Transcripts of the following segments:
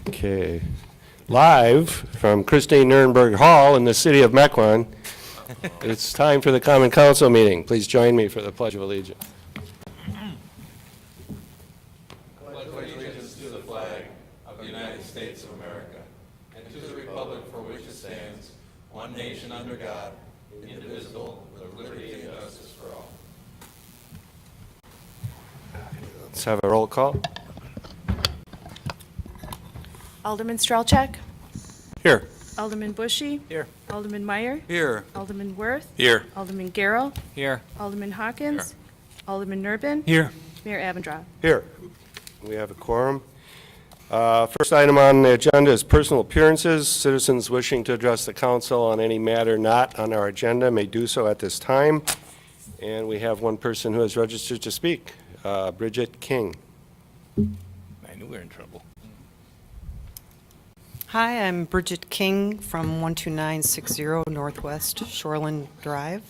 Okay. Live from Christine Nuremberg Hall in the city of Mequon, it's time for the Common Council meeting. Please join me for the Pledge of Allegiance. Pledge allegiance to the flag of the United States of America and to the republic for which it stands, one nation under God, indivisible, with liberty and justice for all. Let's have a roll call. Alderman Strelchak, Here. Alderman Bushy. Here. Alderman Meyer. Here. Alderman Worth. Here. Alderman Garrow. Here. Alderman Hawkins. Alderman Nurbin. Here. Mayor Avendroth. Here. We have a quorum. First item on the agenda is personal appearances. Citizens wishing to address the council on any matter not on our agenda may do so at this time. And we have one person who has registered to speak, Bridget King. I knew we were in trouble. Hi, I'm Bridget King from 12960 Northwest Shoreland Drive.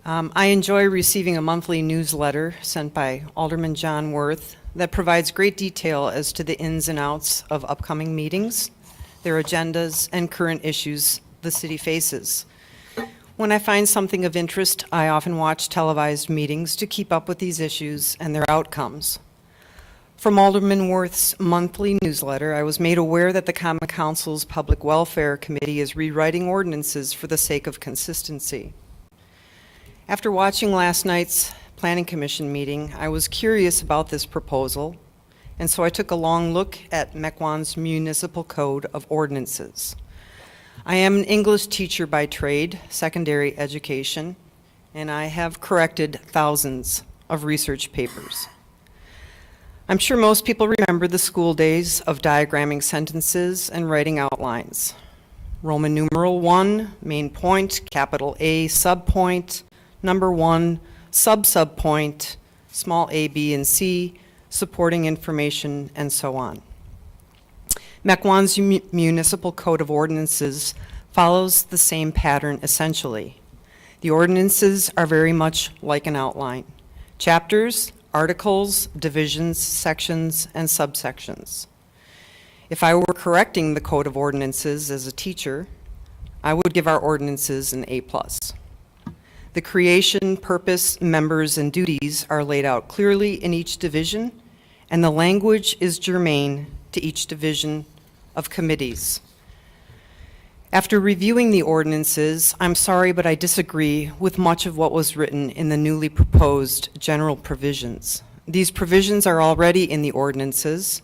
I enjoy receiving a monthly newsletter sent by Alderman John Worth that provides great detail as to the ins and outs of upcoming meetings, their agendas, and current issues the city faces. When I find something of interest, I often watch televised meetings to keep up with these issues and their outcomes. From Alderman Worth's monthly newsletter, I was made aware that the Common Council's Public Welfare Committee is rewriting ordinances for the sake of consistency. After watching last night's Planning Commission meeting, I was curious about this proposal, and so I took a long look at Mequon's Municipal Code of Ordinances. I am an English teacher by trade, secondary education, and I have corrected thousands of research papers. I'm sure most people remember the school days of diagramming sentences and writing outlines. Roman numeral 1, main point, capital A, subpoint, number 1, subpoint, small a, b, and c, supporting information, and so on. Mequon's Municipal Code of Ordinances follows the same pattern essentially. The ordinances are very much like an outline. Chapters, articles, divisions, sections, and subsections. If I were correcting the Code of Ordinances as a teacher, I would give our ordinances an A+. The creation, purpose, members, and duties are laid out clearly in each division, and the language is germane to each division of committees. After reviewing the ordinances, I'm sorry, but I disagree with much of what was written in the newly proposed general provisions. These provisions are already in the ordinances,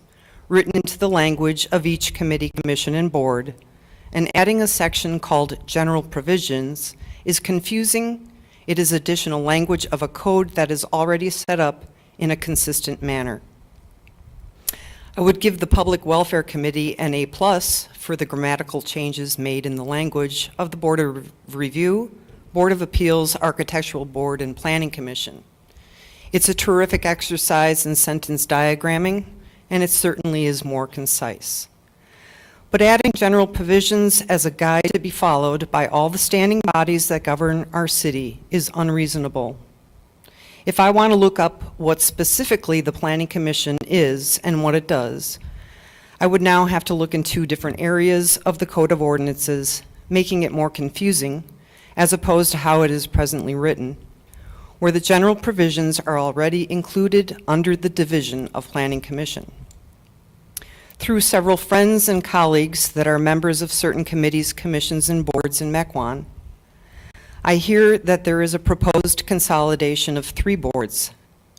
written into the language of each committee, commission, and board, and adding a section called general provisions is confusing. It is additional language of a code that is already set up in a consistent manner. I would give the Public Welfare Committee an A+ for the grammatical changes made in the language of the Board of Review, Board of Appeals, Architectural Board, and Planning Commission. It's a terrific exercise in sentence diagramming, and it certainly is more concise. But adding general provisions as a guide to be followed by all the standing bodies that govern our city is unreasonable. If I want to look up what specifically the Planning Commission is and what it does, I would now have to look in two different areas of the Code of Ordinances, making it more confusing, as opposed to how it is presently written, where the general provisions are already included under the division of Planning Commission. Through several friends and colleagues that are members of certain committees, commissions, and boards in Mequon, I hear that there is a proposed consolidation of 3 boards,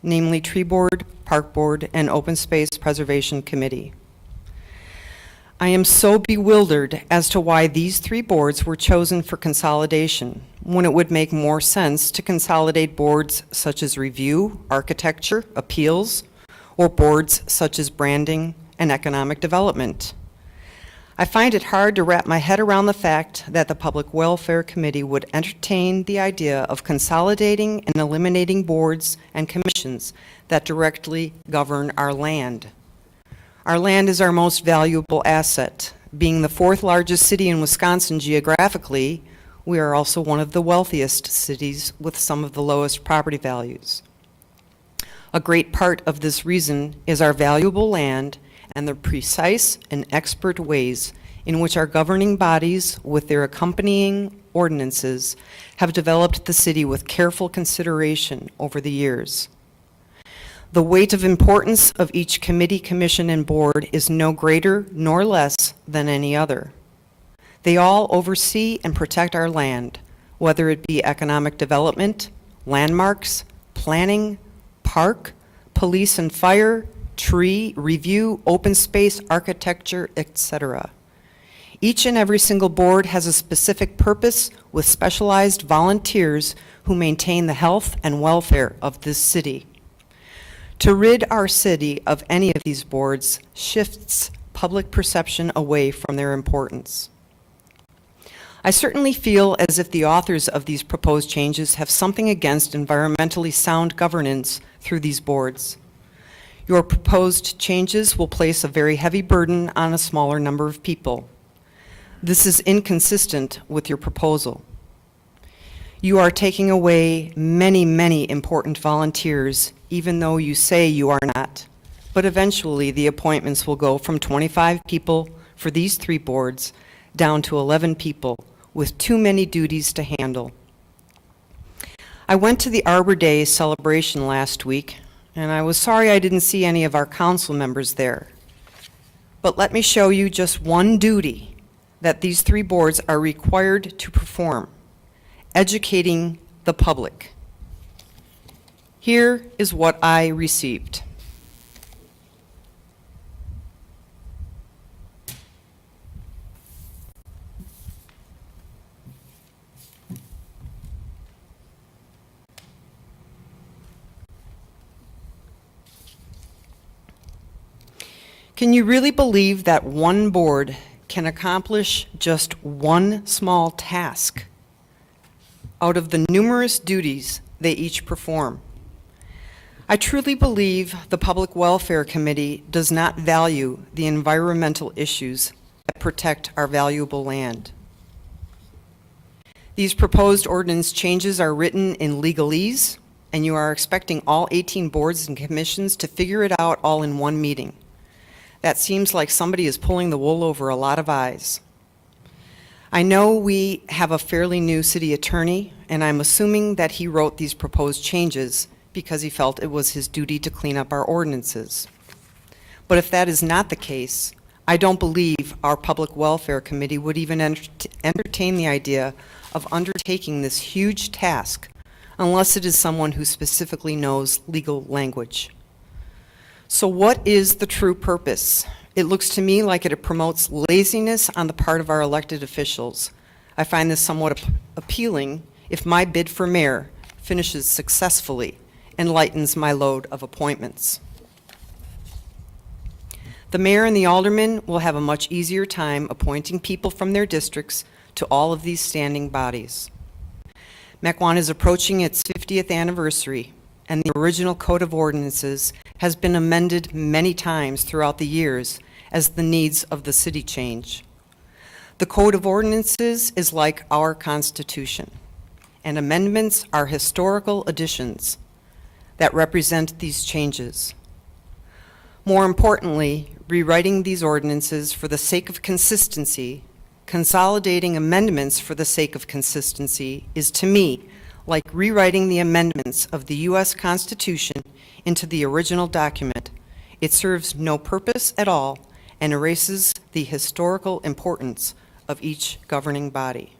namely Tree Board, Park Board, and Open Space Preservation Committee. I am so bewildered as to why these 3 boards were chosen for consolidation when it would make more sense to consolidate boards such as Review, Architecture, Appeals, or boards such as Branding and Economic Development. I find it hard to wrap my head around the fact that the Public Welfare Committee would entertain the idea of consolidating and eliminating boards and commissions that directly govern our land. Our land is our most valuable asset. Being the 4th largest city in Wisconsin geographically, we are also one of the wealthiest cities with some of the lowest property values. A great part of this reason is our valuable land and the precise and expert ways in which our governing bodies, with their accompanying ordinances, have developed the city with careful consideration over the years. The weight of importance of each committee, commission, and board is no greater nor less than any other. They all oversee and protect our land, whether it be economic development, landmarks, planning, park, police and fire, tree, review, open space, architecture, etc. Each and every single board has a specific purpose with specialized volunteers who maintain the health and welfare of this city. To rid our city of any of these boards shifts public perception away from their importance. I certainly feel as if the authors of these proposed changes have something against environmentally sound governance through these boards. Your proposed changes will place a very heavy burden on a smaller number of people. This is inconsistent with your proposal. You are taking away many, many important volunteers, even though you say you are not. But eventually, the appointments will go from 25 people for these 3 boards down to 11 people with too many duties to handle. I went to the Arbor Day celebration last week, and I was sorry I didn't see any of our council members there. But let me show you just one duty that these 3 boards are required to perform: educating the public. Here is what I received. Can you really believe that one board can accomplish just one small task out of the numerous duties they each perform? I truly believe the Public Welfare Committee does not value the environmental issues that protect our valuable land. These proposed ordinance changes are written in legalese, and you are expecting all 18 boards and commissions to figure it out all in one meeting. That seems like somebody is pulling the wool over a lot of eyes. I know we have a fairly new city attorney, and I'm assuming that he wrote these proposed changes because he felt it was his duty to clean up our ordinances. But if that is not the case, I don't believe our Public Welfare Committee would even entertain the idea of undertaking this huge task unless it is someone who specifically knows legal language. So what is the true purpose? It looks to me like it promotes laziness on the part of our elected officials. I find this somewhat appealing if my bid for mayor finishes successfully and lightens my load of appointments. The mayor and the aldermen will have a much easier time appointing people from their districts to all of these standing bodies. Mequon is approaching its 50th anniversary, and the original Code of Ordinances has been amended many times throughout the years as the needs of the city change. The Code of Ordinances is like our Constitution, and amendments are historical additions that represent these changes. More importantly, rewriting these ordinances for the sake of consistency, consolidating amendments for the sake of consistency, is to me like rewriting the amendments of the U.S. Constitution into the original document. It serves no purpose at all and erases the historical importance of each governing body.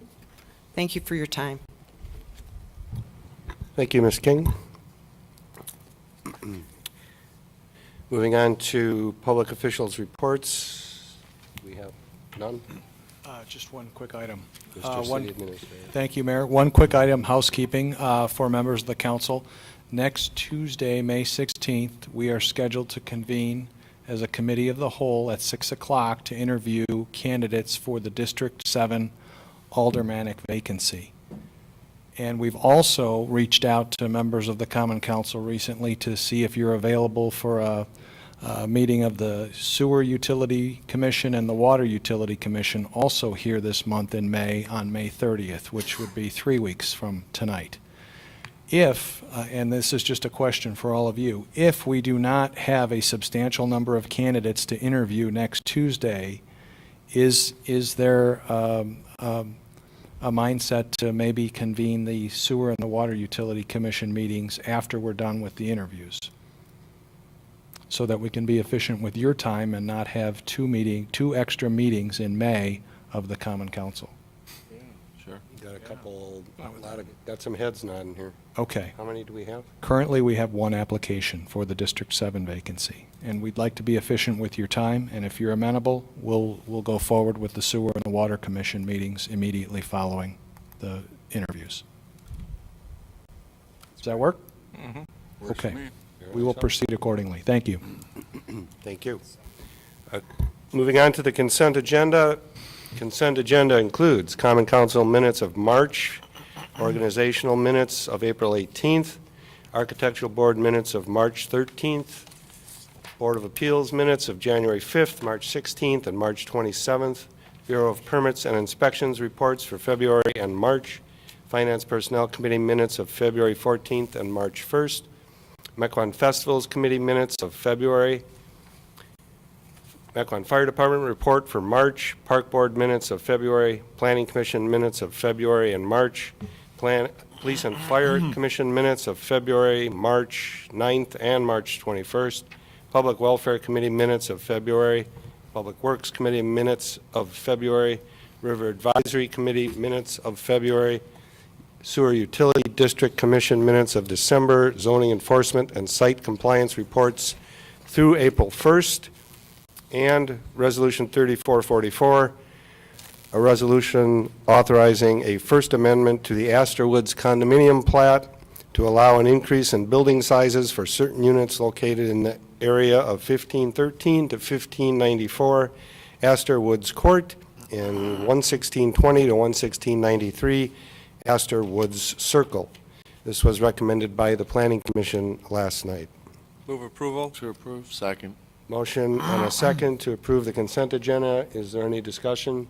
Thank you for your time. Thank you, Ms. King. Moving on to public officials' reports. We have none. Just one quick item. Mr. City Administrator. Thank you, Mayor. One quick item, housekeeping for members of the council. Next Tuesday, May 16th, we are scheduled to convene as a committee of the whole at 6 o'clock to interview candidates for the District 7 aldermanic vacancy. And we've also reached out to members of the Common Council recently to see if you're available for a meeting of the Sewer Utility Commission and the Water Utility Commission also here this month in May on May 30th, which would be 3 weeks from tonight. If, and this is just a question for all of you, if we do not have a substantial number of candidates to interview next Tuesday, is there a mindset to maybe convene the Sewer and the Water Utility Commission meetings after we're done with the interviews? So that we can be efficient with your time and not have two extra meetings in May of the Common Council. Sure. Got some heads nodding here. Okay. How many do we have? Currently, we have one application for the District 7 vacancy, and we'd like to be efficient with your time, and if you're amenable, we'll go forward with the Sewer and the Water Commission meetings immediately following the interviews. Does that work? Works for Okay. me. We will proceed accordingly. Thank you. Thank you. Moving on to the consent agenda. Consent agenda includes Common Council minutes of March, organizational minutes of April 18th, Architectural Board minutes of March 13th, Board of Appeals minutes of January 5th, March 16th, and March 27th, Bureau of Permits and Inspections reports for February and March, Finance Personnel Committee minutes of February 14th and March 1st, Mequon Festivals Committee minutes of February, Mequon Fire Department report for March, Park Board minutes of February, Planning Commission minutes of February and March, Police and Fire Commission minutes of February, March 9th and March 21st, Public Welfare Committee minutes of February, Public Works Committee minutes of February, River Advisory Committee minutes of February, Sewer Utility District Commission minutes of December, zoning enforcement and site compliance reports through April 1st, and Resolution 3444, a resolution authorizing a First Amendment to the Astor Woods condominium plat to allow an increase in building sizes for certain units located in the area of 1513 to 1594 Astor Woods Court and 11620 to 11693 Astor Woods Circle. This was recommended by the Planning Commission last night. Move approval. To approve. Second. Motion and a second to approve the consent agenda. Is there any discussion?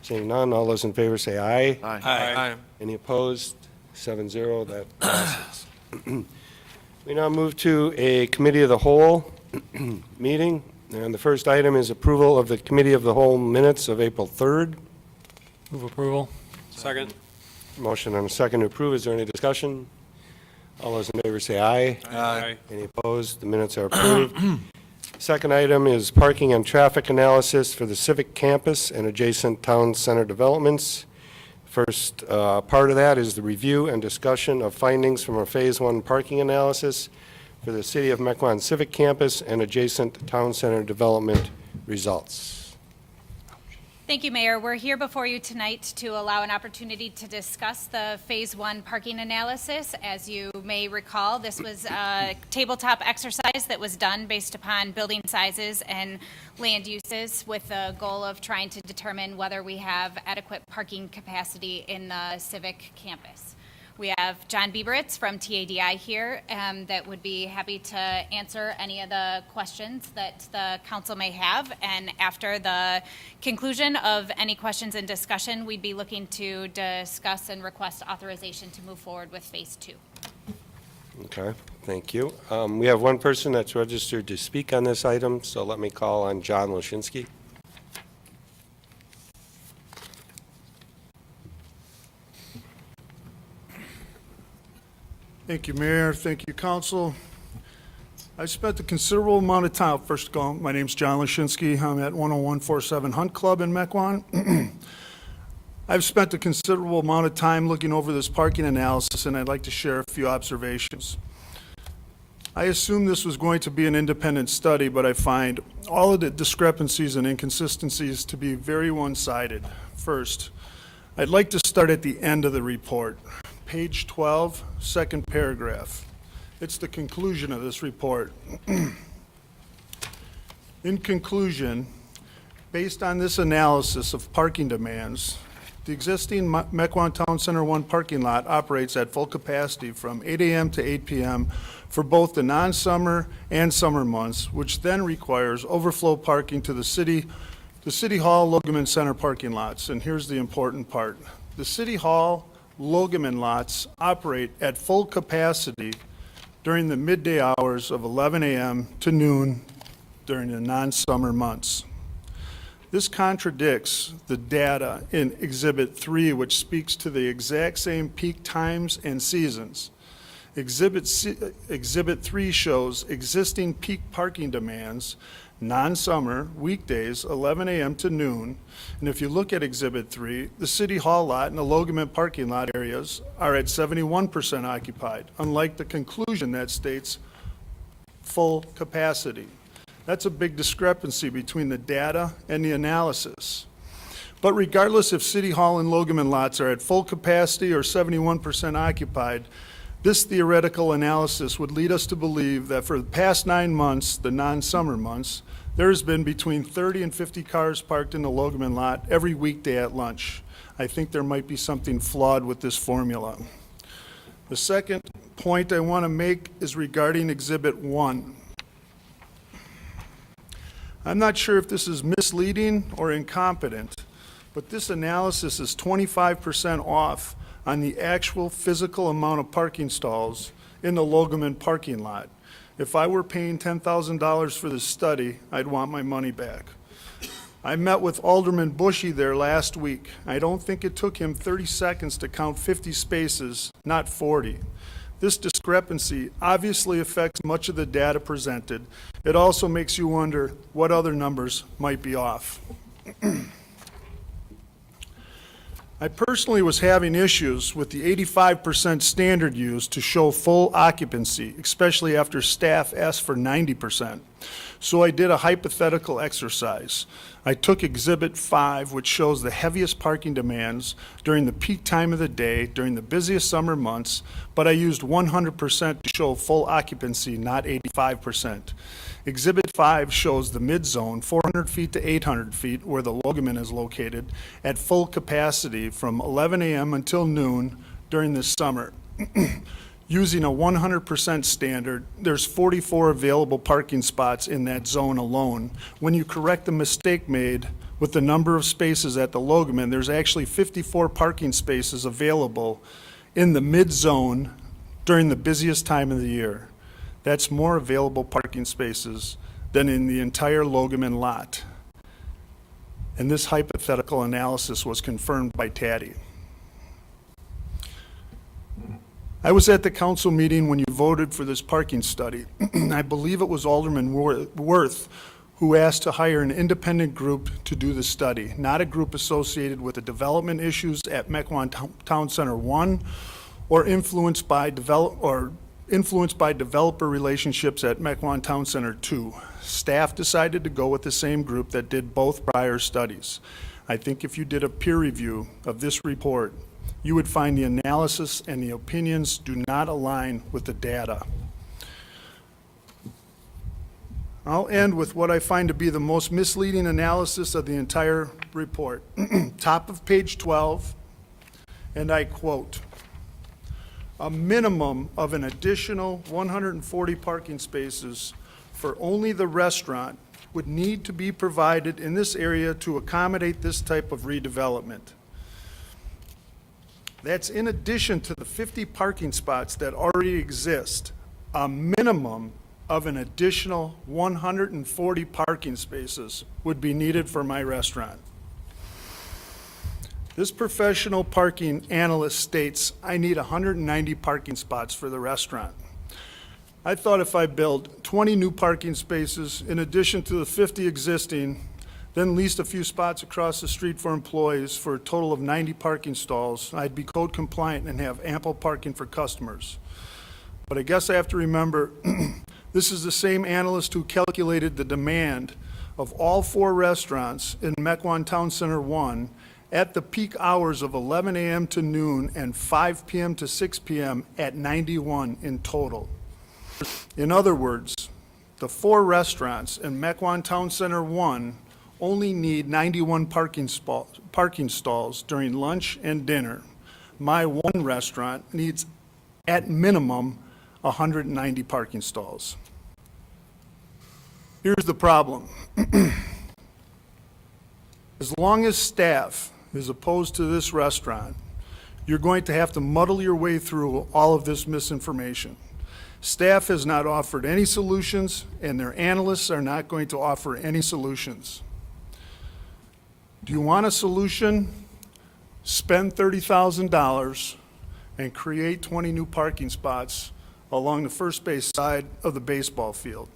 Seeing none, all those in favor say aye. Aye. Any opposed? 7-0, that passes. We now move to a Committee of the Whole meeting, and the first item is approval of the Committee of the Whole minutes of April 3rd. Move approval. Second. Motion and a second to approve. Is there any discussion? All those in favor say aye. Aye. Any opposed? The minutes are approved. Second item is parking and traffic analysis for the Civic Campus and adjacent town center developments. First part of that is the review and discussion of findings from a Phase 1 parking analysis for the City of Mequon Civic Campus and adjacent town center development results. Thank you, Mayor. We're here before you tonight to allow an opportunity to discuss the Phase 1 parking analysis. As you may recall, this was a tabletop exercise that was done based upon building sizes and land uses with the goal of trying to determine whether we have adequate parking capacity in the Civic campus. We have John Bieberitz from TADI here that would be happy to answer any of the questions that the council may have. And after the conclusion of any questions and discussion, we'd be looking to discuss and request authorization to move forward with Phase 2. Okay, thank you. We have one person that's registered to speak on this item, so let me call on John Lashinsky. Thank you, Mayor. Thank you, Council. I spent a considerable amount of time, first of all, my name's John Lashinsky. I'm at 10147 Hunt Club in Mequon. I've spent a considerable amount of time looking over this parking analysis, and I'd like to share a few observations. I assumed this was going to be an independent study, but I find all of the discrepancies and inconsistencies to be very one-sided. First, I'd like to start at the end of the report. Page 12, second paragraph. It's the conclusion of this report. In conclusion, based on this analysis of parking demands, the existing Mequon Town Center 1 parking lot operates at full capacity from 8 a.m. to 8 p.m. for both the non-summer and summer months, which then requires overflow parking to the City Hall, Logan Center parking lots. And here's the important part. The City Hall, Logamin lots operate at full capacity during the midday hours of 11 a.m. to noon during the non-summer months. This contradicts the data in Exhibit 3, which speaks to the exact same peak times and seasons. Exhibit 3 shows existing peak parking demands, non-summer, weekdays, 11 a.m. to noon. And if you look at Exhibit 3, the City Hall lot and the Logamin parking lot areas are at 71% occupied, unlike the conclusion that states full capacity. That's a big discrepancy between the data and the analysis. But regardless if City Hall and Logamin lots are at full capacity or 71% occupied, this theoretical analysis would lead us to believe that for the past 9 months, the non-summer months, there has been between 30 and 50 cars parked in the Logamin lot every weekday at lunch. I think there might be something flawed with this formula. The second point I want to make is regarding Exhibit 1. I'm not sure if this is misleading or incompetent, but this analysis is 25% off on the actual physical amount of parking stalls in the Logamin parking lot. If I were paying $10,000 for this study, I'd want my money back. I met with Alderman Bushy there last week. I don't think it took him 30 seconds to count 50 spaces, not 40. This discrepancy obviously affects much of the data presented. It also makes you wonder what other numbers might be off. I personally was having issues with the 85% standard used to show full occupancy, especially after staff asked for 90%. So I did a hypothetical exercise. I took Exhibit 5, which shows the heaviest parking demands during the peak time of the day, during the busiest summer months, but I used 100% to show full occupancy, not 85%. Exhibit 5 shows the mid-zone, 400 feet to 800 feet, where the Logamin is located, at full capacity from 11 a.m. until noon during the summer. Using a 100% standard, there's 44 available parking spots in that zone alone. When you correct the mistake made with the number of spaces at the Logamin, there's actually 54 parking spaces available in the mid-zone during the busiest time of the year. That's more available parking spaces than in the entire Logamin lot. And this hypothetical analysis was confirmed by Taddy. I was at the council meeting when you voted for this parking study. I believe it was Alderman Worth who asked to hire an independent group to do the study, not a group associated with the development issues at Mequon Town Center 1 or influenced by developer relationships at Mequon Town Center 2. Staff decided to go with the same group that did both prior studies. I think if you did a peer review of this report, you would find the analysis and the opinions do not align with the data. I'll end with what I find to be the most misleading analysis of the entire report. Top of page 12, and I quote, "A minimum of an additional 140 parking spaces for only the restaurant would need to be provided in this area to accommodate this type of redevelopment." That's in addition to the 50 parking spots that already exist. A minimum of an additional 140 parking spaces would be needed for my restaurant. This professional parking analyst states I need 190 parking spots for the restaurant. I thought if I build 20 new parking spaces in addition to the 50 existing, then leased a few spots across the street for employees for a total of 90 parking stalls, I'd be code compliant and have ample parking for customers. But I guess I have to remember, this is the same analyst who calculated the demand of all 4 restaurants in Mequon Town Center 1 at the peak hours of 11 a.m. to noon and 5 p.m. to 6 p.m. at 91 in total. In other words, the 4 restaurants in Mequon Town Center 1 only need 91 parking stalls during lunch and dinner. My 1 restaurant needs, at minimum, 190 parking stalls. Here's the problem. As long as staff is opposed to this restaurant, You're going to have to muddle your way through all of this misinformation. Staff has not offered any solutions, and their analysts are not going to offer any solutions. Do you want a solution? Spend $30,000 and create 20 new parking spots along the first base side of the baseball field.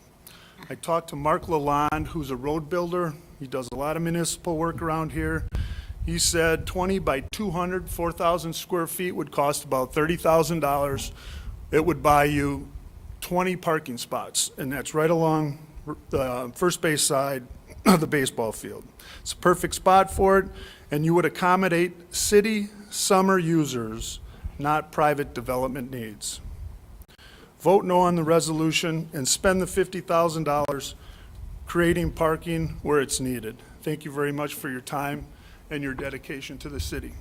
I talked to Mark Lalonde, who's a road builder. He does a lot of municipal work around here. He said 20 by 200, 4,000 square feet would cost about $30,000. It would buy you 20 parking spots, and that's right along the first base side of the baseball field. It's a perfect spot for it, and you would accommodate city summer users, not private development needs. Vote no on the resolution and spend the $50,000 creating parking where it's needed. Thank you very much for your time and your dedication to the city.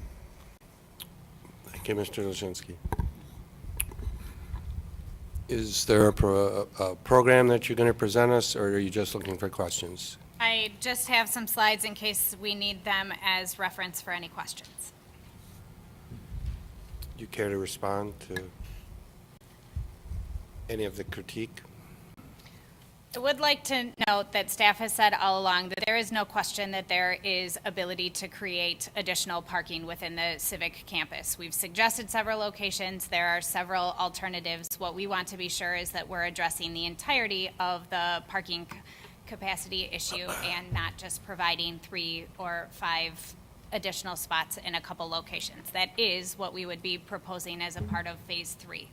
Thank you, Mr. Lashinsky. Is there a program that you're going to present us, or are you just looking for questions? I just have some slides in case we need them as reference for any questions. Do you care to respond to any of the critique? I would like to note that staff has said all along that there is no question that there is ability to create additional parking within the civic campus. We've suggested several locations. There are several alternatives. What we want to be sure is that we're addressing the entirety of the parking capacity issue and not just providing 3 or 5 additional spots in a couple locations. That is what we would be proposing as a part of phase 3.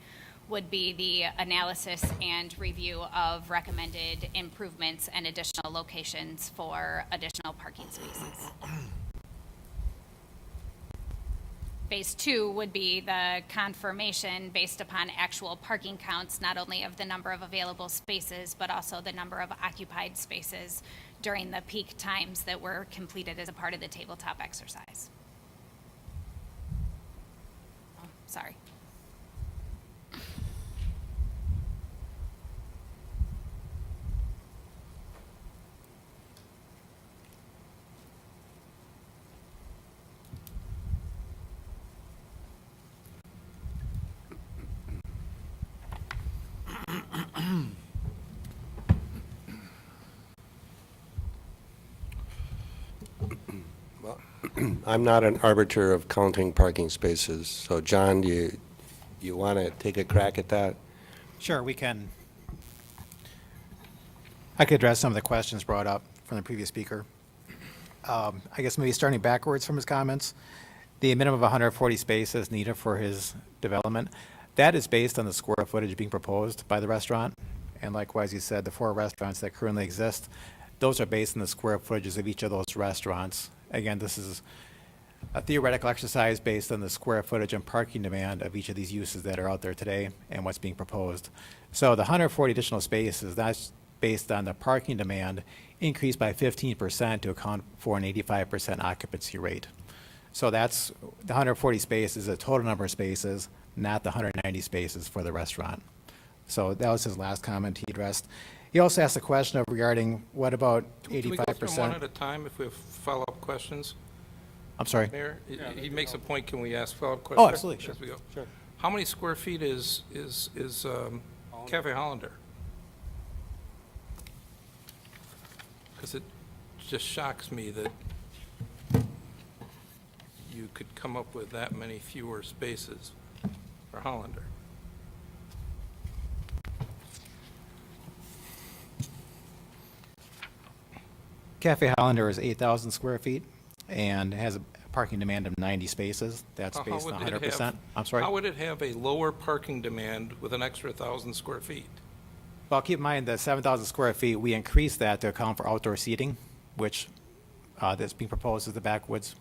Would be the analysis and review of recommended improvements and additional locations for additional parking spaces. Phase 2 would be the confirmation based upon actual parking counts, not only of the number of available spaces, but also the number of occupied spaces during the peak times that were completed as a part of the tabletop exercise. Oh, sorry. I'm not an arbiter of counting parking spaces, so John, do you want to take a crack at that? Sure, we can. I could address some of the questions brought up from the previous speaker. I guess maybe starting backwards from his comments, the minimum of 140 spaces needed for his development, that is based on the square footage being proposed by the restaurant. And likewise, you said the 4 restaurants that currently exist, those are based on the square footages of each of those restaurants. Again, this is a theoretical exercise based on the square footage and parking demand of each of these uses that are out there today and what's being proposed. So the 140 additional spaces, that's based on the parking demand increased by 15% to account for an 85% occupancy rate. So that's the 140 spaces, the total number of spaces, not the 190 spaces for the restaurant. So that was his last comment he addressed. He also asked a question regarding what about 85%? Can we go through one at a time if we have follow-up questions? I'm sorry? Mayor, he makes a point, can we ask follow-up questions? Oh, absolutely, sure. As we go? Sure. How many square feet is Cafe Hollander? Because it just shocks me that you could come up with that many fewer spaces for Hollander. Cafe Hollander is 8,000 square feet and has a parking demand of 90 spaces. That's How based would on it 100%. have- I'm sorry? How would it have a lower parking demand with an extra 1,000 square feet? Well, keep in mind the 7,000 square feet, we increased that to account for outdoor seating, which that's being proposed as the backwoods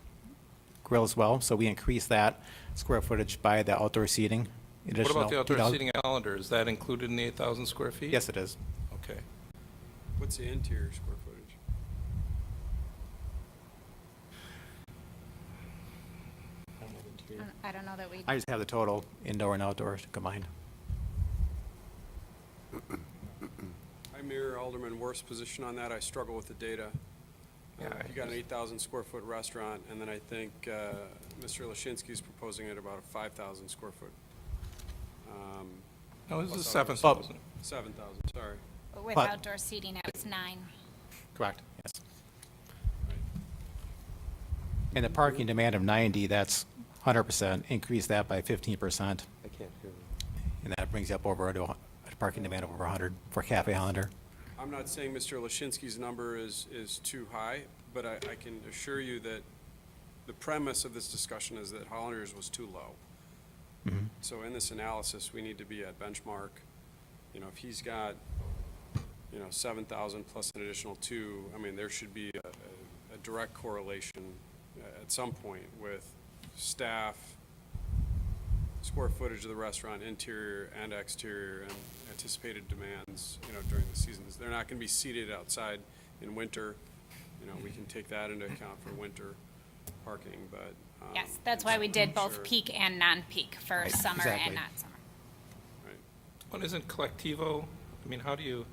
grill as well. So we increased that square footage by the outdoor seating. What about the outdoor additional- seating at Hollander? Is that included in the 8,000 square feet? Yes, it is. Okay. What's the interior square footage? I don't know that we, I just have the total indoor and outdoor combined. I mirror Alderman Worth's position on that. I struggle with the data. You got an 8,000 square foot restaurant, and then I think Mr. Lashinsky's proposing at about a 5,000 square foot. No, this is plus 7,000. 7,000, sorry. With But- outdoor seating, it was 9. Correct, yes. And the parking demand of 90, that's 100%, increase that by 15%, I can't hear you. and that brings you up over to a parking demand of over 100 for Cafe Hollander. I'm not saying Mr. Lashinsky's number is too high, but I can assure you that the premise of this discussion is that Hollander's was too low. So in this analysis, we need to be at benchmark. You know, if he's got, 7,000 plus an additional 2, I mean, there should be a direct correlation at some point with staff, square footage of the restaurant, interior and exterior, and anticipated demands, during the seasons. They're not going to be seated outside in winter. We can take that into account for winter parking, but. Yes, that's why we did both Sure. peak and non-peak for summer exactly. and not summer. Right. Well, isn't Collectivo, I mean, how do you,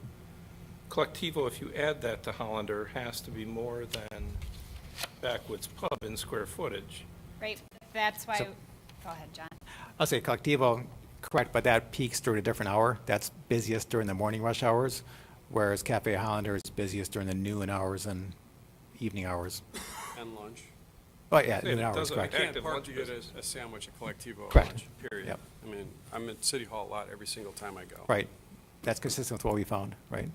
Collectivo, if you add that to Hollander, has to be more than Backwoods Pub in square footage. Right, that's why, So- go ahead, John. I'll say Collectivo, correct, but that peaks during a different hour. That's busiest during the morning rush hours, whereas Cafe Hollander is busiest during the noon hours and evening hours. And lunch. Oh, yeah, Yeah, noon it hours, doesn't correct. affect- Can't Active park lunch to get business. a sandwich at Collectivo at Correct. lunch, period. Yep. I mean, I'm at City Hall a lot every single time I go. Right. That's consistent with what we found, right?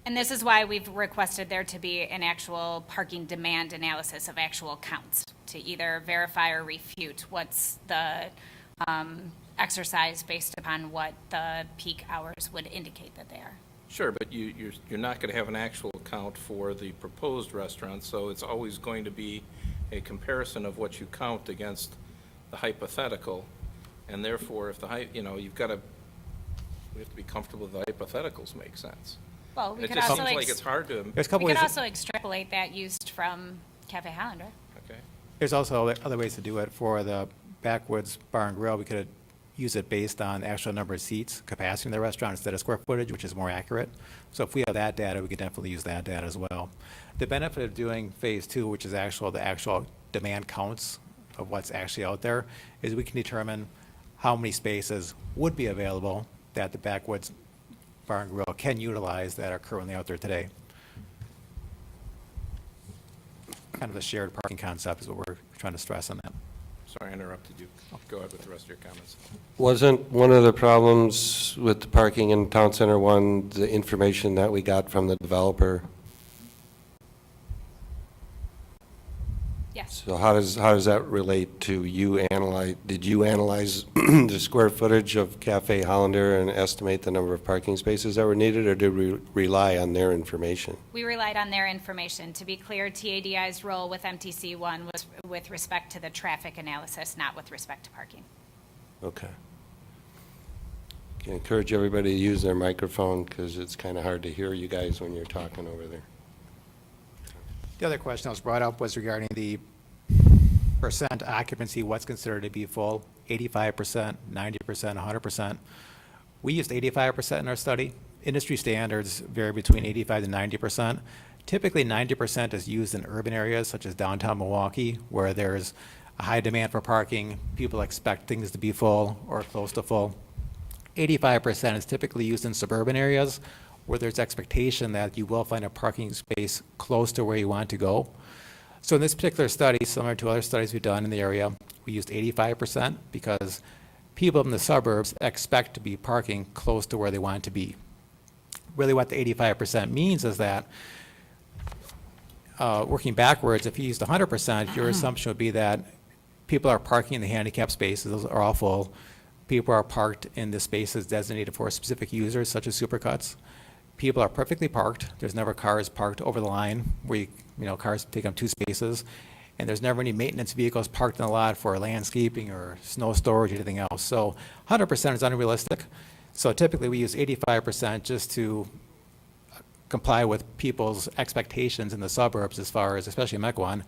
And this is why we've requested there to be an actual parking demand analysis of actual counts to either verify or refute what's the exercise based upon what the peak hours would indicate that they are. Sure, but you're not going to have an actual count for the proposed restaurant, so it's always going to be a comparison of what you count against the hypothetical, and therefore, if the you've got to, we have to be comfortable the hypotheticals make sense. Well, we It could just also, seems like it's hard to, There's a couple we could ways, also extrapolate that used from Cafe Hollander. okay? there's also other ways to do it. For the Backwoods Bar and Grill, we could use it based on the actual number of seats, capacity in the restaurant instead of square footage, which is more accurate. So if we have that data, we could definitely use that data as well. The benefit of doing phase 2, which is the actual demand counts of what's actually out there, is we can determine how many spaces would be available that the Backwoods Bar and Grill can utilize that are currently out there today. Kind of a shared parking concept is what we're trying to stress on that. Sorry, I interrupted you. Go ahead with the rest of your comments. Wasn't one of the problems with the parking in Town Center 1, the information that we got from the developer? Yes. So how does that relate to did you analyze the square footage of Cafe Hollander and estimate the number of parking spaces that were needed, or did we rely on their information? We relied on their information. To be clear, TADI's role with MTC1 was with respect to the traffic analysis, not with respect to parking. Okay. Can encourage everybody to use their microphone, because it's kind of hard to hear you guys when you're talking over there. The other question that was brought up was regarding the percent occupancy, what's considered to be full, 85%, 90%, 100%. We used 85% in our study. Industry standards vary between 85 to 90%. Typically, 90% is used in urban areas such as downtown Milwaukee, where there's a high demand for parking. People expect things to be full or close to full. 85% is typically used in suburban areas where there's expectation that you will find a parking space close to where you want to go. So in this particular study, similar to other studies we've done in the area, we used 85% because people in the suburbs expect to be parking close to where they want to be. Really what the 85% means is that, working backwards, if you used 100%, your assumption would be that people are parking in the handicap spaces, those are all full. People are parked in the spaces designated for specific users, such as supercuts. People are perfectly parked. There's never cars parked over the line where cars take up 2 spaces. And there's never any maintenance vehicles parked in the lot for landscaping or snow storage or anything else. So 100% is unrealistic. So typically we use 85% just to comply with people's expectations in the suburbs as far as, especially in Mequon,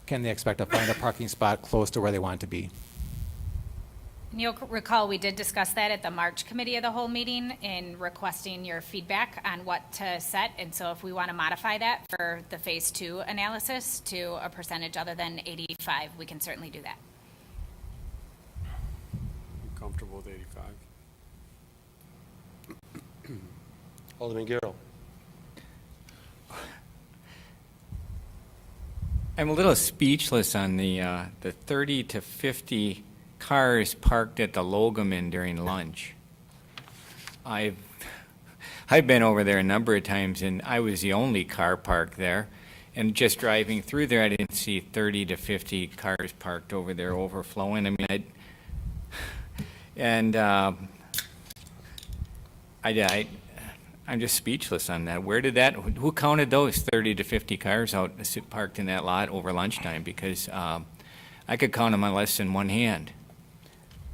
can they expect to find a parking spot close to where they want to be? And you'll recall, we did discuss that at the March Committee of the Whole meeting in requesting your feedback on what to set. And so if we want to modify that for the Phase 2 analysis to a percentage other than 85, we can certainly do that. I'm comfortable with 85. Alderman Garrell. I'm a little speechless on the 30 to 50 cars parked at the Logamin during lunch. I've been over there a number of times, and I was the only car parked there. And just driving through there, I didn't see 30 to 50 cars parked over there overflowing. I mean, I'm just speechless on that. Who counted those 30 to 50 cars out parked in that lot over lunchtime? Because I could count them on less than one hand.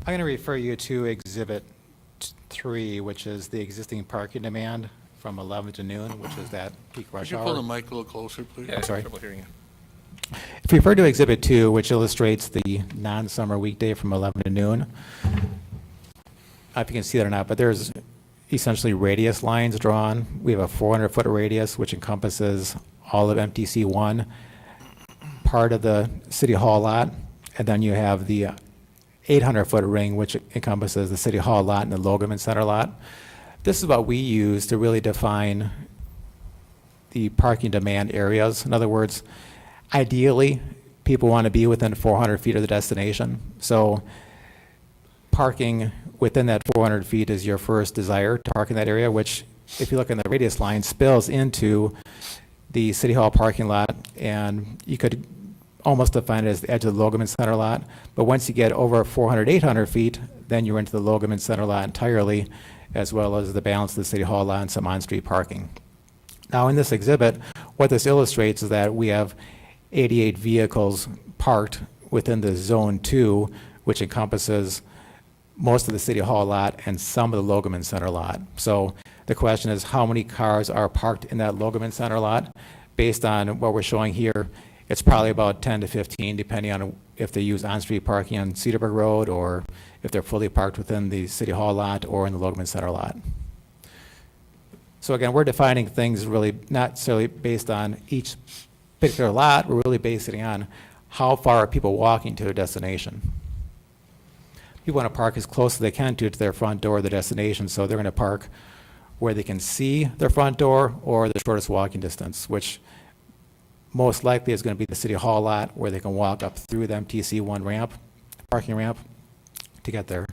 I'm going to refer you to Exhibit 3, which is the existing parking demand from 11 to noon, which is that peak rush Could you pull the hour. mic a little closer, please? I'm sorry. Trouble hearing you. If you refer to Exhibit 2, which illustrates the non-summer weekday from 11 to noon, I don't know if you can see that or not, but there's essentially radius lines drawn. We have a 400-foot radius, which encompasses all of MTC 1, part of the City Hall lot, and then you have the 800-foot ring, which encompasses the City Hall lot and the Logamin Center lot. This is what we use to really define the parking demand areas. In other words, ideally, people want to be within 400 feet of the destination. So parking within that 400 feet is your first desire to park in that area, which, if you look in the radius line, spills into the City Hall parking lot, and you could almost define it as the edge of the Logamin Center lot. But once you get over 400, 800 feet, then you're into the Logamin Center lot entirely, as well as the balance of the City Hall lot and some on-street parking. Now, in this exhibit, what this illustrates is that we have 88 vehicles parked within the Zone 2, which encompasses most of the City Hall lot and some of the Logamin Center lot. So the question is, how many cars are parked in that Logamin Center lot? Based on what we're showing here, it's probably about 10 to 15, depending on if they use on-street parking on Cedarburg Road or if they're fully parked within the City Hall lot or in the Logamin Center lot. So again, we're defining things really not necessarily based on each particular lot. We're really basing it on how far are people walking to their destination. People want to park as close as they can to their front door or their destination, so they're going to park where they can see their front door or the shortest walking distance, which most likely is going to be the City Hall lot, where they can walk up through the MTC 1 ramp, parking ramp, to get there.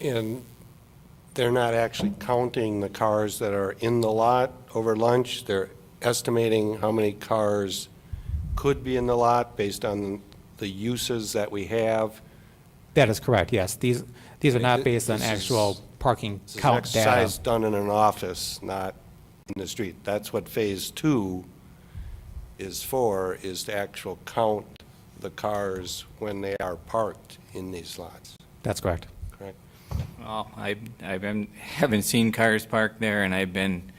And they're not actually counting the cars that are in the lot over lunch. They're estimating how many cars could be in the lot based on the uses that we have. That is correct, yes. These are not based on This is- actual parking This is count exercise data. done in an office, not in the street. That's what Phase 2 is for, is to actual count the cars when they are parked in these lots, That's correct. correct? Well, haven't seen cars parked there, and I've been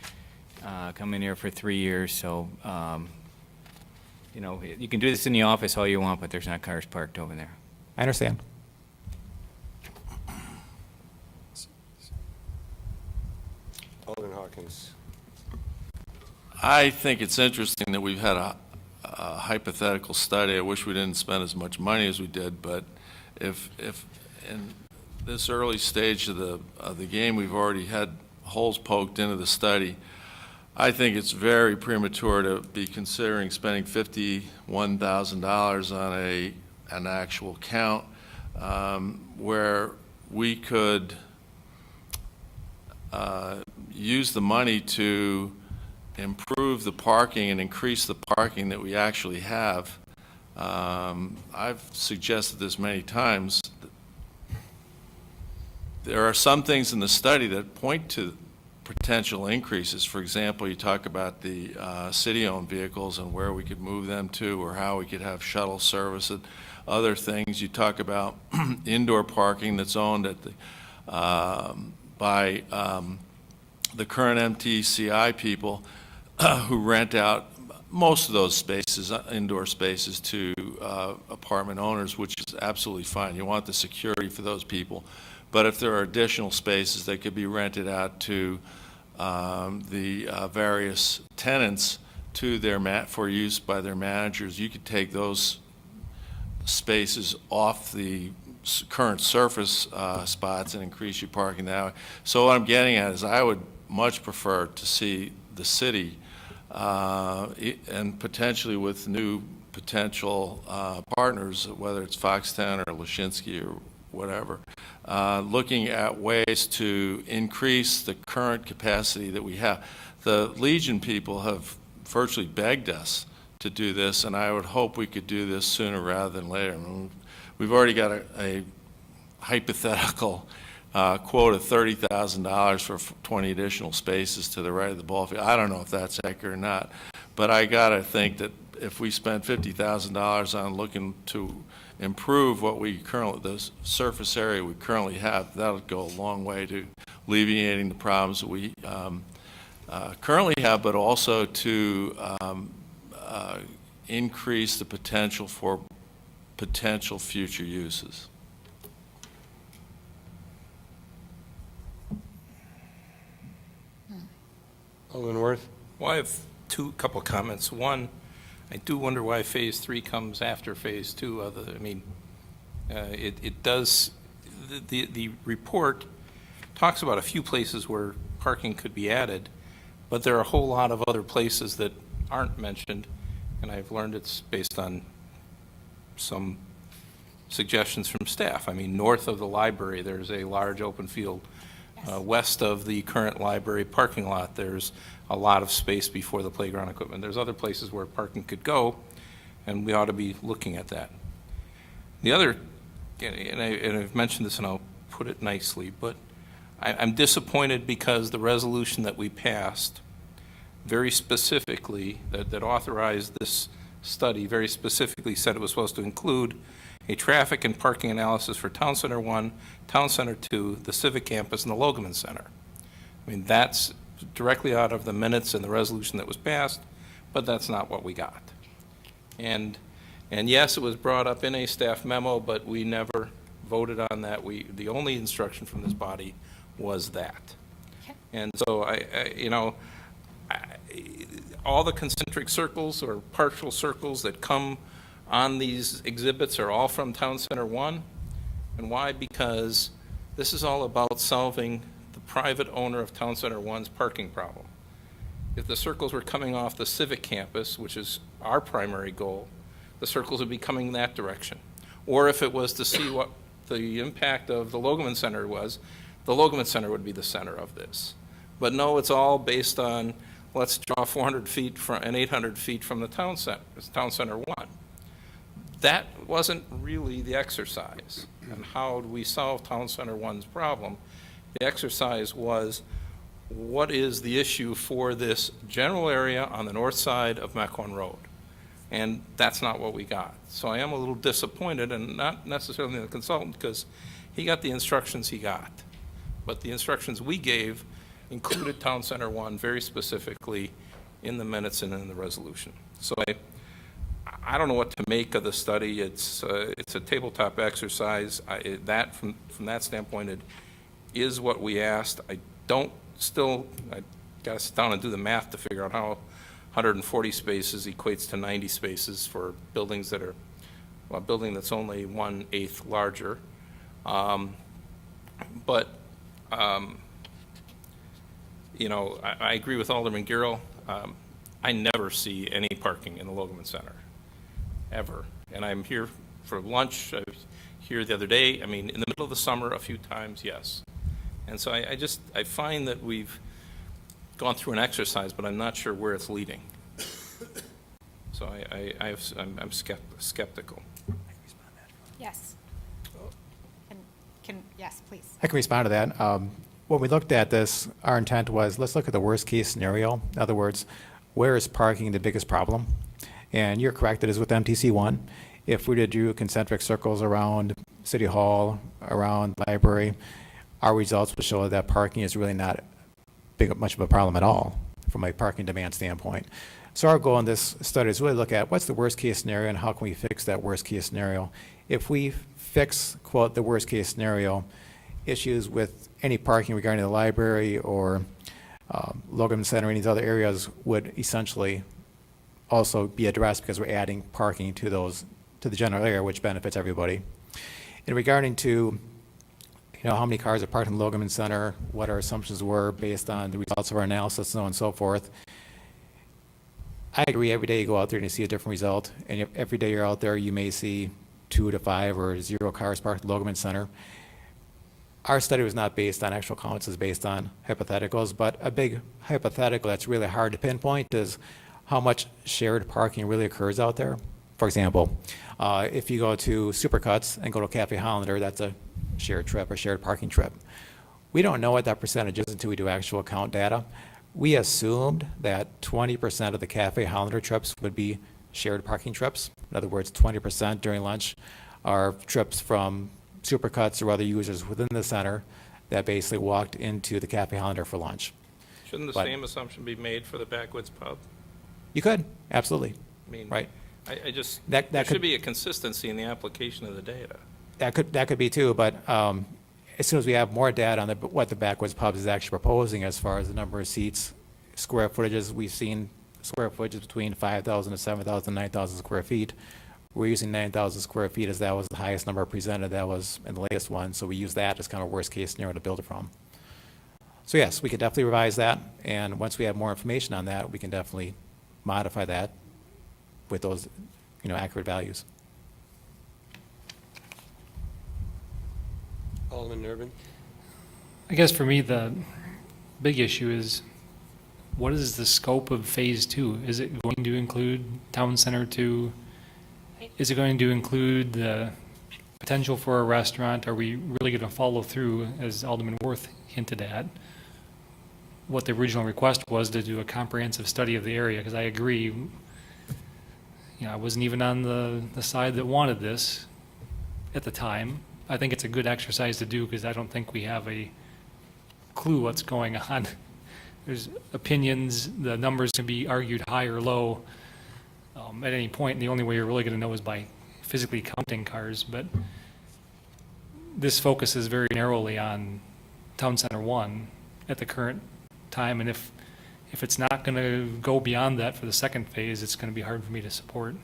coming here for 3 years, so, you can do this in the office all you want, but there's not cars parked over there. I understand. Alderman Hawkins. I think it's interesting that we've had a hypothetical study. I wish we didn't spend as much money as we did, but if in this early stage of the game, we've already had holes poked into the study, I think it's very premature to be considering spending $51,000 on an actual count, where we could use the money to improve the parking and increase the parking that we actually have. I've suggested this many times. There are some things in the study that point to potential increases. For example, you talk about the city-owned vehicles and where we could move them to, or how we could have shuttle service and other things. You talk about indoor parking that's owned at the by the current MTCI people who rent out most of those spaces, indoor spaces, to apartment owners, which is absolutely fine. You want the security for those people. But if there are additional spaces that could be rented out to the various tenants to for use by their managers, you could take those spaces off the current surface spots and increase your parking that way. So what I'm getting at is I would much prefer to see the city and potentially with new potential partners, whether it's Foxtown or Lashinsky or whatever, looking at ways to increase the current capacity that we have. The Legion people have virtually begged us to do this, and I would hope we could do this sooner rather than later. I mean, we've already got a hypothetical quote of $30,000 for 20 additional spaces to the right of the ball field. I don't know if that's accurate or not, but I gotta think that if we spend $50,000 on looking to improve what we currently, the surface area we currently have, that'll go a long way to alleviating the problems that we currently have, but also to increase the potential for potential future uses. Alderman Worth? Well, I have couple comments. One, I do wonder why Phase 3 comes after Phase 2. It does, the report talks about a few places where parking could be added, but there are a whole lot of other places that aren't mentioned, and I've learned it's based on some suggestions from staff. I mean, north of the library, there's a large open field. West of the current library parking lot, there's a lot of space before the playground equipment. There's other places where parking could go, and we ought to be looking at that. The other, and I've mentioned this and I'll put it nicely, but I'm disappointed because the resolution that we passed very specifically, that authorized this study, very specifically said it was supposed to include a traffic and parking analysis for Town Center 1, Town Center 2, the Civic Campus, and the Logoman Center. I mean, that's directly out of the minutes and the resolution that was passed, but that's not what we got. And yes, it was brought up in a staff memo, but we never voted on that. The only instruction from this body was that. Okay. And so all the concentric circles or partial circles that come on these exhibits are all from Town Center 1. And why? Because this is all about solving the private owner of Town Center 1's parking problem. If the circles were coming off the Civic Campus, which is our primary goal, the circles would be coming that direction. Or if it was to see what the impact of the Logoman Center was, the Logoman Center would be the center of this. But no, it's all based on, let's draw 400 feet and 800 feet from the Town Center 1. That wasn't really the exercise. And how do we solve Town Center 1's problem? The exercise was, what is the issue for this general area on the north side of Mequon Road? And that's not what we got. So I am a little disappointed, and not necessarily the consultant, because he got the instructions he got. But the instructions we gave included Town Center 1 very specifically in the minutes and in the resolution. So I don't know what to make of the study. It's a tabletop exercise. That from that standpoint, it is what we asked. I got to sit down and do the math to figure out how 140 spaces equates to 90 spaces for buildings that are, well, a building that's only 1/8 larger. I agree with Alderman Garrell. I never see any parking in the Logoman Center, ever. And I'm here for lunch. I was here the other day. I mean, in the middle of the summer, a few times, yes. And so I find that we've gone through an exercise, but I'm not sure where it's leading. So I'm skeptical. Yes. Yes, please. I can respond to that. When we looked at this, our intent was, let's look at the worst-case scenario. In other words, where is parking the biggest problem? And you're correct, it is with MTC1. If we did do concentric circles around City Hall, around library, our results would show that parking is really not much of a problem at all. from a parking demand standpoint. So our goal in this study is really look at what's the worst case scenario and how can we fix that worst case scenario. If we fix, quote, the worst case scenario, issues with any parking regarding the library or Logan Center or any of these other areas would essentially also be addressed because we're adding parking to the general area, which benefits everybody. In regarding to how many cars are parked in Logan Center, what our assumptions were based on the results of our analysis, so on and so forth. I agree, every day you go out there and you see a different result, and every day you're out there, you may see 2 to 5 or 0 cars parked at Logan Center. Our study was not based on actual counts, it's based on hypotheticals, but a big hypothetical that's really hard to pinpoint is how much shared parking really occurs out there. For example, if you go to Supercuts and go to Cafe Hollander, that's a shared trip, a shared parking trip. We don't know what that percentage is until we do actual count data. We assumed that 20% of the Cafe Hollander trips would be shared parking trips. In other words, 20% during lunch are trips from Supercuts or other users within the center that basically walked into the Cafe Hollander for lunch. Shouldn't the But- same assumption be made for the Backwoods Pub? You could, absolutely. I mean, Right. I just, That there could- should be a consistency in the application of the data. That could be too, but as soon as we have more data on what the Backwoods Pubs is actually proposing as far as the number of seats, square footages, we've seen square footages between 5,000 to 7,000, 9,000 square feet. We're using 9,000 square feet as that was the highest number presented. That was in the latest one, so we use that as kind of a worst case scenario to build it from. So yes, we could definitely revise that, and once we have more information on that, we can definitely modify that with those, accurate values. Alderman Nervin? I guess for me, the big issue is, what is the scope of Phase 2? Is it going to include Town Center 2? Is it going to include the potential for a restaurant? Are we really going to follow through, as Alderman Worth hinted at, what the original request was to do a comprehensive study of the area? Because I agree, I wasn't even on the side that wanted this at the time. I think it's a good exercise to do because I don't think we have a clue what's going on. There's opinions, the numbers can be argued high or low at any point, and the only way you're really going to know is by physically counting cars. But this focuses very narrowly on Town Center 1 at the current time, and if it's not going to go beyond that for the second phase, it's going to be hard for me to support.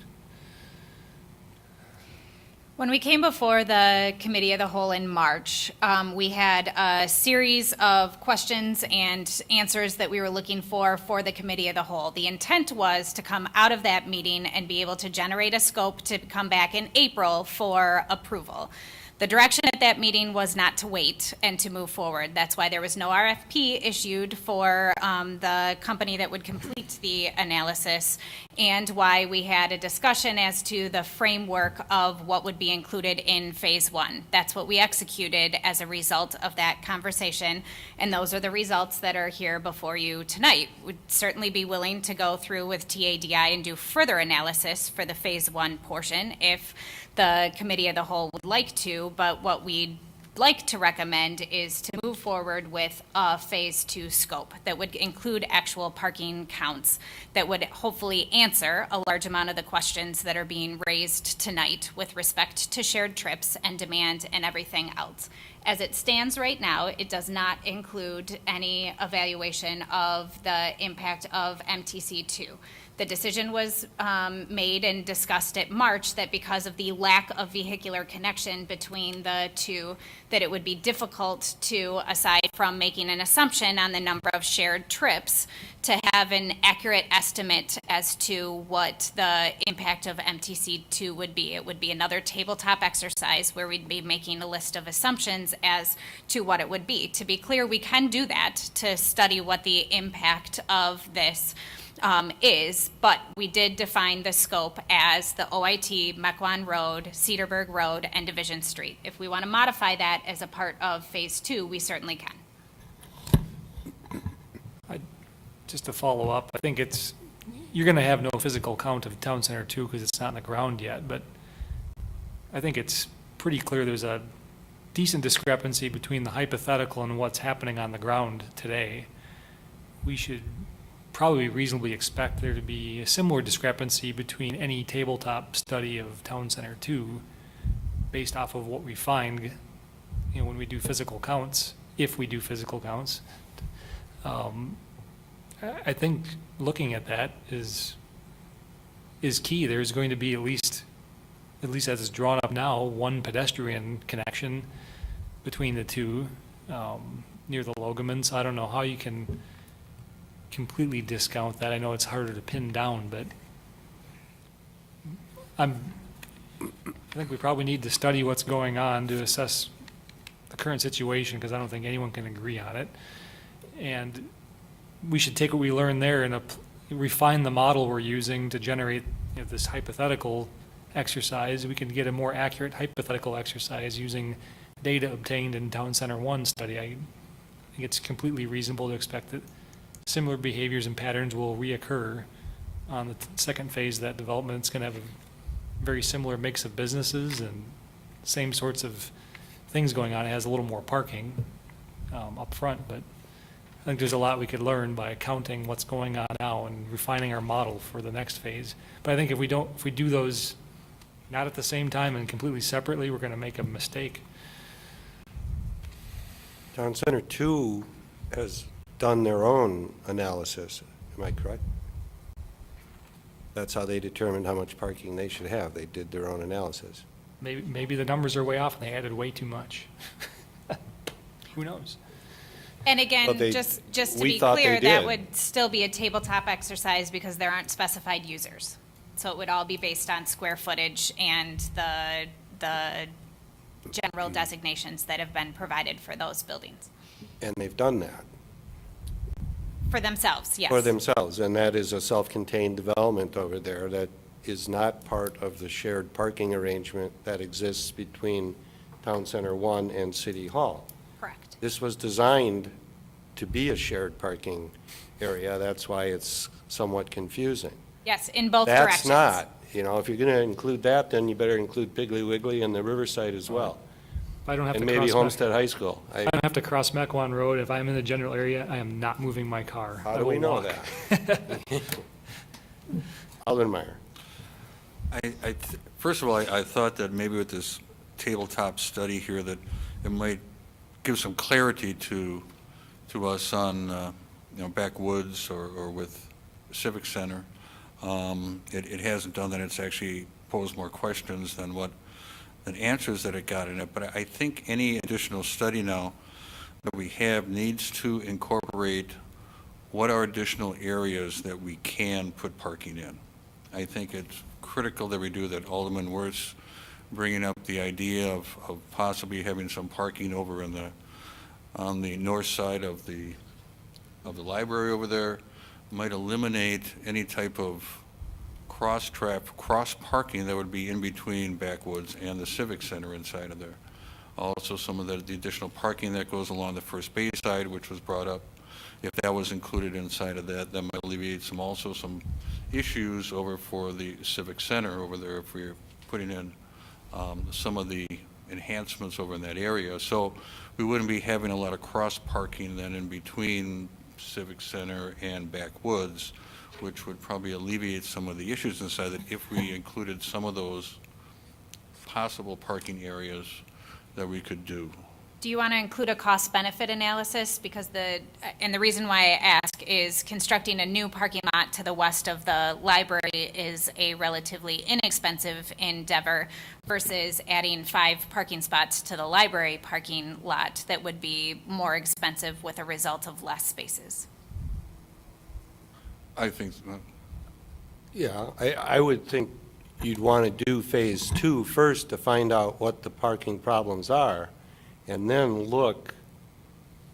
When we came before the Committee of the Whole in March, we had a series of questions and answers that we were looking for the Committee of the Whole. The intent was to come out of that meeting and be able to generate a scope to come back in April for approval. The direction at that meeting was not to wait and to move forward. That's why there was no RFP issued for the company that would complete the analysis, and why we had a discussion as to the framework of what would be included in Phase 1. That's what we executed as a result of that conversation, and those are the results that are here before you tonight. We'd certainly be willing to go through with TADI and do further analysis for the Phase 1 portion if the Committee of the Whole would like to, but what we'd like to recommend is to move forward with a Phase 2 scope that would include actual parking counts that would hopefully answer a large amount of the questions that are being raised tonight with respect to shared trips and demand and everything else. As it stands right now, it does not include any evaluation of the impact of MTC2. The decision was made and discussed at March that because of the lack of vehicular connection between the two, that it would be difficult to, aside from making an assumption on the number of shared trips, to have an accurate estimate as to what the impact of MTC2 would be. It would be another tabletop exercise where we'd be making a list of assumptions as to what it would be. To be clear, we can do that to study what the impact of this is, but we did define the scope as the OIT, Mequon Road, Cedarburg Road, and Division Street. If we want to modify that as a part of Phase 2, we certainly can. Just to follow up, I think you're going to have no physical count of Town Center 2 because it's not on the ground yet, but I think it's pretty clear there's a decent discrepancy between the hypothetical and what's happening on the ground today. We should probably reasonably expect there to be a similar discrepancy between any tabletop study of Town Center 2 based off of what we find, when we do physical counts, if we do physical counts. I think looking at that is key. There's going to be at least as it's drawn up now, one pedestrian connection between the two near the Logamans. I don't know how you can completely discount that. I know it's harder to pin down, but I think we probably need to study what's going on to assess the current situation, because I don't think anyone can agree on it. And we should take what we learned there and refine the model we're using to generate this hypothetical exercise. We can get a more accurate hypothetical exercise using data obtained in Town Center 1 study. I think it's completely reasonable to expect that similar behaviors and patterns will reoccur on the second phase of that development. It's going to have a very similar mix of businesses and same sorts of things going on. It has a little more parking up front, but I think there's a lot we could learn by counting what's going on now and refining our model for the next phase. But I think if we do those not at the same time and completely separately, we're going to make a mistake. Town Center 2 has done their own analysis, am I correct? That's how they determined how much parking they should have. They did their own analysis. Maybe the numbers are way off and they added way too much. Who knows? And again, But just to we be thought clear, they that did. would still be a tabletop exercise because there aren't specified users. So it would all be based on square footage and the general designations that have been provided for those buildings. And they've done that For themselves, yes. for themselves, and that is a self-contained development over there that is not part of the shared parking arrangement that exists between Town Center 1 and City Hall. Correct. This was designed to be a shared parking area. That's why it's somewhat confusing. Yes, in both That's directions. not. If you're going to include that, then you better include Piggly Wiggly and the Riverside as well. I don't have And to maybe cross Homestead High School. I don't have to cross Mequon Road. If I'm in the general area, I am not moving my car. How I do we will know walk. that? Alderman Meyer. First of all, I thought that maybe with this tabletop study here that it might give some clarity to us on, backwoods or with Civic Center. It hasn't done that. It's actually posed more questions than answers that it got in it. But I think any additional study now that we have needs to incorporate what are additional areas that we can put parking in. I think it's critical that we do that. Alderman Wirtz bringing up the idea of possibly having some parking over on the north side of the library over there might eliminate any type of cross parking that would be in between Backwoods and the Civic Center inside of there. Also, some of the additional parking that goes along the first base side, which was brought up, if that was included inside of that might alleviate some issues over for the Civic Center over there if we're putting in some of the enhancements over in that area. So we wouldn't be having a lot of cross parking then in between Civic Center and Backwoods, which would probably alleviate some of the issues inside that if we included some of those possible parking areas that we could do. Do you want to include a cost-benefit analysis? Because the reason why I ask is constructing a new parking lot to the west of the library is a relatively inexpensive endeavor versus adding 5 parking spots to the library parking lot that would be more expensive with a result of less spaces. I think, Yeah, I would think you'd want to do Phase 2 first to find out what the parking problems are, and then look,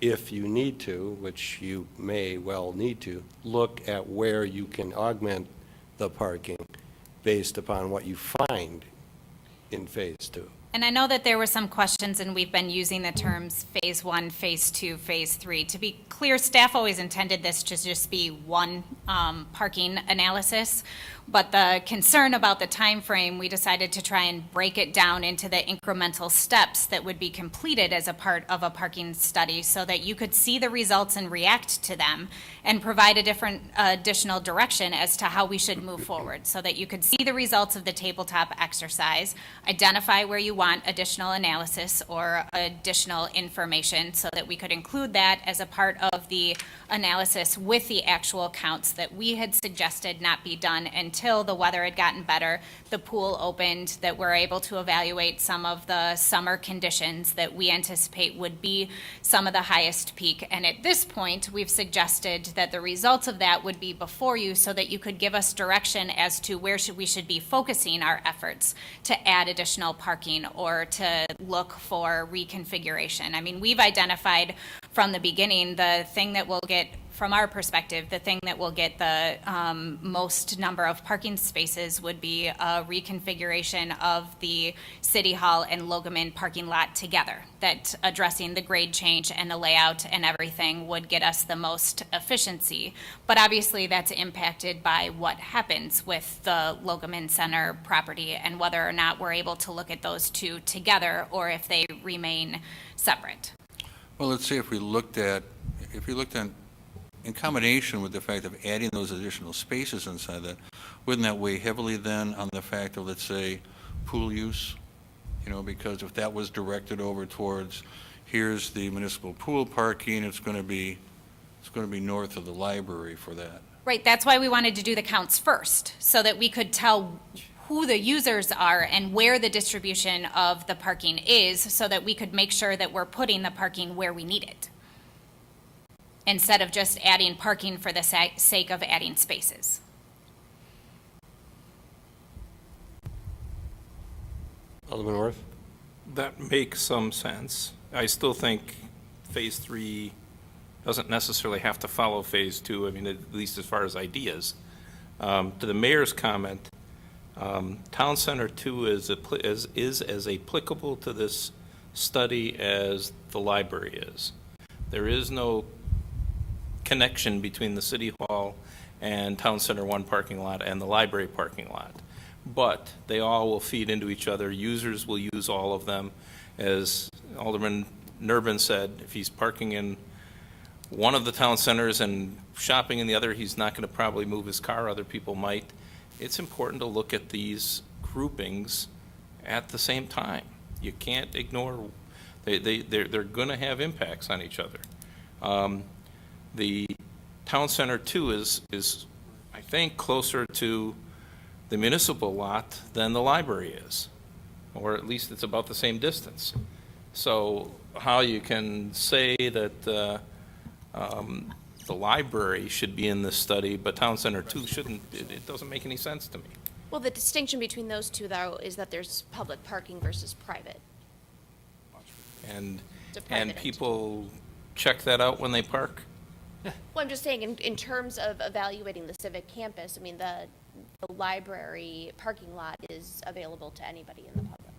if you need to, which you may well need to, look at where you can augment the parking based upon what you find in Phase 2. And I know that there were some questions, and we've been using the terms Phase 1, Phase 2, Phase 3. To be clear, staff always intended this to just be one parking analysis, but the concern about the time frame, we decided to try and break it down into the incremental steps that would be completed as a part of a parking study so that you could see the results and react to them and provide a different additional direction as to how we should move forward, so that you could see the results of the tabletop exercise, identify where you want additional analysis or additional information so that we could include that as a part of the analysis with the actual counts that we had suggested not be done until the weather had gotten better, the pool opened, that we're able to evaluate some of the summer conditions that we anticipate would be some of the highest peak. And at this point, we've suggested that the results of that would be before you so that you could give us direction as to where we should be focusing our efforts to add additional parking or to look for reconfiguration. I mean, we've identified from the beginning the thing that will get, from our perspective, the thing that will get the most number of parking spaces would be a reconfiguration of the City Hall and Logamin parking lot together. That addressing the grade change and the layout and everything would get us the most efficiency. But obviously that's impacted by what happens with the Logamin Center property and whether or not we're able to look at those two together or if they remain separate. Well, let's say if we looked at, in combination with the fact of adding those additional spaces inside that, wouldn't that weigh heavily then on the fact of, let's say, pool use? You know, because if that was directed over towards, here's the municipal pool parking, it's going to be north of the library for that. Right, that's why we wanted to do the counts first, so that we could tell who the users are and where the distribution of the parking is, so that we could make sure that we're putting the parking where we need it, instead of just adding parking for the sake of adding spaces. Alderman Worth? That makes some sense. I still think Phase 3 doesn't necessarily have to follow Phase 2, I mean, at least as far as ideas. To the mayor's comment, Town Center 2 is as applicable to this study as the library is. There is no connection between the City Hall and Town Center 1 parking lot and the library parking lot. But they all will feed into each other. Users will use all of them. As Alderman Nurbin said, if he's parking in one of the town centers and shopping in the other, he's not going to probably move his car. Other people might. It's important to look at these groupings at the same time. You can't ignore, they're going to have impacts on each other. The Town Center 2 is, I think, closer to the municipal lot than the library is, or at least it's about the same distance. So how you can say that the library should be in this study, but Town Center 2 shouldn't, it doesn't make any sense to me. Well, the distinction between those two, though, is that there's public parking versus private. And It's a private people check that out when they park? Well, I'm just saying, in terms of evaluating the civic campus, I mean, the library parking lot is available to anybody in the public.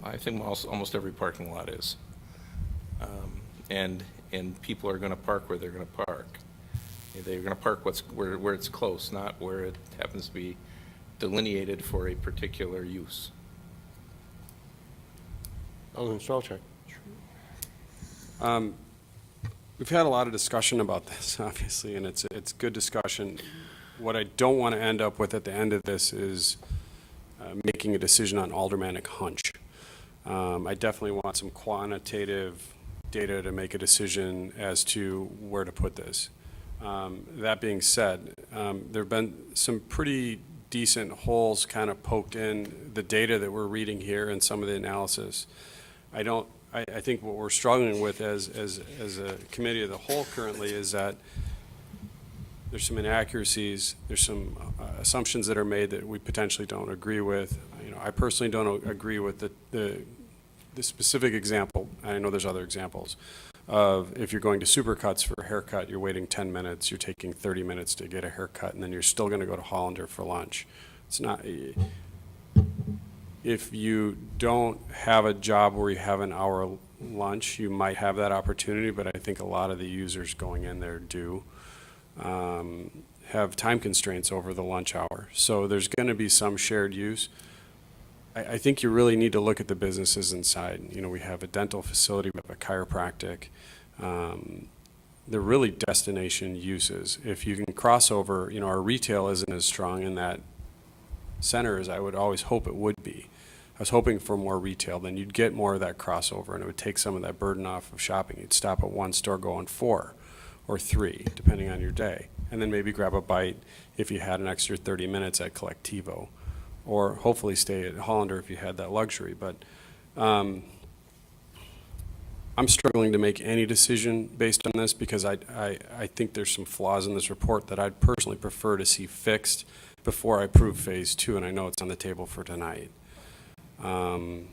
I think almost every parking lot is. And people are going to park where they're going to park. They're going to park where it's close, not where it happens to be delineated for a particular use. Alderman Strelchak? We've had a lot of discussion about this, obviously, and it's good discussion. What I don't want to end up with at the end of this is making a decision on aldermanic hunch. I definitely want some quantitative data to make a decision as to where to put this. That being said, there have been some pretty decent holes kind of poked in the data that we're reading here and some of the analysis. I think what we're struggling with as a committee of the whole currently is that there's some inaccuracies, there's some assumptions that are made that we potentially don't agree with. You know, I personally don't agree with the specific example. I know there's other examples of if you're going to Supercuts for a haircut, you're waiting 10 minutes, you're taking 30 minutes to get a haircut, and then you're still going to go to Hollander for lunch. It's not, you if you don't have a job where you have an hour lunch, you might have that opportunity, but I think a lot of the users going in there do have time constraints over the lunch hour. So there's going to be some shared use. I think you really need to look at the businesses inside. You know, we have a dental facility, we have a chiropractic. They're really destination uses. If you can cross over, you know, our retail isn't as strong in that center as I would always hope it would be. I was hoping for more retail, then you'd get more of that crossover, and it would take some of that burden off of shopping. You'd stop at one store, go on 4 or 3, depending on your day, and then maybe grab a bite if you had an extra 30 minutes at Collectivo, or hopefully stay at Hollander if you had that luxury. But I'm struggling to make any decision based on this because I think there's some flaws in this report that I'd personally prefer to see fixed before I approve phase 2, and I know it's on the table for tonight. I'm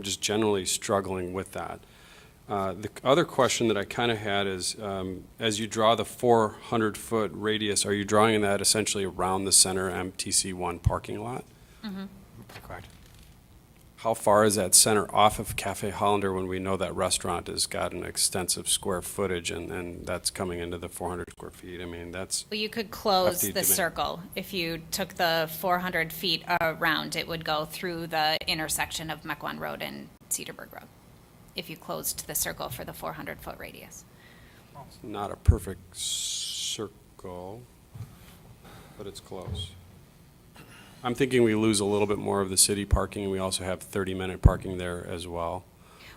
just generally struggling with that. The other question that I kind of had is, as you draw the 400-foot radius, are you drawing that essentially around the center MTC1 parking lot? Mm-hmm. Correct. How far is that center off of Cafe Hollander when we know that restaurant has got an extensive square footage and that's coming into the 400 square feet? I mean, that's... Well, you could close hefty the demand. circle. If you took the 400 feet around, it would go through the intersection of Mequon Road and Cedarburg Road, if you closed the circle for the 400-foot radius. It's not a perfect circle, but it's close. I'm thinking we lose a little bit more of the city parking, and we also have 30-minute parking there as well.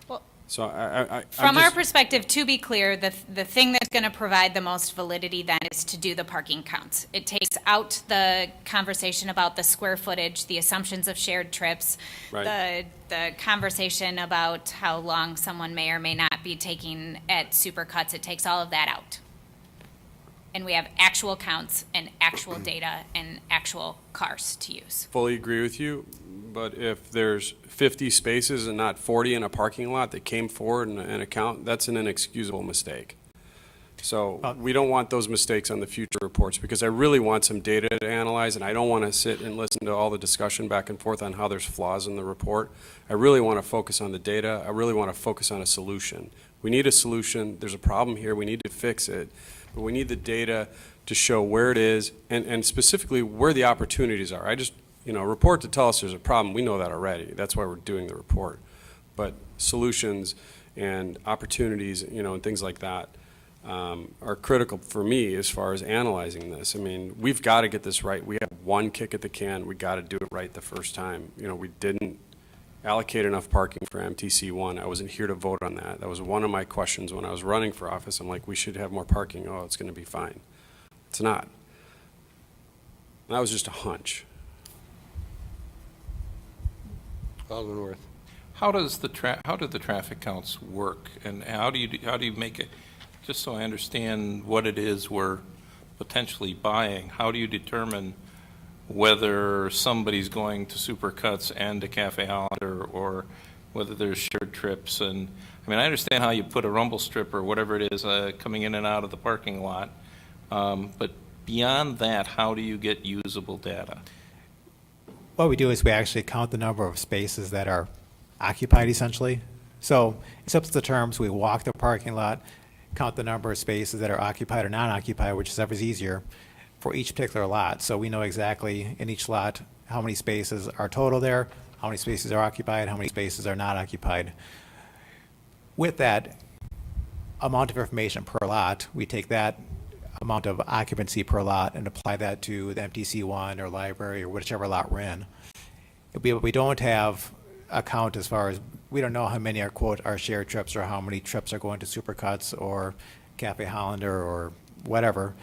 Well, So from I'm our just- perspective, to be clear, the thing that's going to provide the most validity then is to do the parking counts. It takes out the conversation about the square footage, the assumptions of shared trips, Right. the conversation about how long someone may or may not be taking at Supercuts. It takes all of that out. And we have actual counts and actual data and actual cars to use. fully agree with you, but if there's 50 spaces and not 40 in a parking lot that came forward in an account, that's an inexcusable mistake. So we don't want those mistakes on the future reports, because I really want some data to analyze, and I don't want to sit and listen to all the discussion back and forth on how there's flaws in the report. I really want to focus on the data. I really want to focus on a solution. We need a solution. There's a problem here. We need to fix it. But we need the data to show where it is and specifically where the opportunities are. I just, you know, a report to tell us there's a problem, we know that already. That's why we're doing the report. But solutions and opportunities, you know, and things like that are critical for me as far as analyzing this. I mean, we've got to get this right. We have one kick at the can. We got to do it right the first time. You know, we didn't allocate enough parking for MTC1. I wasn't here to vote on that. That was one of my questions when I was running for office. I'm like, we should have more parking. Oh, it's going to be fine. It's not. That was just a hunch. Alderman Worth. How do the traffic counts work, and how do you make it, just so I understand what it is we're potentially buying, how do you determine whether somebody's going to Supercuts and to Cafe Hollander, or whether there's shared trips? And I mean, I understand how you put a rumble strip or whatever it is coming in and out of the parking lot, but beyond that, how do you get usable data? What we do is we actually count the number of spaces that are occupied, essentially. So in simple terms, we walk the parking lot, count the number of spaces that are occupied or non-occupied, whichever is easier, for each particular lot. So we know exactly in each lot how many spaces are total there, how many spaces are occupied, how many spaces are not occupied. With that amount of information per lot, we take that amount of occupancy per lot and apply that to the MTC1 or library or whichever lot we're in. We don't have a count as far as, we don't know how many are, quote, our shared trips, or how many trips are going to Supercuts or Cafe Hollander or whatever.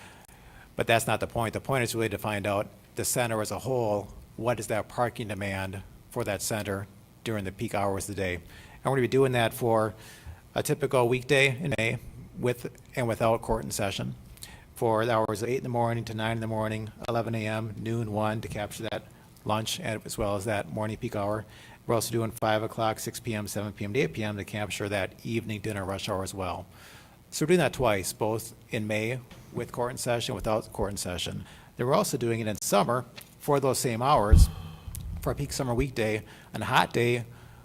But that's not the point. The point is really to find out the center as a whole, what is that parking demand for that center during the peak hours of the day. And we're going to be doing that for a typical weekday in May, with and without court and session, for the hours of 8 in the morning to 9 in the morning, 11 a.m., noon, 1 to capture that lunch, as well as that morning peak hour. We're also doing 5 o'clock, 6 p.m., 7 p.m. to 8 p.m. to capture that evening dinner rush hour as well. So we're doing that twice, both in May with court and session, without court and session. Then we're also doing it in summer for those same hours, for a peak summer weekday, on a hot day,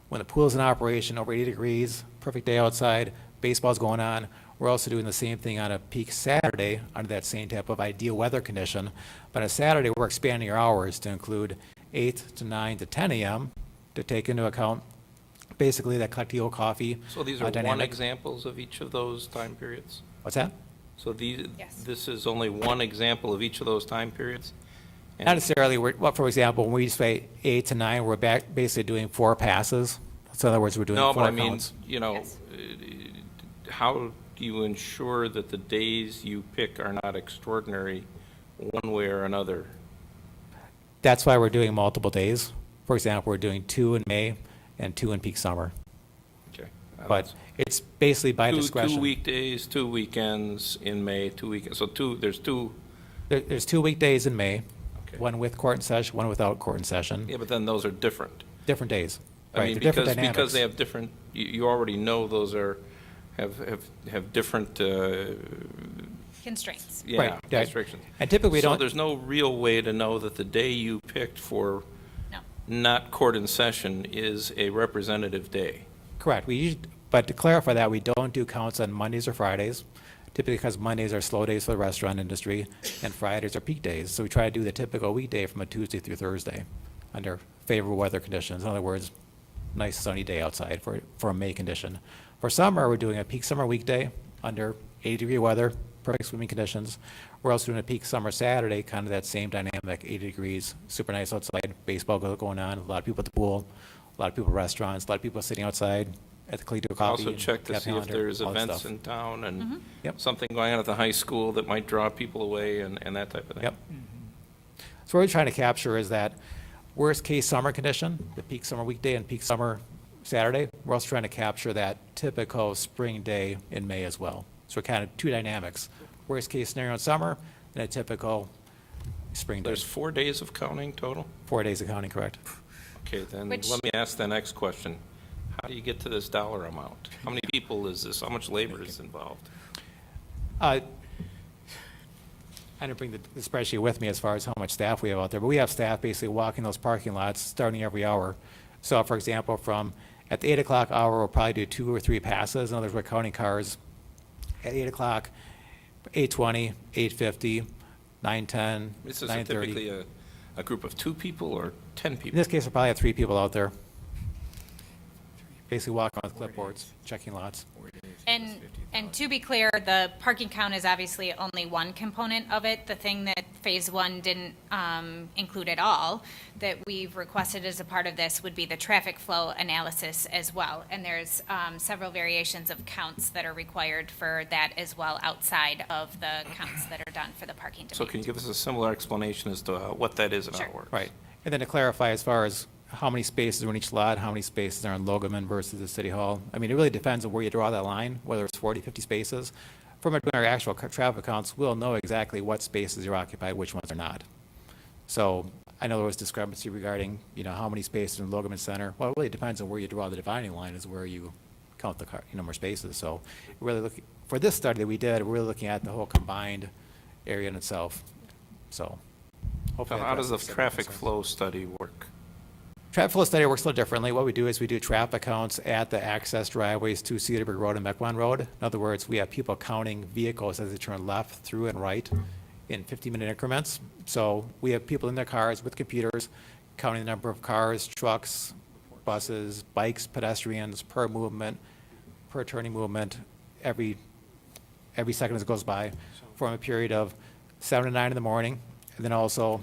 when the pool's in operation, over 80 degrees, perfect day outside, baseball's going on. We're also doing the same thing on a peak Saturday under that same type of ideal weather condition. But on a Saturday, we're expanding our hours to include 8 to 9 to 10 a.m. to take into account basically that Colectivo coffee. So these are one dynamic. examples of each of those time periods? What's that? So these, Yes. this is only one example of each of those time periods? And- Not necessarily. Well, for example, when we say 8 to 9, we're basically doing 4 passes. So in other words, we're doing No, 4 but I mean, counts. you know, Yes. how do you ensure that the days you pick are not extraordinary one way or another? That's why we're doing multiple days. For example, we're doing 2 in May and 2 in peak summer. Okay. But it's basically by discretion. 2 weekdays, 2 weekends in May, 2 weekends, so there's two, There's 2 weekdays in May, Okay. one with court in session, one without court in session, yeah, but then those are different. different days. I Right, mean, they're different because dynamics. they have different, you already know those have different, Constraints. yeah, Right, yeah. restrictions. And typically we So don't, there's no real way to know that the day you picked for No. not court in session is a representative day. correct. But to clarify that, we don't do counts on Mondays or Fridays, typically because Mondays are slow days for the restaurant industry, and Fridays are peak days. So we try to do the typical weekday from a Tuesday through Thursday under favorable weather conditions. In other words, nice sunny day outside for a May condition. For summer, we're doing a peak summer weekday under 80-degree weather, perfect swimming conditions. We're also doing a peak summer Saturday, kind of that same dynamic, 80 degrees, super nice outside, baseball going on, a lot of people at the pool, a lot of people at restaurants, a lot of people sitting outside at the Colectivo Coffee. Also and check to Cafe see if Hollander, there's all that events stuff. in town and Yep. something going on at the high school that might draw people away and that type of thing. Yep. So what we're trying to capture is that worst-case summer condition, the peak summer weekday and peak summer Saturday. We're also trying to capture that typical spring day in May as well. So we're kind of 2 dynamics, worst-case scenario in summer and a typical spring day. There's 4 days of counting total? 4 days of counting, correct? Okay, then Which- let me ask the next question. How do you get to this dollar amount? How many people is this? How much labor is involved? I didn't bring the spreadsheet with me as far as how much staff we have out there, but we have staff basically walking those parking lots starting every hour. So for example, at the 8 o'clock hour, we'll probably do 2 or 3 passes. In other words, we're counting cars at 8 o'clock, 8:20, 8:50, 9:10, This is 9:30. typically a group of 2 people or 10 In people? this case, we'll probably have 3 people out there, basically walking with clipboards, checking lots. And to be clear, the parking count is obviously only one component of it. The thing that Phase 1 didn't include at all, that we've requested as a part of this, would be the traffic flow analysis as well. And there's several variations of counts that are required for that as well, outside of the counts that are done for the parking So demand. can you give us a similar explanation as to what that is and how it Sure. works? Right. And then to clarify, as far as how many spaces are in each lot, how many spaces are in Logoman versus the City Hall, I mean, it really depends on where you draw that line, whether it's 40, 50 spaces. From doing our actual traffic counts, we'll know exactly what spaces are occupied, which ones are not. So I know there was discrepancy regarding, how many spaces in Logoman Center. Well, it really depends on where you draw the dividing line is where you count the number of spaces. So really for this study that we did, we're really looking at the whole combined area in itself. So So hopefully. how does the addresses traffic concerns. flow study work? Traffic flow study works a little differently. What we do is we do traffic counts at the access driveways to Cedarburg Road and Mequon Road. In other words, we have people counting vehicles as they turn left, through, and right in 50-minute increments. So we have people in their cars with computers counting the number of cars, trucks, buses, bikes, pedestrians per movement, per turning movement, every second as it goes by, from a period of 7 to 9 in the morning. And then also,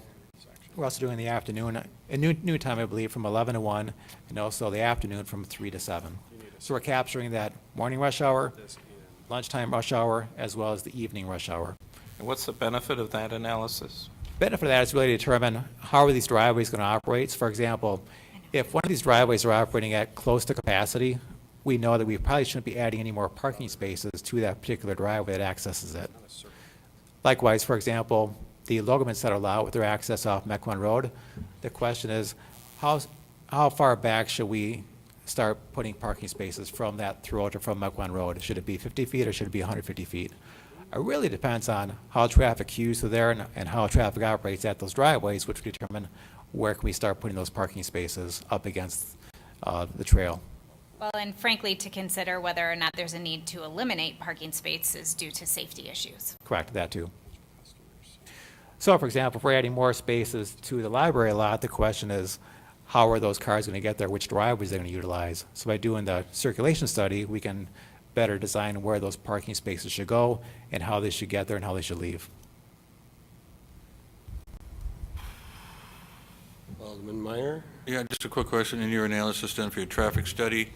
we're also doing the afternoon, in noon time, I believe, from 11 to 1, and also the afternoon from 3 to 7. So we're capturing that morning rush hour, lunchtime rush hour, as well as the evening rush hour. And what's the benefit of that analysis? Benefit of that is really to determine how are these driveways going to operate. So for example, if one of these driveways are operating at close to capacity, we know that we probably shouldn't be adding any more parking spaces to that particular driveway that accesses it. Likewise, for example, the Logoman Center lot with their access off Mequon Road, the question is, how far back should we start putting parking spaces from that throughout or from Mequon Road? Should it be 50 feet or should it be 150 feet? It really depends on how traffic queues are there and how traffic operates at those driveways, which will determine where can we start putting those parking spaces up against the trail. Well, and frankly, to consider whether or not there's a need to eliminate parking spaces due to safety issues. Correct, that too. So, for example, if we're adding more spaces to the library lot, the question is, how are those cars going to get there? Which driveways are they going to utilize? So by doing the circulation study, we can better design where those parking spaces should go and how they should get there and how they should leave. Alderman Meyer? Yeah, just a quick question. In your analysis done for your traffic study,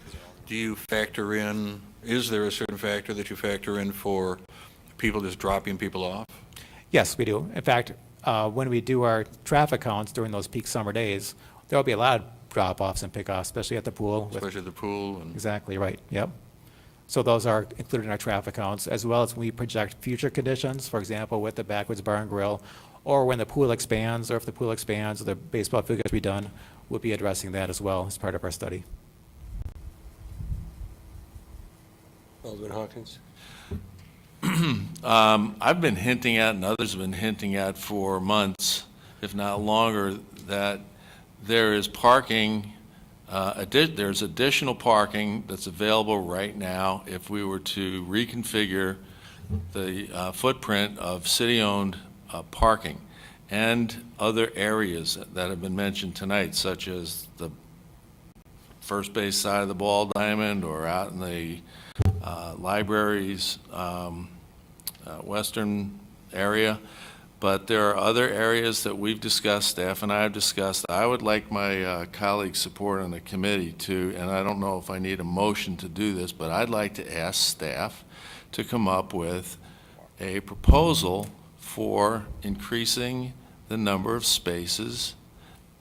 do you factor in, is there a certain factor that you factor in for people just dropping people off? Yes, we do. In fact, when we do our traffic counts during those peak summer days, there'll be a lot of drop-offs and pickoffs, especially at the pool. Especially at the pool and... Exactly, right, yep. So those are included in our traffic counts, as well as when we project future conditions, for example, with the Backwoods Bar and Grill, or when the pool expands, or if the pool expands, the baseball field gets redone, we'll be addressing that as well as part of our study. Alderman Hawkins? I've been hinting at, and others have been hinting at for months, if not longer, that there is parking, there's additional parking that's available right now if we were to reconfigure the footprint of city-owned parking and other areas that have been mentioned tonight, such as the first base side of the ball diamond or out in the libraries western area. But there are other areas that we've discussed, staff and I have discussed. I would like my colleagues' support on the committee to, and I don't know if I need a motion to do this, but I'd like to ask staff to come up with a proposal for increasing the number of spaces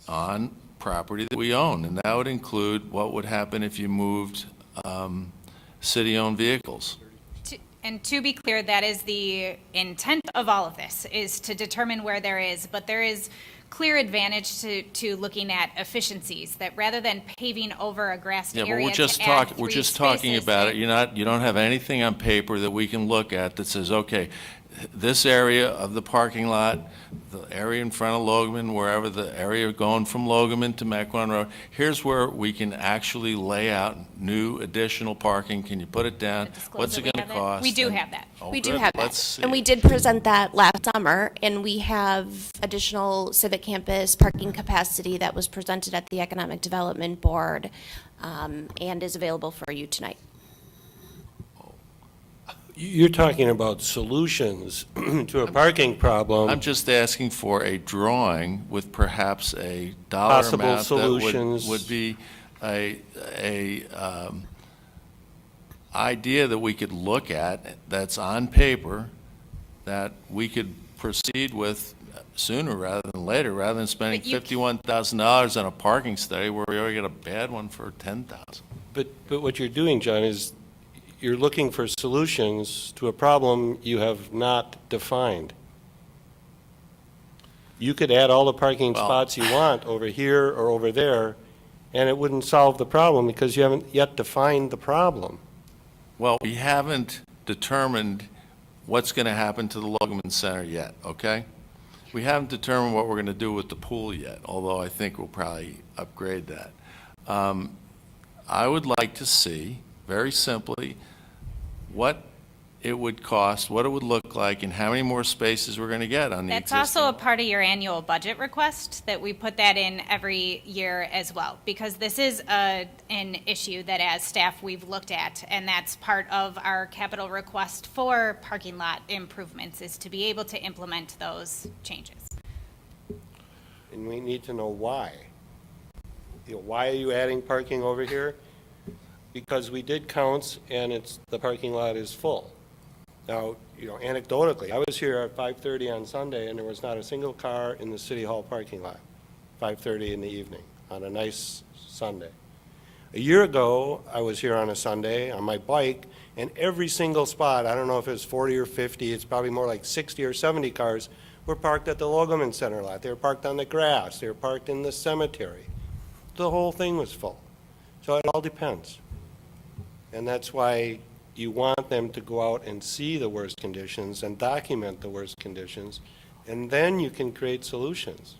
on property that we own. And that would include what would happen if you moved city-owned vehicles. And to be clear, that is the intent of all of this, is to determine where there is, but there is clear advantage to looking at efficiencies, that rather than paving over a grassed area Yeah, but we're just to add we're 3 just talking spaces about it. that- You don't have anything on paper that we can look at that says, okay, this area of the parking lot, the area in front of Logan, wherever the area going from Logan to Mequon Road, here's where we can actually lay out new additional parking. Can you put it down? What's it going to cost? We do And- have that. Oh, We do good. have Let's that. see. And we did present that last summer, and we have additional Civic Campus parking capacity that was presented at the Economic Development Board, and is available for you tonight. You're talking about solutions to a parking problem. I'm just asking for a drawing with perhaps a dollar Possible amount that solutions. would be a idea that we could look at that's on paper that we could proceed with sooner rather than later, rather than spending But you- $51,000 on a parking study where we already get a bad one for $10,000. But what you're doing, John, is you're looking for solutions to a problem you have not defined. You could add all the parking Well- spots you want over here or over there, and it wouldn't solve the problem because you haven't yet defined the problem. Well, we haven't determined what's going to happen to the Logan Center yet, okay? We haven't determined what we're going to do with the pool yet, although I think we'll probably upgrade that. I would like to see, very simply, what it would cost, what it would look like, and how many more spaces we're going to get on the That's existing. also a part of your annual budget request, that we put that in every year as well, because this is an issue that as staff we've looked at, and that's part of our capital request for parking lot improvements, is to be able to implement those changes. And we need to know why. Why are you adding parking over here? Because we did counts, and the parking lot is full. Now, anecdotally, I was here at 5:30 on Sunday, and there was not a single car in the City Hall parking lot, 5:30 in the evening, on a nice Sunday. A year ago, I was here on a Sunday on my bike, and every single spot, I don't know if it was 40 or 50, it's probably more like 60 or 70 cars, were parked at the Logoman Center lot. They were parked on the grass. They were parked in the cemetery. The whole thing was full. So it all depends. And that's why you want them to go out and see the worst conditions and document the worst conditions, and then you can create solutions.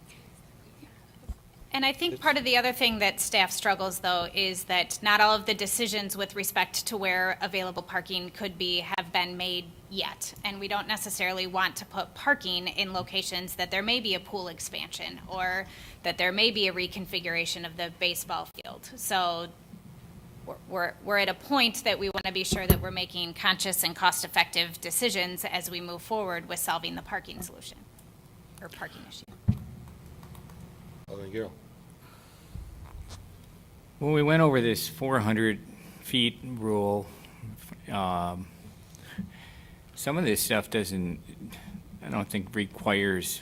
And I think part of the other thing that staff struggles, though, is that not all of the decisions with respect to where available parking could be have been made yet. And we don't necessarily want to put parking in locations that there may be a pool expansion or that there may be a reconfiguration of the baseball field. So we're at a point that we want to be sure that we're making conscious and cost-effective decisions as we move forward with solving the parking solution or parking issue. Alderman Garrell. When we went over this 400 feet rule, some of this stuff I don't think requires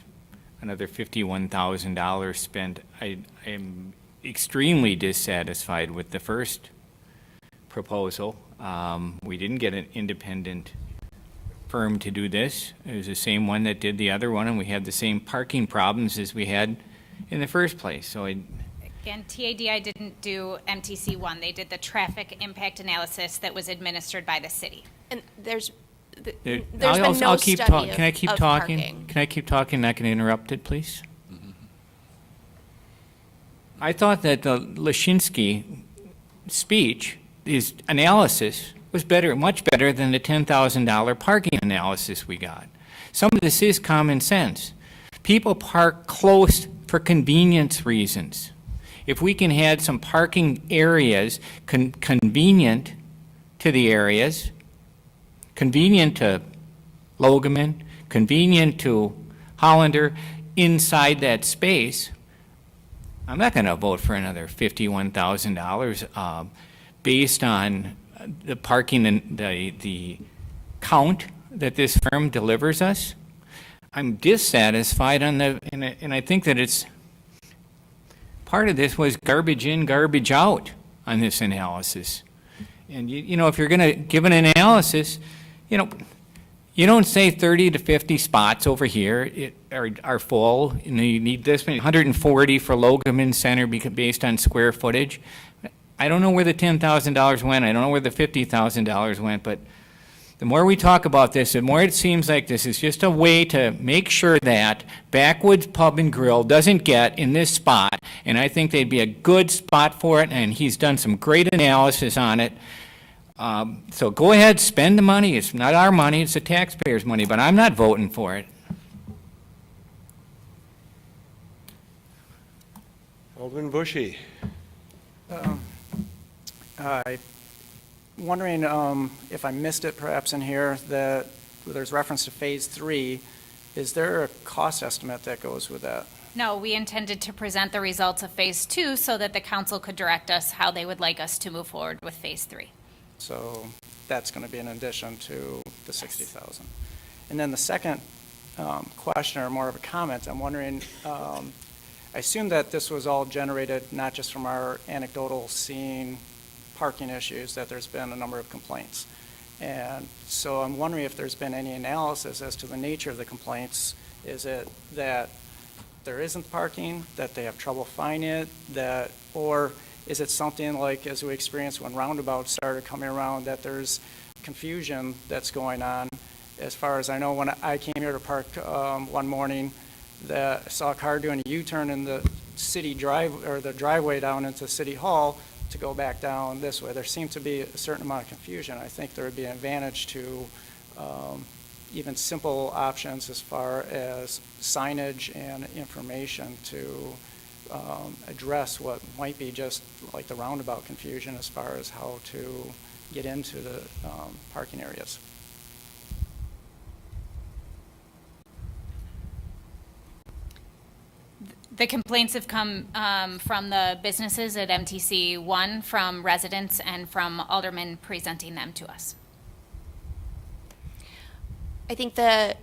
another $51,000 spent. I am extremely dissatisfied with the first proposal. We didn't get an independent firm to do this. It was the same one that did the other one, and we had the same parking problems as we had in the first place. So Again, TADI didn't do MTC1. They did the traffic impact analysis that was administered by the city. And there's been I'll no keep study talking. Can I keep of talking? parking. Can I keep talking? Not going to interrupt it, please. I thought that the Lashinsky speech, his analysis, was better, much better than the $10,000 parking analysis we got. Some of this is common sense. People park close for convenience reasons. If we can have some parking areas convenient to the areas, convenient to Logamin, convenient to Hollander, inside that space, I'm not going to vote for another $51,000 based on the parking and the count that this firm delivers us. I'm dissatisfied on and I think that it's, part of this was garbage in, garbage out on this analysis. And you know, if you're going to give an analysis, you know, you don't say 30 to 50 spots over here are full, and you need this many, 140 for Logamin Center based on square footage. I don't know where the $10,000 went. I don't know where the $50,000 went, but the more we talk about this, the more it seems like this is just a way to make sure that Backwoods Pub and Grill doesn't get in this spot, and I think they'd be a good spot for it, and he's done some great analysis on it. So go ahead, spend the money. It's not our money, it's the taxpayers' money, but I'm not voting for it. Alderman Bushy. I'm wondering if I missed it perhaps in here, that there's reference to Phase 3. Is there a cost estimate that goes with that? No, we intended to present the results of Phase 2 so that the council could direct us how they would like us to move forward with Phase 3. So that's going to be in addition to the 60,000. And then the second question, or more of a comment, I'm wondering, I assume that this was all generated not just from our anecdotal seeing parking issues, that there's been a number of complaints. And so I'm wondering if there's been any analysis as to the nature of the complaints. Is it that there isn't parking, that they have trouble finding it, or is it something like, as we experienced when roundabouts started coming around, that there's confusion that's going on? As far as I know, when I came here to park one morning, I saw a car doing a U-turn in the city drive, or the driveway down into City Hall to go back down this way. There seemed to be a certain amount of confusion. I think there would be an advantage to even simple options as far as signage and information to address what might be just like the roundabout confusion as far as how to get into the parking areas. The complaints have come from the businesses at MTC 1, from residents, and from aldermen presenting them to us. I think the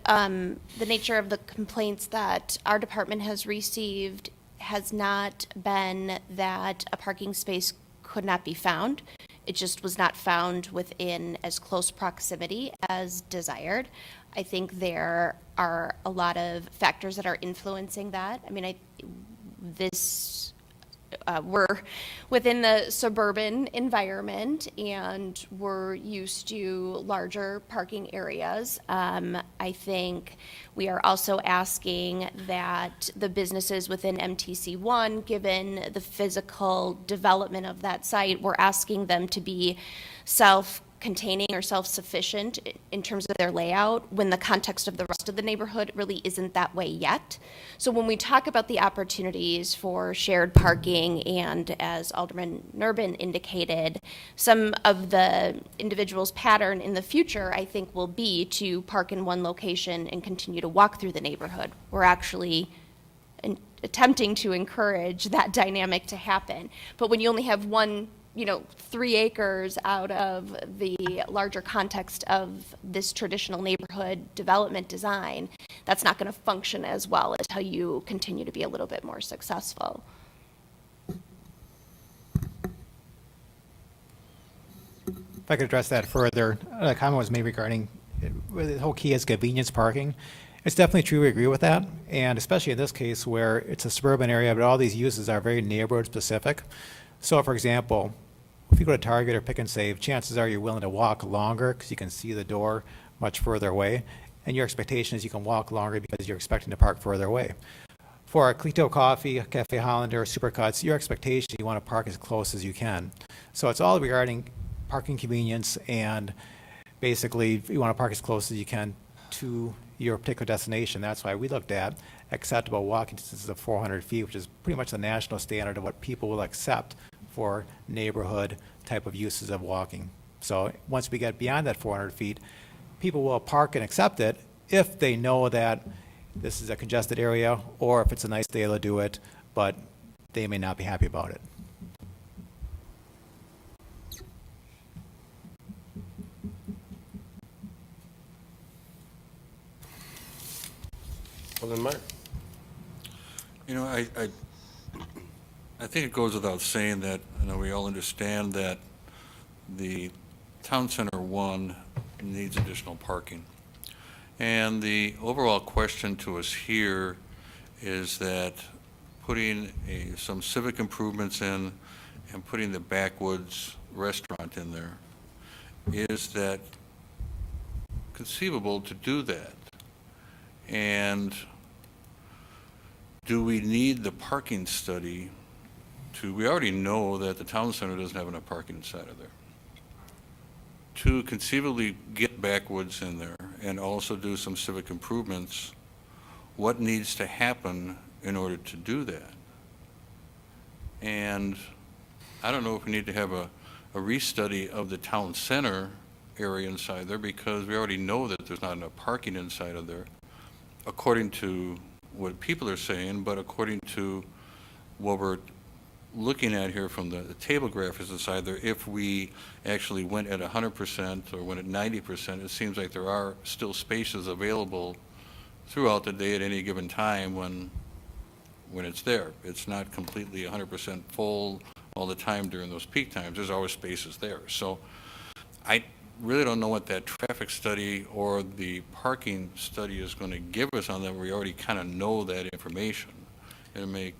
nature of the complaints that our department has received has not been that a parking space could not be found. It just was not found within as close proximity as desired. I think there are a lot of factors that are influencing that. I mean, this we're within the suburban environment and we're used to larger parking areas. I think we are also asking that the businesses within MTC1, given the physical development of that site, we're asking them to be self-containing or self-sufficient in terms of their layout, when the context of the rest of the neighborhood really isn't that way yet. So when we talk about the opportunities for shared parking, and as Alderman Nurbin indicated, some of the individuals' pattern in the future, I think, will be to park in one location and continue to walk through the neighborhood. We're actually attempting to encourage that dynamic to happen. But when you only have 3 acres out of the larger context of this traditional neighborhood development design, that's not going to function as well until you continue to be a little bit more successful. If I could address that further, a comment was made regarding the whole key is convenience parking. It's definitely true, we agree with that, and especially in this case where it's a suburban area, but all these uses are very neighborhood specific. So for example, if you go to Target or Pick and Save, chances are you're willing to walk longer because you can see the door much further away, and your expectation is you can walk longer because you're expecting to park further away. For a Clito Coffee, a Cafe Hollander, Supercuts, your expectation, you want to park as close as you can. So it's all regarding parking convenience, and basically you want to park as close as you can to your particular destination. That's why we looked at acceptable walking distances of 400 feet, which is pretty much the national standard of what people will accept for neighborhood type of uses of walking. So once we get beyond that 400 feet, people will park and accept it if they know that this is a congested area, or if it's a nice day they'll do it, but they may not be happy about it. Alderman Meyer. You know, I think it goes without saying that, we all understand that the Town Center 1 needs additional parking. And the overall question to us here is that putting some civic improvements in and putting the Backwoods restaurant in there, is that conceivable to do that? And do we need the parking study we already know that the town center doesn't have enough parking inside of there. To conceivably get Backwoods in there and also do some civic improvements, what needs to happen in order to do that? And I don't know if we need to have a restudy of the town center area inside there, because we already know that there's not enough parking inside of there, according to what people are saying, but according to what we're looking at here from the table graphics inside there, if we actually went at 100% or went at 90%, it seems like there are still spaces available throughout the day at any given time when it's there. It's not completely 100% full all the time during those peak times. There's always spaces there. So I really don't know what that traffic study or the parking study is going to give us on that. We already kind of know that information. And it may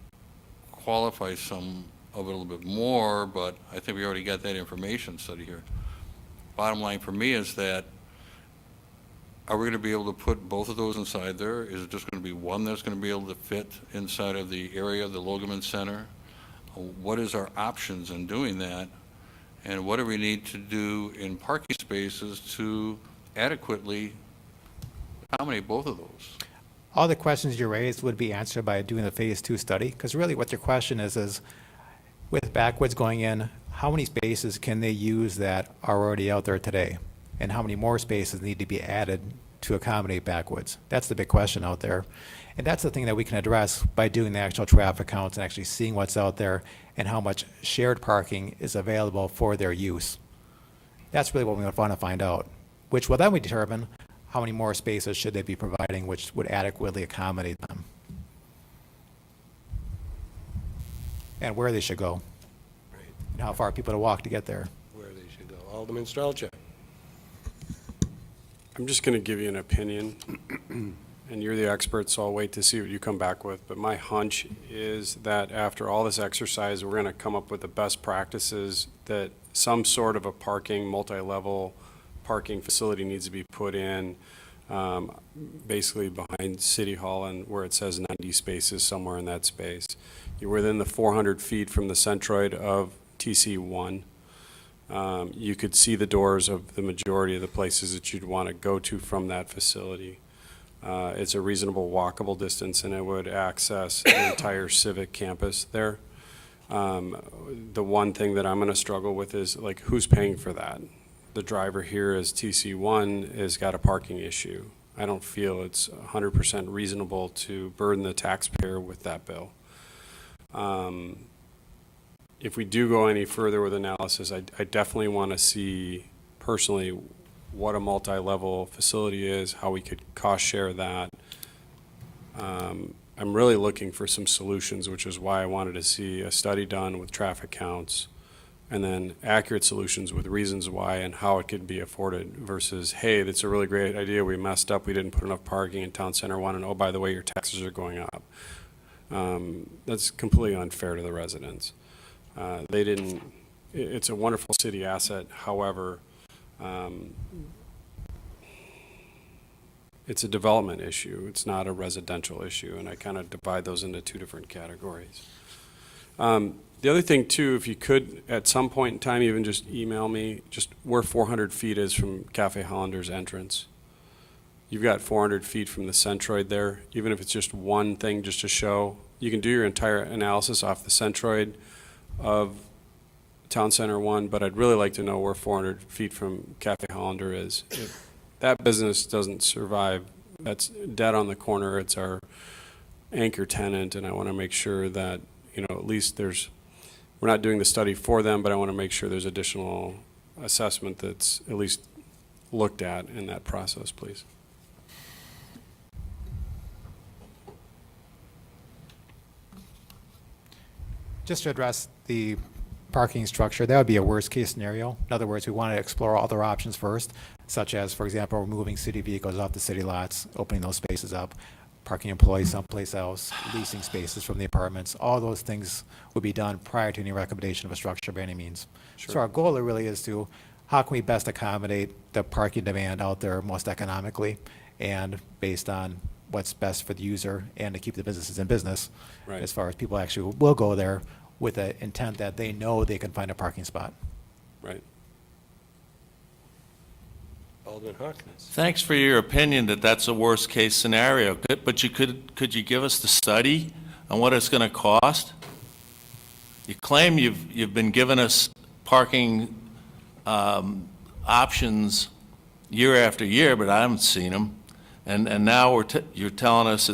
qualify some of it a little bit more, but I think we already got that information study here. Bottom line for me is that, are we going to be able to put both of those inside there? Is it just going to be one that's going to be able to fit inside of the area of the Logaman Center? What is our options in doing that? And what do we need to do in parking spaces to adequately accommodate both of those? All the questions you raised would be answered by doing the phase 2 study, because really what your question is with Backwoods going in, how many spaces can they use that are already out there today? And how many more spaces need to be added to accommodate Backwoods? That's the big question out there. And that's the thing that we can address by doing the actual traffic counts and actually seeing what's out there and how much shared parking is available for their use. That's really what we want to find out, which will then we determine how many more spaces should they be providing which would adequately accommodate them, and where they should go, Right. and how far people to walk to get there. Where they should go. Alderman Strelczyk. I'm just going to give you an opinion, and you're the expert, so I'll wait to see what you come back with. But my hunch is that after all this exercise, we're going to come up with the best practices, that some sort of a parking, multi-level parking facility needs to be put in, basically behind City Hall and where it says 90 spaces, somewhere in that space. You're within the 400 feet from the centroid of TC1. You could see the doors of the majority of the places that you'd want to go to from that facility. It's a reasonable walkable distance, and it would access the entire civic campus there. The one thing that I'm going to struggle with is, like, who's paying for that? The driver here is TC1 has got a parking issue. I don't feel it's 100% reasonable to burden the taxpayer with that bill. If we do go any further with analysis, I definitely want to see personally what a multi-level facility is, how we could cost share that. I'm really looking for some solutions, which is why I wanted to see a study done with traffic counts, and then accurate solutions with reasons why and how it could be afforded versus, hey, that's a really great idea, we messed up, we didn't put enough parking in Town Center 1, and oh, by the way, your taxes are going up. That's completely unfair to the residents. It's a wonderful city asset, however, it's a development issue, it's not a residential issue, and I kind of divide those into two different categories. The other thing too, if you could, at some point in time, even just email me just where 400 feet is from Cafe Hollander's entrance. You've got 400 feet from the centroid there, even if it's just one thing just to show. You can do your entire analysis off the centroid of Town Center 1, but I'd really like to know where 400 feet from Cafe Hollander is. If that business doesn't survive, that's dead on the corner. It's our anchor tenant, and I want to make sure that, at least we're not doing the study for them, but I want to make sure there's additional assessment that's at least looked at in that process, please. Just to address the parking structure, that would be a worst-case scenario. In other words, we want to explore other options first, such as, for example, removing city vehicles off the city lots, opening those spaces up, parking employees someplace else, leasing spaces from the apartments. All those things would be done prior to any recommendation of a structure by any means. Sure. So our goal really is to, how can we best accommodate the parking demand out there most economically and based on what's best for the user and to keep the businesses in business, Right. as far as people actually will go there with the intent that they know they can find a parking spot. Right. Alderman Hawkins. Thanks for your opinion that that's a worst-case scenario, but could you give us the study on what it's going to cost? You claim you've been giving us parking options year after year, but I haven't seen them. And now you're telling us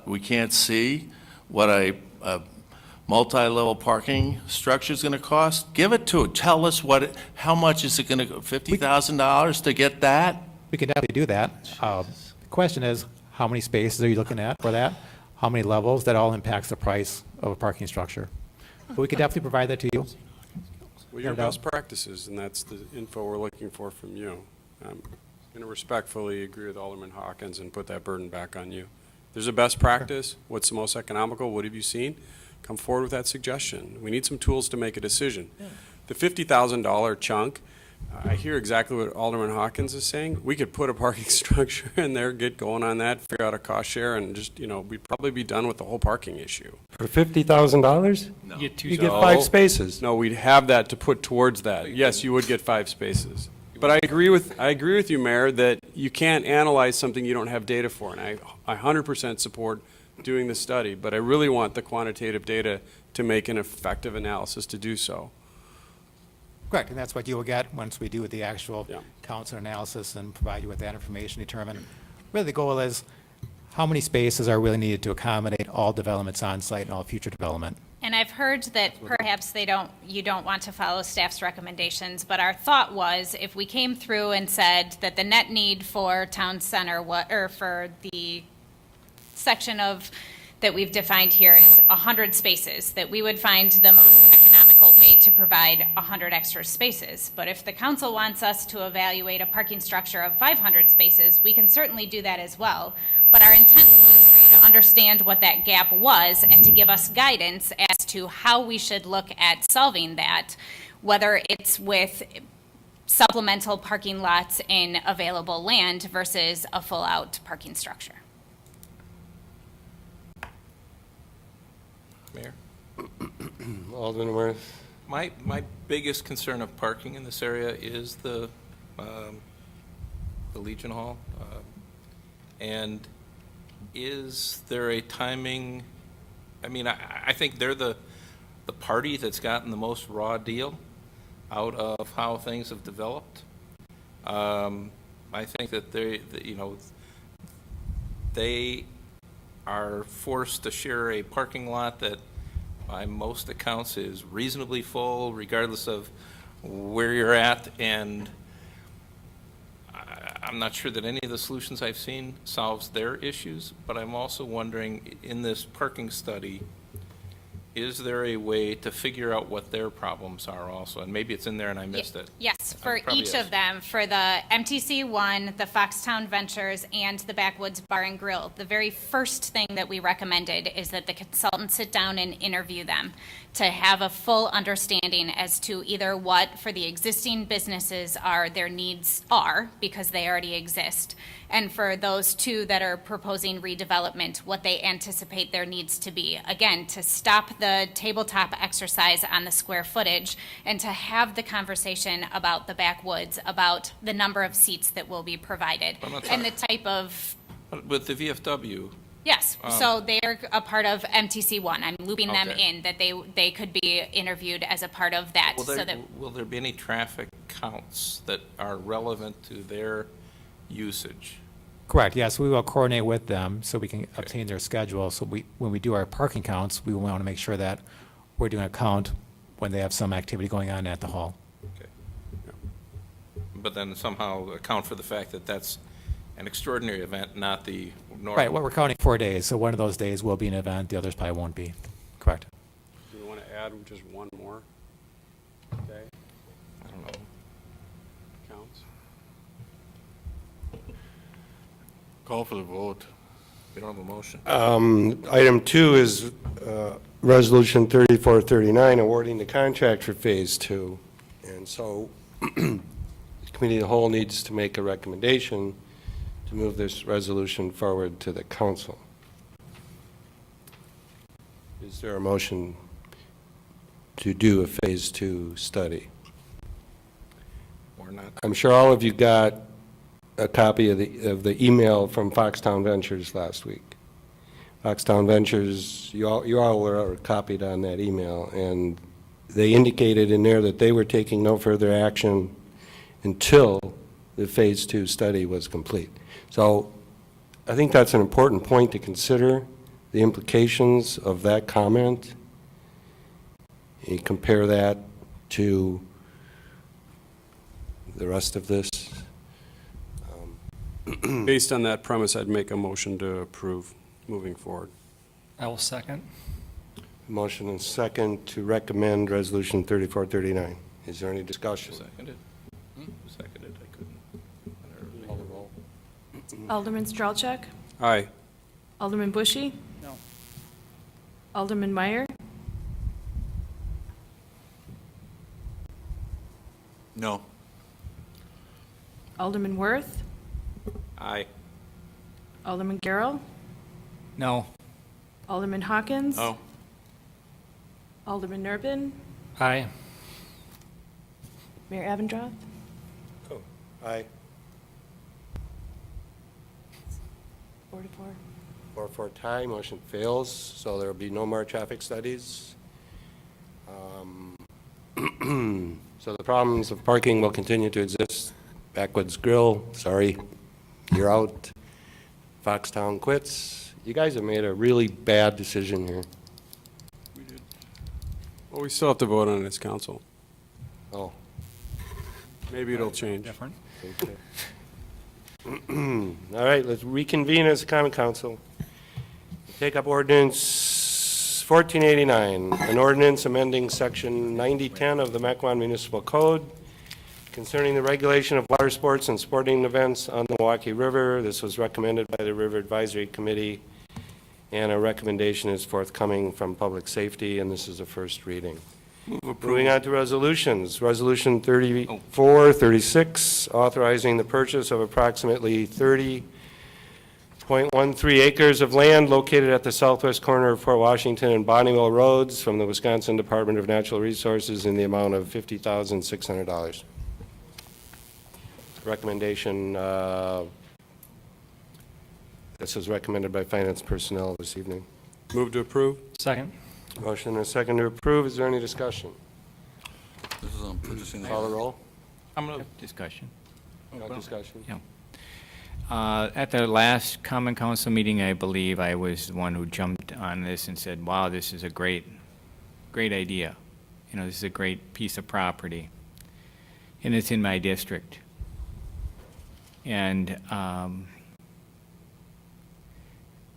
we can't see what a multi-level parking structure is going to cost? Give it to it. Tell us how much is it going to go? $50,000 to get that? We can definitely do that. The question is, how many spaces are you looking at for that? How many levels? That all impacts the price of a parking structure. But we could definitely provide that to you. Well, your best practices, and that's the info we're looking for from you. I'm going to respectfully agree with Alderman Hawkins and put that burden back on you. There's a best practice. What's the most economical? What have you seen? Come forward with that suggestion. We need some tools to make a decision. Yeah. The $50,000 chunk, I hear exactly what Alderman Hawkins is saying. We could put a parking structure in there, get going on that, figure out a cost share, and just, we'd probably be done with the whole parking issue. For $50,000? No. You get 5 spaces. No, we'd have that to put towards that. Yes, you would get 5 spaces. But I agree with you, Mayor, that you can't analyze something you don't have data for, and I 100% support doing the study, but I really want the quantitative data to make an effective analysis to do so. Correct, and that's what you will get once we do the actual counts and analysis and provide you with that information, determine. Really the goal is how many spaces are really needed to accommodate all developments on site and all future development. And I've heard that perhaps you don't want to follow staff's recommendations, but our thought was if we came through and said that the net need for town center, or for the section that we've defined here is 100 spaces, that we would find the most economical way to provide 100 extra spaces. But if the council wants us to evaluate a parking structure of 500 spaces, we can certainly do that as well. But our intent was for you to understand what that gap was and to give us guidance as to how we should look at solving that, whether it's with supplemental parking lots in available land versus a full-out parking structure. Mayor? Alderman Worth? My biggest concern of parking in this area is the Legion Hall. And is there a timing, I mean, I think they're the party that's gotten the most raw deal out of how things have developed. I think that they are forced to share a parking lot that by most accounts is reasonably full regardless of where you're at, and I'm not sure that any of the solutions I've seen solves their issues, but I'm also wondering, in this parking study, is there a way to figure out what their problems are also? And maybe it's in there and I missed it. Yes, for Probably each is. of them, for the MTC1, the Foxtown Ventures, and the Backwoods Bar and Grill, the very first thing that we recommended is that the consultant sit down and interview them to have a full understanding as to either what, for the existing businesses, their needs are, because they already exist, and for those two that are proposing redevelopment, what they anticipate their needs to be. Again, to stop the tabletop exercise on the square footage and to have the conversation about the backwoods, about the number of seats that will be provided, I'm not and the type of, With the VFW, yes, so they're a part of MTC1. I'm looping them Okay. in, that they could be interviewed as a part of that, will so there, that, will there be any traffic counts that are relevant to their usage? Correct, yes, we will coordinate with them so we can obtain their schedule. So when we do our parking counts, we want to make sure that we're doing a count when they have some activity going on at the hall. Okay. But then somehow account for the fact that that's an extraordinary event, not the normal. Right, well, we're counting 4 days, so one of those days will be an event, the others probably won't be. Correct. Do we want to add just one more day I don't know. counts? Call for the vote. We don't have a motion. Item 2 is Resolution 3439, awarding the contract for Phase 2. And so the Committee of the Whole needs to make a recommendation to move this resolution forward to the council. Is there a motion to do a Phase 2 study? Or not. I'm sure all of you got a copy of the email from Foxtown Ventures last week. Foxtown Ventures, you all were copied on that email, and they indicated in there that they were taking no further action until the Phase 2 study was complete. So I think that's an important point to consider, the implications of that comment. You compare that to the rest of this. Based on that premise, I'd make a motion to approve moving forward. I will second. Motion and second to recommend Resolution 3439. Is there any discussion? Seconded? Who seconded? I couldn't. Call the roll. Alderman Strelchak, Aye. Alderman Bushy, No. Alderman Meyer, No. Alderman Worth, Aye. Alderman Garrell, No. Alderman Hawkins. No. Alderman Nurbin, Aye. Mayor Avendroth. Oh, aye. 4-4. 4-4 tie, motion fails, so there will be no more traffic studies. So the problems of parking will continue to exist. Backwoods Grill, sorry, you're out. Foxtown quits. You guys have made a really bad decision here. Well, we still have to vote on it as council. Oh, Maybe it'll change. Different. okay. All right, let's reconvene as a common council. Take up ordinance 1489, an ordinance amending section 9010 of the Mequon Municipal Code concerning the regulation of water sports and sporting events on the Milwaukee River. This was recommended by the River Advisory Committee, and a recommendation is forthcoming from Public Safety, and this is a first reading. Moving on to resolutions. Resolution 3436, authorizing the purchase of approximately 30.13 acres of land located at the southwest corner of Fort Washington and Bonneville Roads from the Wisconsin Department of Natural Resources in the amount of $50,600. Recommendation, this is recommended by Finance Personnel this evening. Move to approve? Second. Motion and a second to approve. Is there any discussion? This is on purchasing. Call the roll. I'm going to Discussion. No discussion. Yeah. At the last Common Council meeting, I believe I was the one who jumped on this and said, wow, this is a great idea. You know, this is a great piece of property. And it's in my district. And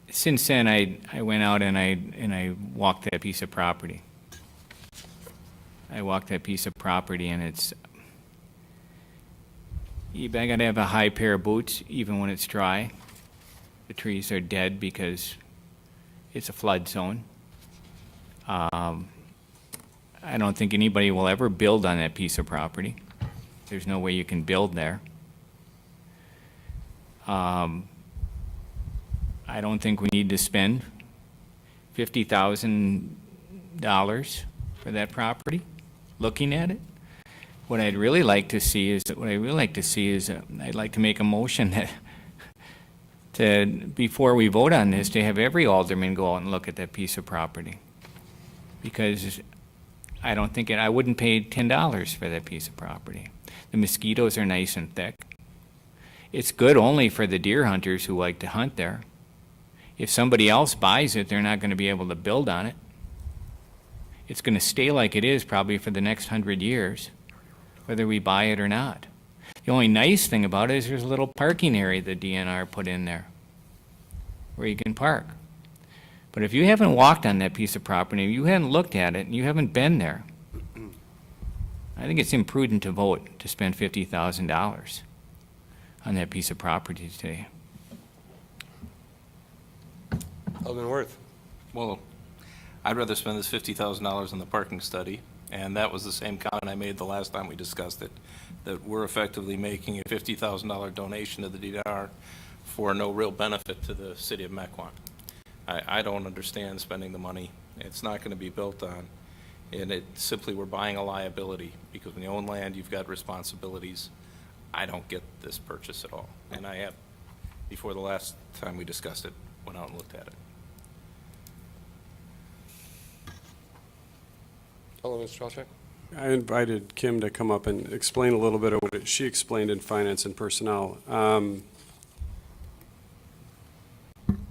since then, I went out and I walked that piece of property. I walked that piece of property, and it's, I gotta have a high pair of boots even when it's dry. The trees are dead because it's a flood zone. I don't think anybody will ever build on that piece of property. There's no way you can build there. I don't think we need to spend $50,000 for that property, looking at it. What I'd really like to see is, I'd like to make a motion that before we vote on this, to have every alderman go out and look at that piece of property. Because I don't think, I wouldn't pay $10 for that piece of property. The mosquitoes are nice and thick. It's good only for the deer hunters who like to hunt there. If somebody else buys it, they're not going to be able to build on it. It's going to stay like it is probably for the next 100 years, whether we buy it or not. The only nice thing about it is there's a little parking area the DNR put in there where you can park. But if you haven't walked on that piece of property, you haven't looked at it, and you haven't been there, I think it's imprudent to vote to spend $50,000 on that piece of property today. Alderman Worth. Well, I'd rather spend this $50,000 on the parking study, and that was the same comment I made the last time we discussed it, that we're effectively making a $50,000 donation to the DNR for no real benefit to the city of Mequon. I don't understand spending the money. It's not going to be built on, and it simply, we're buying a liability, because when you own land, you've got responsibilities. I don't get this purchase at all, and I have, before the last time we discussed it, went out and looked at it. Alderman Strelchak. I invited Kim to come up and explain a little bit of what she explained in Finance and Personnel.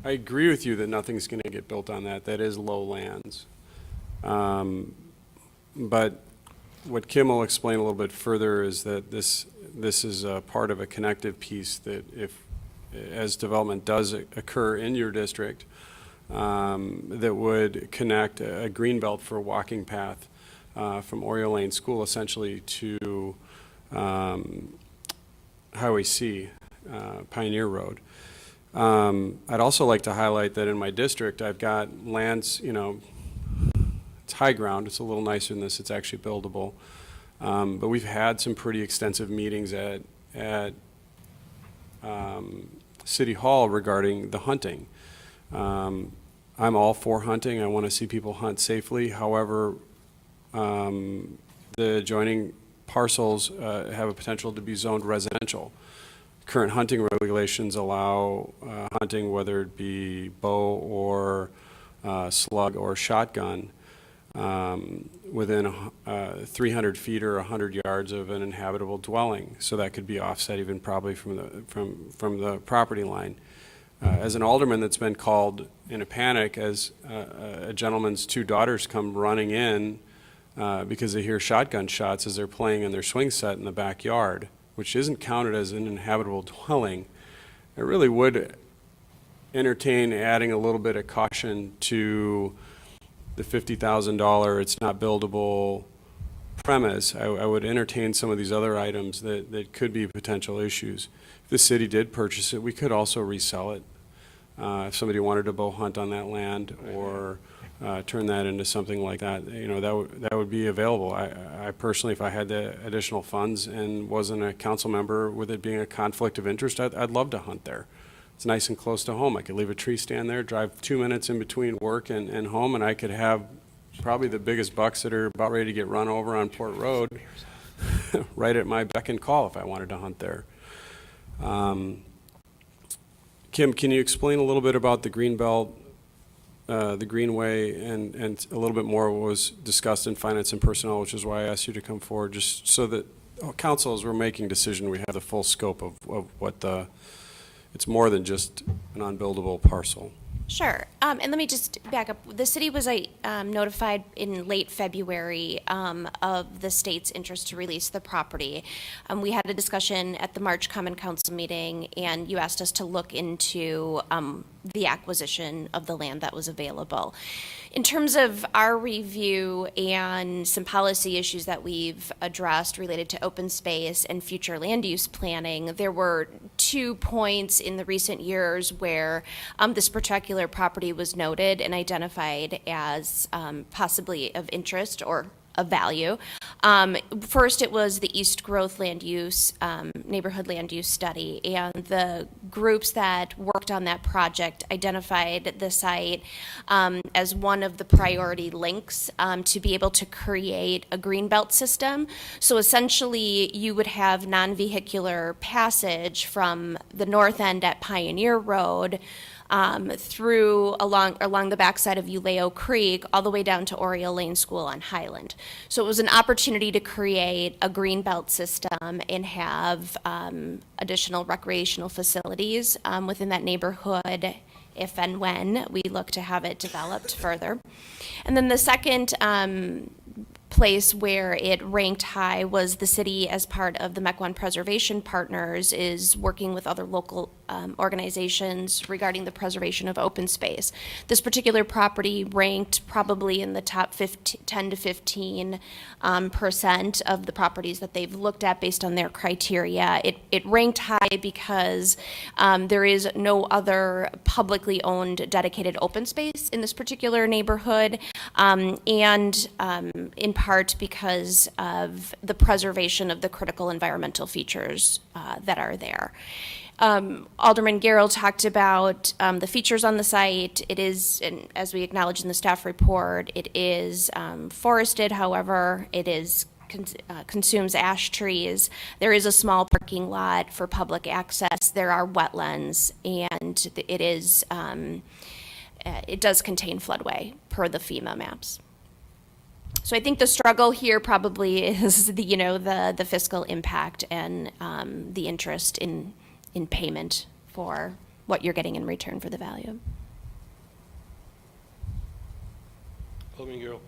I agree with you that nothing's going to get built on that. That is low lands. But what Kim will explain a little bit further is that this is a part of a connective piece that as development does occur in your district, that would connect a green belt for a walking path from Oriole Lane School essentially to Highway C, Pioneer Road. I'd also like to highlight that in my district, I've got lands, it's high ground, it's a little nicer than this, it's actually buildable. But we've had some pretty extensive meetings at City Hall regarding the hunting. I'm all for hunting. I want to see people hunt safely. However, the adjoining parcels have a potential to be zoned residential. Current hunting regulations allow hunting, whether it be bow or slug or shotgun, within 300 feet or 100 yards of an inhabitable dwelling. So that could be offset even probably from the property line. As an alderman that's been called in a panic as a gentleman's two daughters come running in because they hear shotgun shots as they're playing in their swing set in the backyard, which isn't counted as an inhabitable dwelling, I really would entertain adding a little bit of caution to the $50,000, it's not buildable premise, I would entertain some of these other items that could be potential issues. If the city did purchase it, we could also resell it. If somebody wanted to bow hunt on that land or turn that into something like that, that would be available. I personally, if I had the additional funds and wasn't a council member with it being a conflict of interest, I'd love to hunt there. It's nice and close to home. I could leave a tree stand there, drive 2 minutes in between work and home, and I could have probably the biggest bucks that are about ready to get run over on Port Road right at my beck and call if I wanted to hunt there. Kim, can you explain a little bit about the Greenbelt, the Greenway, and a little bit more what was discussed in Finance and Personnel, which is why I asked you to come forward, just so that council, as we're making a decision, we have the full scope of what it's more than just an unbuildable parcel. Sure. And let me just back up. The city was notified in late February of the state's interest to release the property. We had a discussion at the March Common Council meeting, and you asked us to look into the acquisition of the land that was available. In terms of our review and some policy issues that we've addressed related to open space and future land use planning, there were 2 points in the recent years where this particular property was noted and identified as possibly of interest or of value. First, it was the East Growth land use, neighborhood land use study, and the groups that worked on that project identified the site as one of the priority links to be able to create a greenbelt system. So essentially, you would have non-vehicular passage from the north end at Pioneer Road through along the backside of Uleo Creek all the way down to Oriole Lane School on Highland. So it was an opportunity to create a greenbelt system and have additional recreational facilities within that neighborhood if and when we look to have it developed further. And then the second place where it ranked high was the city, as part of the Mequon Preservation Partners, is working with other local organizations regarding the preservation of open space. This particular property ranked probably in the top 10 to 15% of the properties that they've looked at based on their criteria. It ranked high because there is no other publicly owned dedicated open space in this particular neighborhood, and in part because of the preservation of the critical environmental features that are there. Alderman Garrell talked about the features on the site. It is, and as we acknowledge in the staff report, it is forested. However, it is consumes ash trees. There is a small parking lot for public access. There are wetlands, and it is it does contain floodway per the FEMA maps. So I think the struggle here probably is the fiscal impact and the interest in payment for what you're getting in return for the value. Alderman Garrell.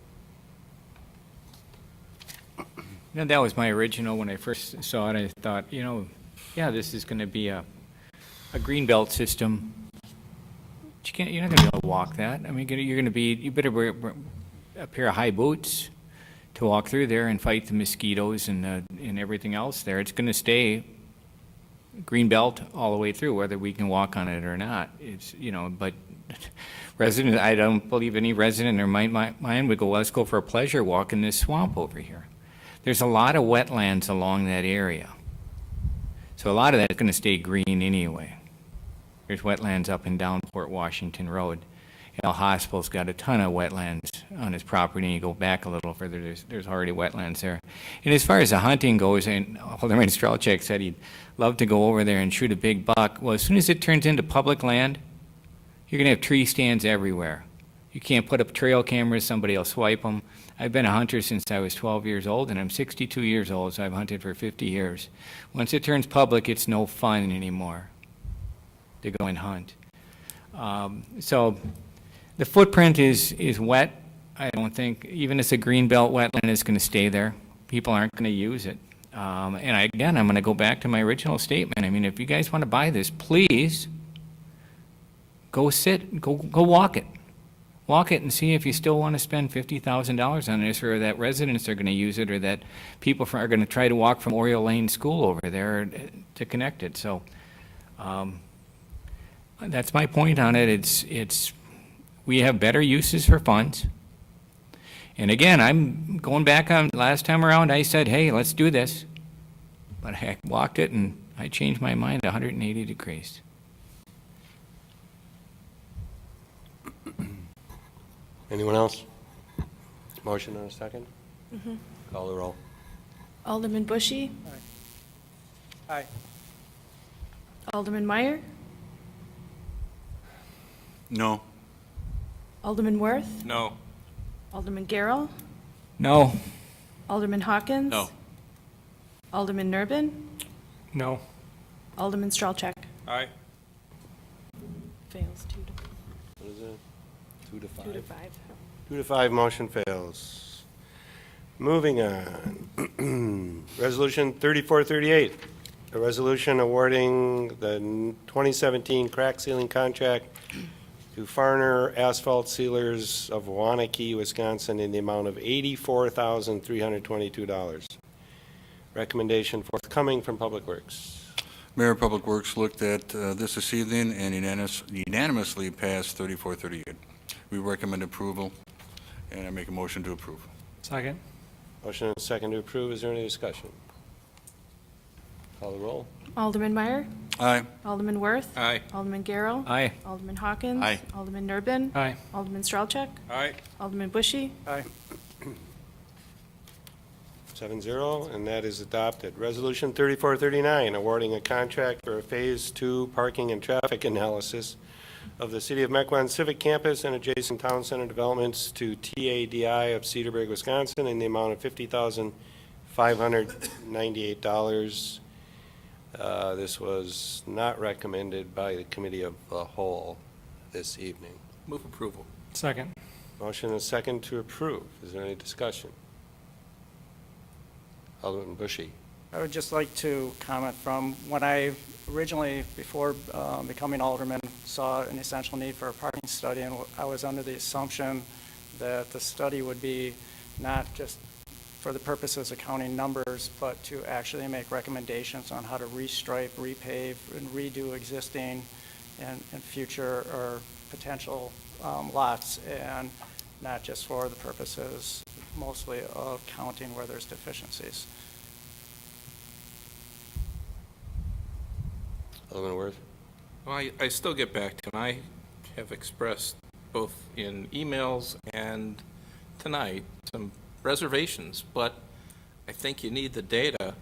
That was my original when I first saw it. I thought, yeah, this is going to be a greenbelt system. But you're not going to be able to walk that. I mean, you better wear a pair of high boots to walk through there and fight the mosquitoes and everything else there. It's going to stay greenbelt all the way through, whether we can walk on it or not. It's, but I don't believe any resident in their mind would go, let's go for a pleasure walk in this swamp over here. There's a lot of wetlands along that area. So a lot of that's going to stay green anyway. There's wetlands up and down Port Washington Road. El Hospital's got a ton of wetlands on his property, and you go back a little further, there's already wetlands there. And as far as the hunting goes, and Alderman Strelchak said he'd love to go over there and shoot a big buck. Well, as soon as it turns into public land, you're going to have tree stands everywhere. You can't put up trail cameras, somebody will swipe them. I've been a hunter since I was 12 years old, and I'm 62 years old, so I've hunted for 50 years. Once it turns public, it's no fun anymore to go and hunt. So the footprint is wet. I don't think, even as a greenbelt wetland, is going to stay there. People aren't going to use it. And again, I'm going to go back to my original statement. I mean, if you guys want to buy this, please go walk it. walk it and see if you still want to spend $50,000 on this, or that residents are going to use it, or that people are going to try to walk from Oriole Lane School over there to connect it. So that's my point on it. We have better uses for funds. And again, I'm going back on last time around, I said, hey, let's do this. But I walked it and I changed my mind 180 degrees. Anyone else? Motion and a second? Call the roll. Alderman Bushy? Aye. Alderman Meyer? No. Alderman Worth? No. Alderman Garrell? No. Alderman Hawkins? No. Alderman Nurbin? No. Alderman Stralcheck? Aye. Fails What is it? 2 to 5? 2 to 5. 2 to 5, motion fails. Moving on. Resolution 3438, a resolution awarding the 2017 crack sealing contract to Farner Asphalt Sealers of Waunakee, Wisconsin, in the amount of $84,322. Recommendation forthcoming from Public Works. Mayor of Public Works looked at this evening and unanimously passed 3438. We recommend approval, and I make a motion to approve. Second. Motion and second to approve. Is there any discussion? Call the roll. Alderman Meyer? Aye. Alderman Worth? Aye. Alderman Garrell? Aye. Alderman Hawkins? Aye. Alderman Nurbin? Aye. Alderman Stralcheck? Aye. Alderman Bushy? Aye. 7-0, and that is adopted. Resolution 3439, awarding a contract for a Phase 2 parking and traffic analysis of the City of Mequon Civic Campus and adjacent town center developments to TADI of Cedarburg, Wisconsin, in the amount of $50,598. This was not recommended by the Committee of the Whole this evening. Move approval. Second. Motion and second to approve. Is there any discussion? Alderman Bushy. I would just like to comment from when I originally, before becoming alderman, saw an essential need for a parking study, and I was under the assumption that the study would be not just for the purposes of counting numbers, but to actually make recommendations on how to restripe, repave, and redo existing and future or potential lots, and not just for the purposes mostly of counting where there's deficiencies. Alderman Worth. Well, I still get back to, and I have expressed both in emails and tonight some reservations, but I think you need the data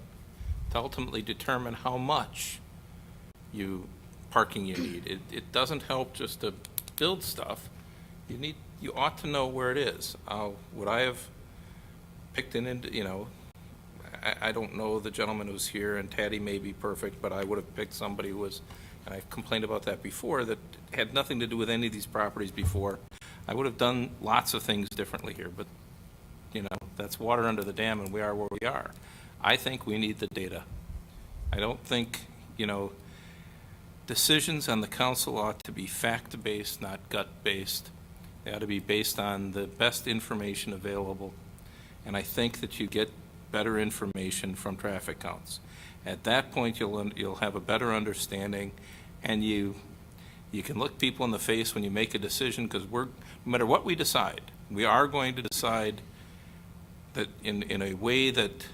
to ultimately determine how much parking you need. It doesn't help just to build stuff. You ought to know where it is. Would I have picked I don't know the gentleman who's here, and Taddy may be perfect, but I would have picked somebody who was, and I've complained about that before, that had nothing to do with any of these properties before. I would have done lots of things differently here, but, that's water under the dam, and we are where we are. I think we need the data. I don't think, decisions on the council ought to be fact-based, not gut-based. They ought to be based on the best information available, and I think that you get better information from traffic counts. At that point, you'll have a better understanding, and you can look people in the face when you make a decision, because no matter what we decide, we are going to decide that in a way that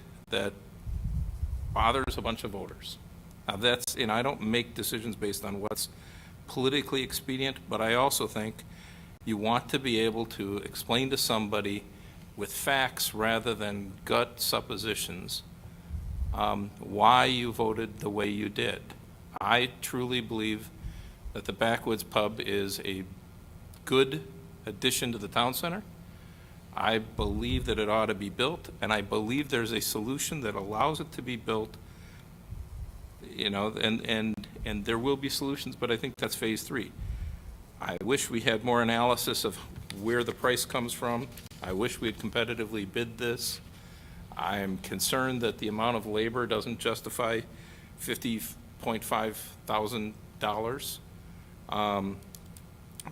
bothers a bunch of voters. Now I don't make decisions based on what's politically expedient, but I also think you want to be able to explain to somebody with facts rather than gut suppositions why you voted the way you did. I truly believe that the Backwoods Pub is a good addition to the town center. I believe that it ought to be built, and I believe there's a solution that allows it to be built, and there will be solutions, but I think that's phase 3. I wish we had more analysis of where the price comes from. I wish we had competitively bid this. I'm concerned that the amount of labor doesn't justify $50,500.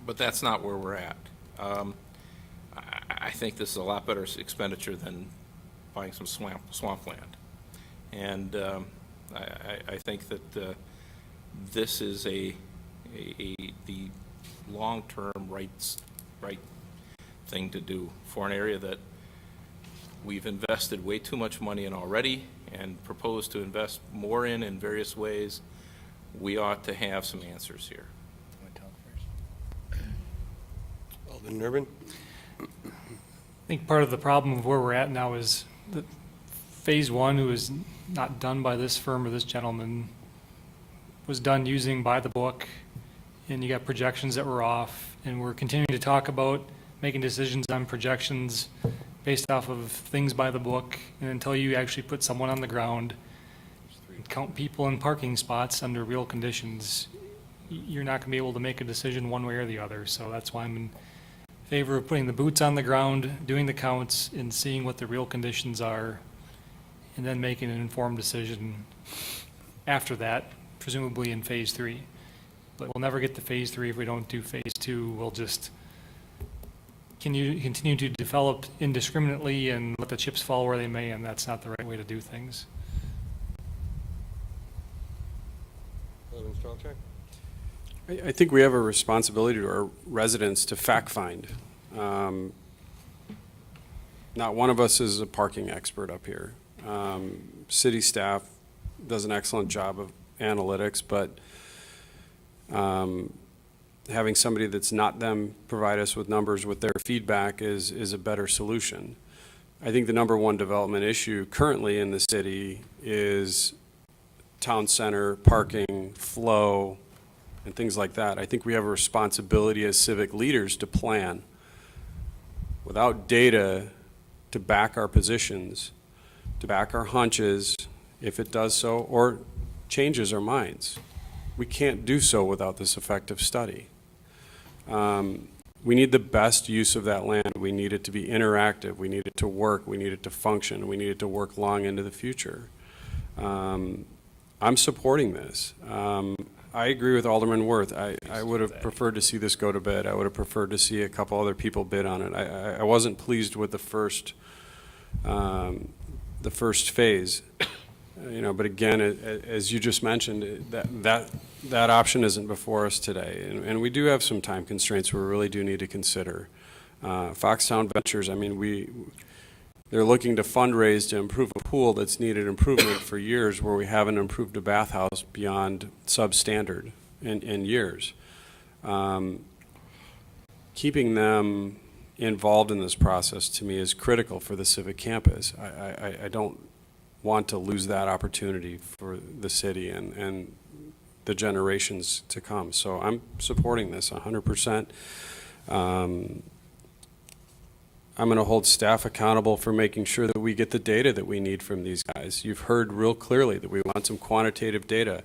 But that's not where we're at. I think this is a lot better expenditure than buying some swampland. And I think that this is the long-term right thing to do for an area that we've invested way too much money in already and propose to invest more in various ways. We ought to have some answers here. Alderman Urban? I think part of the problem of where we're at now is that Phase 1, who was not done by this firm or this gentleman, was done using by the book, and you got projections that were off, and we're continuing to talk about making decisions on projections based off of things by the book, and until you actually put someone on the ground and count people in parking spots under real conditions, you're not going to be able to make a decision one way or the other. So that's why I'm in favor of putting the boots on the ground, doing the counts, and seeing what the real conditions are, and then making an informed decision after that, presumably in Phase 3. But we'll never get to Phase 3 if we don't do Phase 2. We'll just continue to develop indiscriminately and let the chips fall where they may, and that's not the right way to do things. Alderman Strelchak? I think we have a responsibility to our residents to fact find. Not one of us is a parking expert up here. City staff does an excellent job of analytics, but having somebody that's not them provide us with numbers with their feedback is a better solution. I think the number one development issue currently in the city is town center, parking, flow, and things like that. I think we have a responsibility as civic leaders to plan without data to back our positions, to back our hunches, if it does so, or changes our minds. We can't do so without this effective study. We need the best use of that land. We need it to be interactive. We need it to work. We need it to function. We need it to work long into the future. I'm supporting this. I agree with Alderman Worth. I would have preferred to see this go to bid. I would have preferred to see a couple other people bid on it. I wasn't pleased with the first phase. But again, as you just mentioned, that option isn't before us today, and we do have some time constraints we really do need to consider. Foxtown Ventures, I mean, they're looking to fundraise to improve a pool that's needed improvement for years, where we haven't improved a bathhouse beyond substandard in years. Keeping them involved in this process, to me, is critical for the civic campus. I don't want to lose that opportunity for the city and the generations to come. So I'm supporting this 100%. I'm going to hold staff accountable for making sure that we get the data that we need from these guys. You've heard real clearly that we want some quantitative data.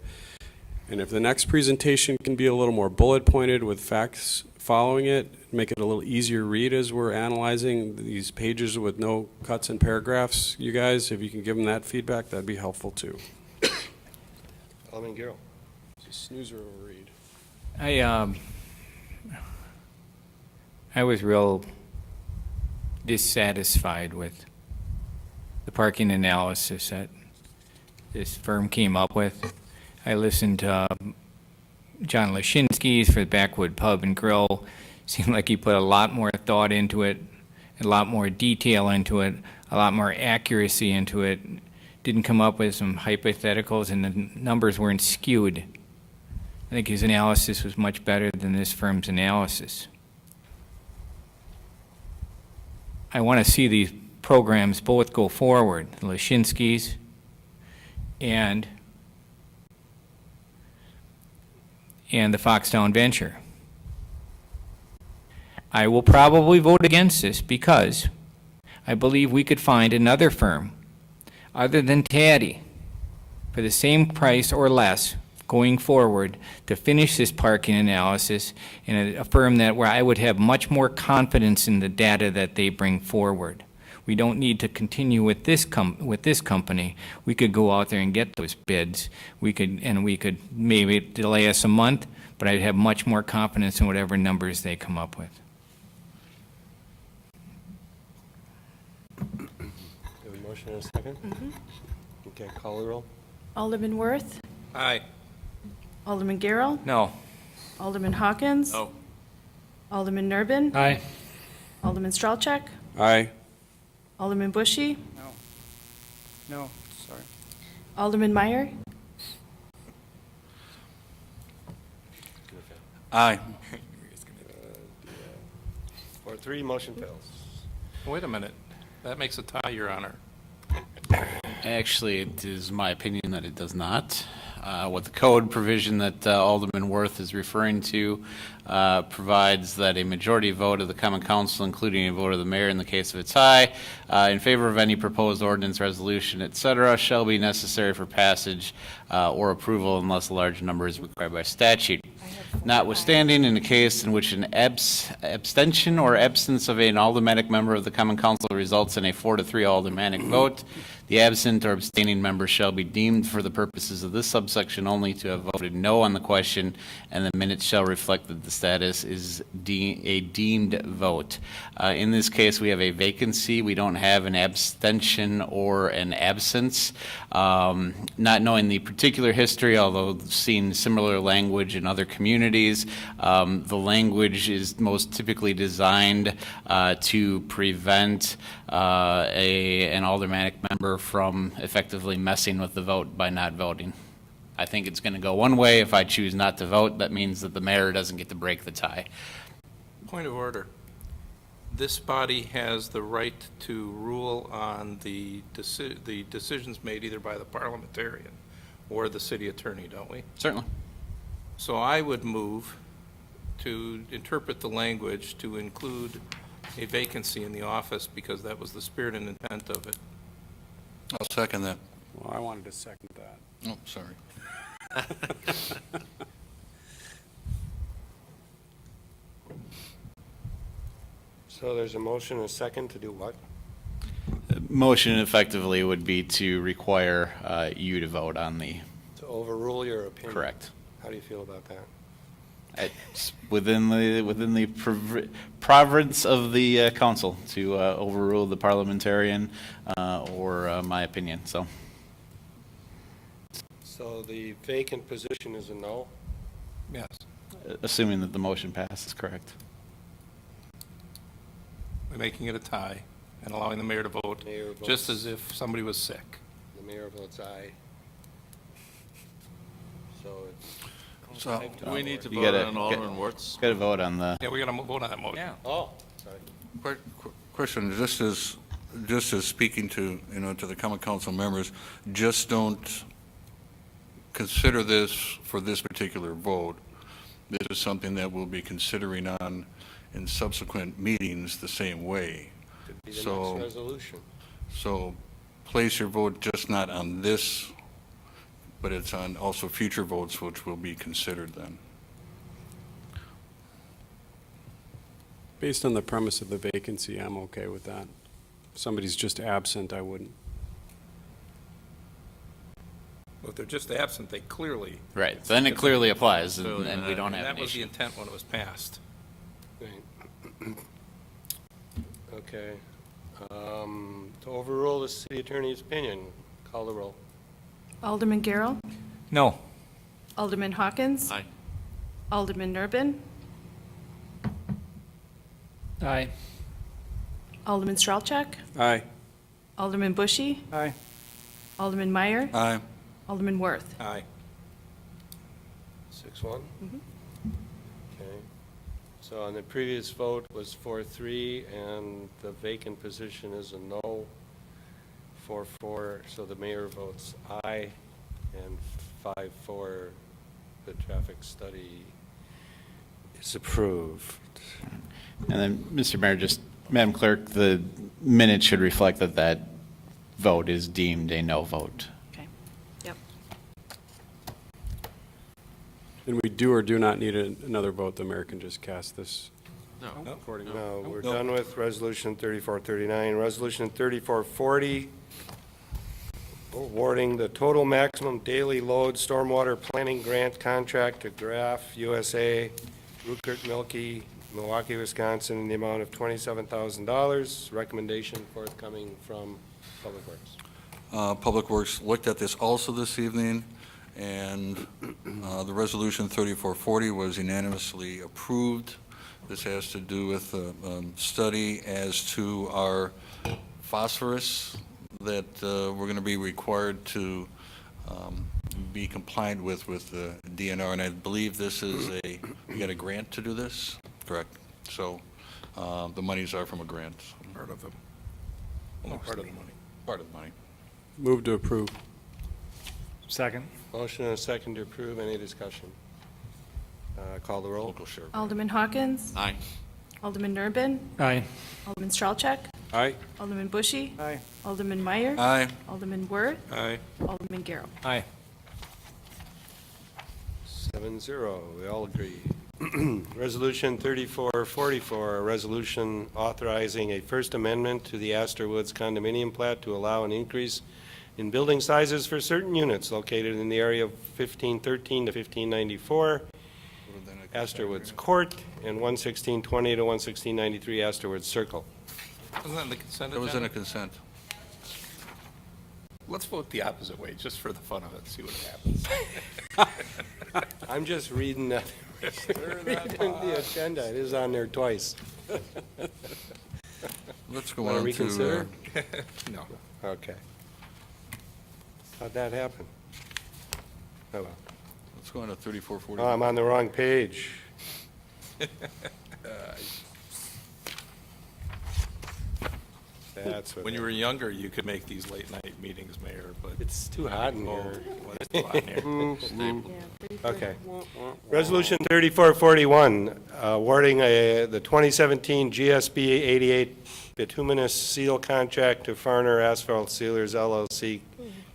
And if the next presentation can be a little more bullet pointed with facts following it, make it a little easier read as we're analyzing these pages with no cuts and paragraphs, you guys, if you can give them that feedback, that'd be helpful too. Alderman Garrell? It's a snoozer of a read. I was real dissatisfied with the parking analysis that this firm came up with. I listened to John Lashinsky's for the Backwood Pub and Grill. Seemed like he put a lot more thought into it, a lot more detail into it, a lot more accuracy into it. Didn't come up with some hypotheticals, and the numbers weren't skewed. I think his analysis was much better than this firm's analysis. I want to see these programs both go forward, the Lashinsky's and the Foxtown venture. I will probably vote against this because I believe we could find another firm other than Taddy for the same price or less going forward to finish this parking analysis, in a firm where I would have much more confidence in the data that they bring forward. We don't need to continue with this company. We could go out there and get those bids. We could maybe delay us a month, but I'd have much more confidence in whatever numbers they come up with. Motion and a second? Okay, call the roll. Alderman Worth, Aye. Alderman Garrow, No. Alderman Hawkins. No. Alderman Nurbin. Aye. Alderman Stralcheck, Aye. Alderman Bushy, No, sorry. Alderman Meyer, Aye. 4-3, motion fails. Wait a minute. That makes a tie, Your Honor. Actually, it is my opinion that it does not. What the code provision that Alderman Worth is referring to provides that a majority vote of the Common Council, including a vote of the mayor in the case of a tie, in favor of any proposed ordinance, resolution, etc., shall be necessary for passage or approval unless a large number is required by statute. Notwithstanding, in a case in which an abstention or absence of an aldermanic member of the Common Council results in a 4-3 aldermanic vote, the absent or abstaining member shall be deemed for the purposes of this subsection only to have voted no on the question, and the minutes shall reflect that the status is a deemed vote. In this case, we have a vacancy. We don't have an abstention or an absence. Not knowing the particular history, although seeing similar language in other communities, the language is most typically designed to prevent an aldermanic member from effectively messing with the vote by not voting. I think it's going to go one way. If I choose not to vote, that means that the mayor doesn't get to break the tie. Point of order. This body has the right to rule on the decisions made either by the parliamentarian or the city attorney, don't we? Certainly. So I would move to interpret the language to include a vacancy in the office because that was the spirit and intent of it. I'll second that. Well, I wanted to second that. Oh, sorry. So there's a motion and a second to do what? Motion effectively would be to require you to vote on the To overrule your opinion? correct. How do you feel about that? It's within the province of the council to overrule the parliamentarian or my opinion. So the vacant position is a no? Yes. assuming that the motion passes, correct. By making it a tie and allowing the mayor to vote, Mayor votes- just as if somebody was sick. The mayor votes aye. So it's So, Do we need to You vote gotta- on Alderman Wertz? Got to vote on the. Yeah, we're going to vote on that motion. Yeah. Oh, sorry. question, just as speaking to, to the common council members, just don't consider this for this particular vote. This is something that we'll be considering on in subsequent meetings the same way. Could be the So- next resolution. So place your vote just not on this, but it's on also future votes which will be considered then. Based on the premise of the vacancy, I'm okay with that. If somebody's just absent, I wouldn't. If they're just absent, they clearly. Right, so then it clearly applies, Clearly, and we don't And have that an was the issue. intent when it was passed. Right. Okay. To overrule the city attorney's opinion, call the roll. Alderman Garrow, No. Alderman Hawkins. Aye. Alderman Nurbin, Aye. Alderman Stralcheck, Aye. Alderman Bushy, Aye. Alderman Meyer, Aye. Alderman Worth. Aye. 6-1? Okay. So on the previous vote was 4-3, and the vacant position is a no. 4-4, so the mayor votes aye, and 5-4, the traffic study is approved. And then, Mr. Mayor, just, Madam Clerk, the minute should reflect that that vote is deemed a no vote. Okay. Yep. And we do or do not need another vote. The mayor can just cast this No. accordingly. No, we're done with Resolution 3439. Resolution 3440, awarding the total maximum daily load stormwater planning grant contract to Graph USA, Rupert Milky, Milwaukee, Wisconsin, in the amount of $27,000. Recommendation forthcoming from Public Works. Public Works looked at this also this evening, and the Resolution 3440 was unanimously approved. This has to do with a study as to our phosphorus that we're going to be required to be compliant with the DNR, and I believe this is we got a grant to do this? Correct. So the monies are from a grant. Part of them. Only part of the money. Part of the money. Move to approve. Second. Motion and a second to approve. Any discussion? Call the roll. Local share. Alderman Hawkins. Aye. Alderman Nurbin. Aye. Alderman Strelchak. Aye. Alderman Bushy. Aye. Alderman Meyer. Aye. Alderman Worth. Aye. Alderman Garrow. Aye. 7-0, we all agree. Resolution 3444, a resolution authorizing a First Amendment to the Astor Woods condominium plat to allow an increase in building sizes for certain units located in the area of 1513 to 1594, Astor Woods Court, and 11620 to 11693 Astor Woods Circle. Wasn't that in the consent It was in agenda? a consent. Let's vote the opposite way, just for the fun of it, see what happens. I'm just reading the agenda. It is on there twice. Let's go Want to on reconsider? to, No. Okay. How'd that happen? Oh, well. let's go on to 3440. Oh, I'm on the wrong page. That's what. When you were younger, you could make these late-night meetings, Mayor, but... It's too hot in Oh, here. well, it's too hot in here. Okay. Resolution 3441, awarding the 2017 GSB 88 bituminous seal contract to Farner Asphalt Sealers LLC,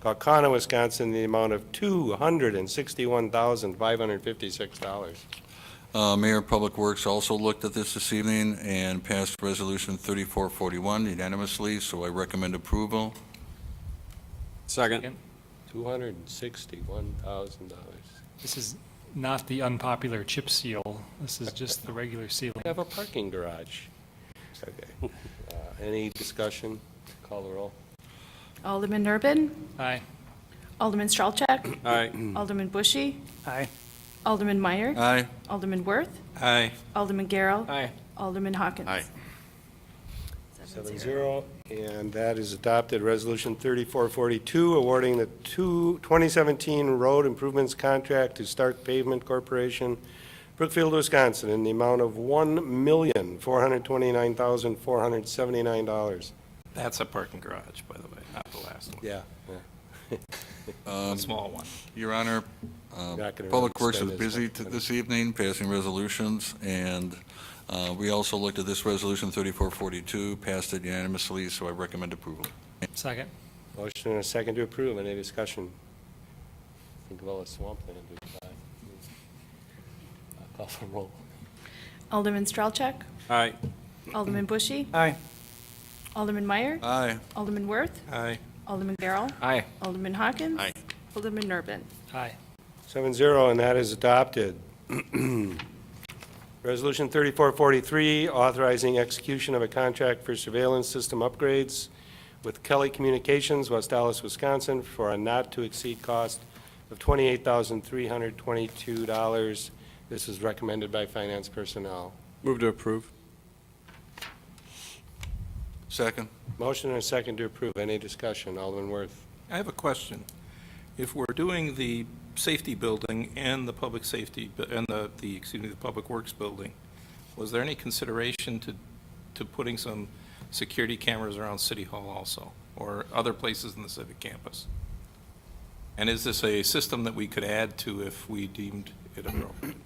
Kaukauna, Wisconsin, in the amount of $261,556. Mayor Public Works also looked at this evening and passed Resolution 3441 unanimously, so I recommend approval. Second. $261,000. This is not the unpopular chip seal. This is just the regular sealing. We have a parking garage. Okay. Any discussion? Call the roll. Alderman Nurbin. Aye. Alderman Strelchak. Aye. Alderman Bushy. Aye. Alderman Meyer. Aye. Alderman Worth. Aye. Alderman Garrow. Aye. Alderman Hawkins. Aye. 7-0, and that is adopted. Resolution 3442, awarding the 2017 road improvements contract to Stark Pavement Corporation, Brookfield, Wisconsin, in the amount of $1,429,479. That's a parking garage, by the way, not the last one. Yeah. A small one. Your Honor, Not gonna Public really Works spend was this busy much money. this evening passing resolutions, and we also looked at this Resolution 3442, passed it unanimously, so I recommend approval. Second. Motion and a second to approve. Any discussion? Think of all the swampland we've got. Call for roll. Alderman Strelchak. Aye. Alderman Bushy. Aye. Alderman Meyer. Aye. Alderman Worth. Aye. Alderman Garrow. Aye. Alderman Hawkins. Aye. Alderman Nurbin. Aye. 7-0, and that is adopted. Resolution 3443, authorizing execution of a contract for surveillance system upgrades with Kelly Communications, West Allis, Wisconsin, for a not-to-exceed cost of $28,322. This is recommended by finance personnel. Move to approve. Second. Motion and a second to approve. Any discussion? Alderman Worth. I have a question. If we're doing the safety building and the public safety, and the Public Works building, was there any consideration to putting some security cameras around City Hall also, or other places in the civic campus? And is this a system that we could add to if we deemed it appropriate?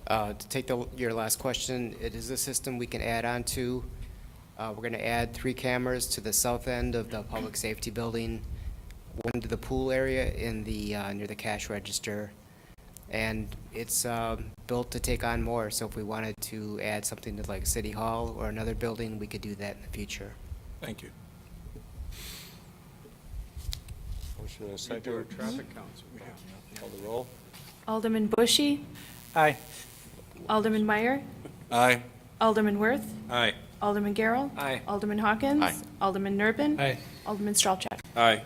To take your last question, it is a system we can add on to. We're going to add 3 cameras to the south end of the public safety building, one to the pool area in the near the cash register, and it's built to take on more. So if we wanted to add something to like City Hall or another building, we could do that in the future. Thank you. Motion and a second. Traffic counts. Call the roll. Alderman Bushy. Aye. Alderman Meyer. Aye. Alderman Worth. Aye. Alderman Garrell. Aye. Alderman Hawkins. Aye. Alderman Nerben. Aye. Alderman Stralchuk. Aye.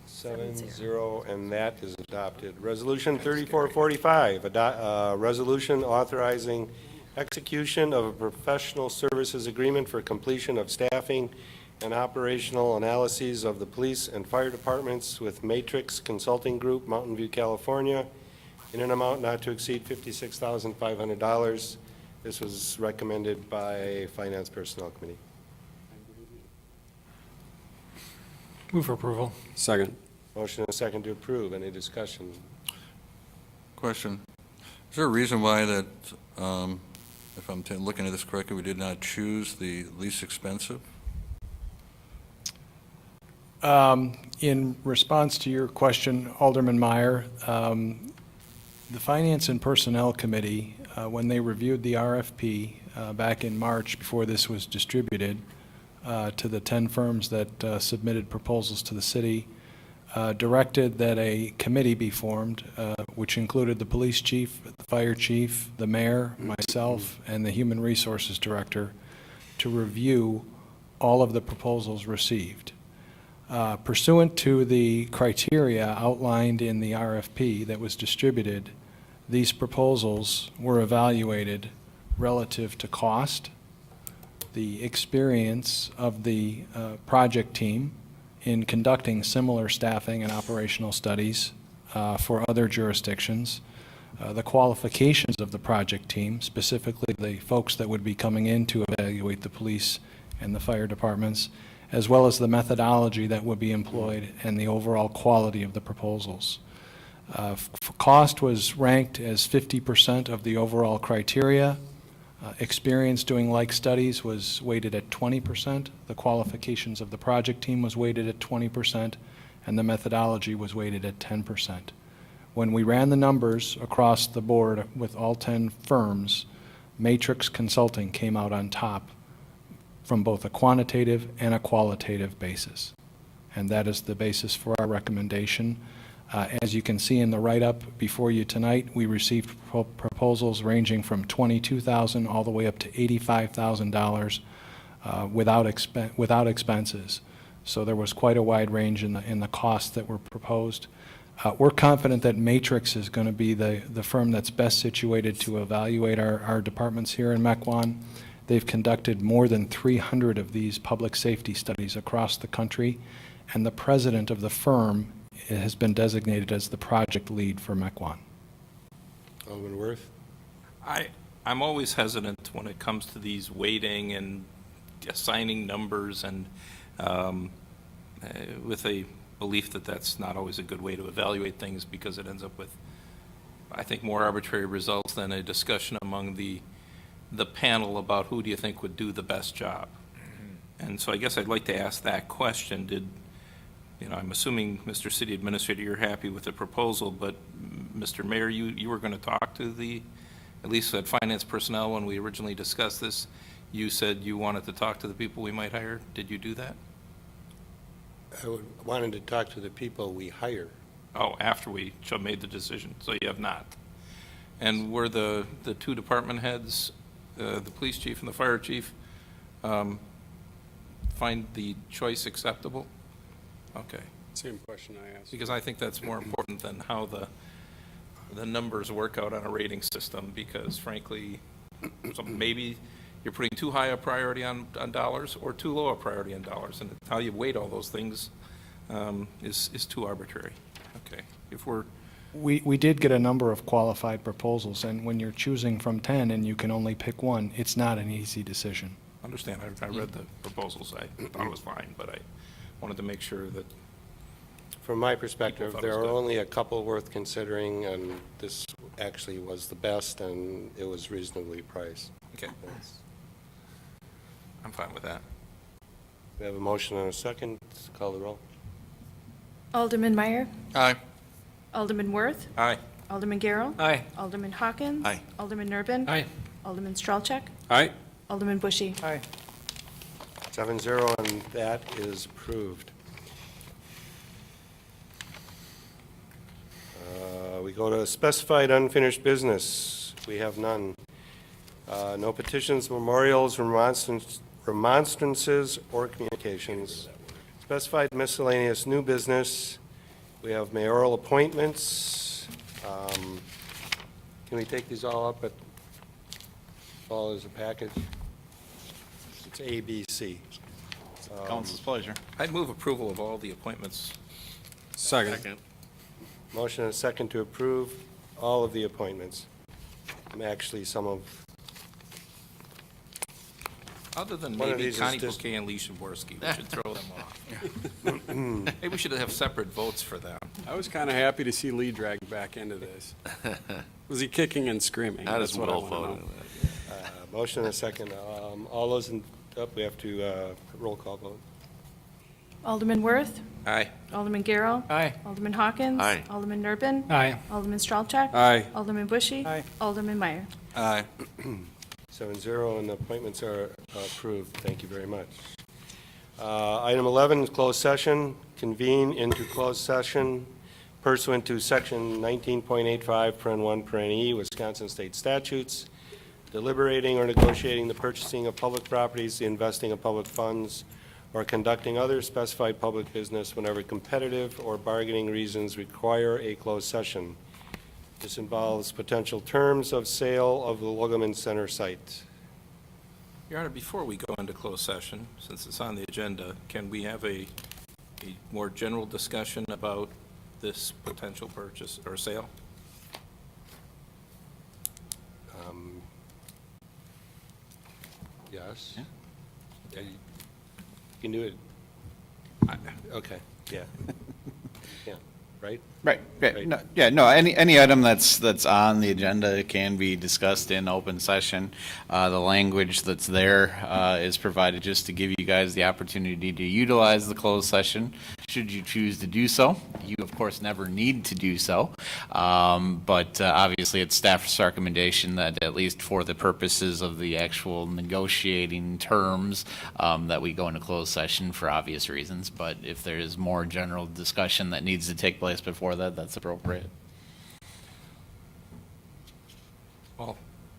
7-0, and that is adopted. Resolution 3445, resolution authorizing execution of a professional services agreement for completion of staffing and operational analyses of the police and fire departments with Matrix Consulting Group, Mountain View, California, in an amount not to exceed $56,500. This was recommended by Finance Personnel Committee. Move for approval. Second. Motion and a second to approve. Any discussion? Question. Is there a reason why that, if I'm looking at this correctly, we did not choose the least expensive? In response to your question, Alderman Meyer, the Finance and Personnel Committee, when they reviewed the RFP back in March before this was distributed to the 10 firms that submitted proposals to the city, directed that a committee be formed, which included the police chief, the fire chief, the mayor, myself, and the human resources director, to review all of the proposals received. Pursuant to the criteria outlined in the RFP that was distributed, these proposals were evaluated relative to cost, the experience of the project team in conducting similar staffing and operational studies for other jurisdictions, the qualifications of the project team, specifically the folks that would be coming in to evaluate the police and the fire departments, as well as the methodology that would be employed and the overall quality of the proposals. Cost was ranked as 50% of the overall criteria. Experience doing like studies was weighted at 20%. The qualifications of the project team was weighted at 20%, and the methodology was weighted at 10%. When we ran the numbers across the board with all 10 firms, Matrix Consulting came out on top from both a quantitative and a qualitative basis. And that is the basis for our recommendation. As you can see in the write-up before you tonight, we received proposals ranging from $22,000 all the way up to $85,000 without expenses. So there was quite a wide range in the costs that were proposed. We're confident that Matrix is going to be the firm that's best situated to evaluate our departments here in Mequon. They've conducted more than 300 of these public safety studies across the country, and the president of the firm has been designated as the project lead for Mequon. Alderman Worth? I'm always hesitant when it comes to these weighting and assigning numbers, and with a belief that that's not always a good way to evaluate things, because it ends up with, I think, more arbitrary results than a discussion among the panel about who do you think would do the best job. And so I guess I'd like to ask that question. I'm assuming, Mr. City Administrator, you're happy with the proposal, but Mr. Mayor, you were going to talk to at least at Finance Personnel when we originally discussed this, you said you wanted to talk to the people we might hire. Did you do that? I wanted to talk to the people we hire. Oh, after we made the decision, so you have not. And were the two department heads, the police chief and the fire chief, find the choice acceptable? Okay. Same question I asked. Because I think that's more important than how the numbers work out on a rating system, because frankly, maybe you're putting too high a priority on dollars or too low a priority on dollars, and how you weight all those things is too arbitrary. Okay. We did get a number of qualified proposals, and when you're choosing from 10 and you can only pick one, it's not an easy decision. Understand. I read the proposals. I thought it was fine, but I wanted to make sure that. From my perspective, there are only a couple worth considering, and this actually was the best, and it was reasonably priced. Okay. I'm fine with that. We have a motion and a second. Call the roll. Alderman Meyer. Aye. Alderman Worth. Aye. Alderman Garrell. Aye. Alderman Hawkins. Aye. Alderman Nerben. Aye. Alderman Stralchuk. Aye. Alderman Bushy. Aye. 7-0, and that is approved. We go to specified unfinished business. We have none. No petitions, memorials, remonstrances, or communications. Specified miscellaneous new business. We have mayoral appointments. Can we take these all up all as a package? It's A, B, C. Council's pleasure. I'd move approval of all the appointments. Second. Motion and a second to approve all of the appointments. Actually, some of, Other than One of maybe these is Connie just- Bouquet and Lee Shaborsky, we should throw them off. Maybe we should have separate votes for them. I was kind of happy to see Lee dragged back into this. Was he kicking and screaming? That's what I want to know. motion and a second. All those in, we have to roll call vote. Alderman Worth. Aye. Alderman Garrow. Aye. Alderman Hawkins. Aye. Alderman Nurbin. Aye. Alderman Stralcheck. Aye. Alderman Bushy. Aye. Alderman Meyer. Aye. 7-0, and the appointments are approved. Thank you very much. Item 11 is closed session. Convene into closed session pursuant to Section 19.85, paren 1, paren E, Wisconsin State Statutes, deliberating or negotiating the purchasing of public properties, the investing of public funds, or conducting other specified public business whenever competitive or bargaining reasons require a closed session. This involves potential terms of sale of the Logoman Center site. Your Honor, before we go into closed session, since it's on the agenda, can we have a more general discussion about this potential purchase or sale? Yes? Yeah, you can do it. Okay, yeah. Yeah, right? Right, Right. no, any item that's on the agenda can be discussed in open session. The language that's there is provided just to give you guys the opportunity to utilize the closed session, should you choose to do so. You, of course, never need to do so, but obviously it's staff's recommendation that at least for the purposes of the actual negotiating terms, that we go into closed session for obvious reasons, but if there is more general discussion that needs to take place before that, that's appropriate. Well,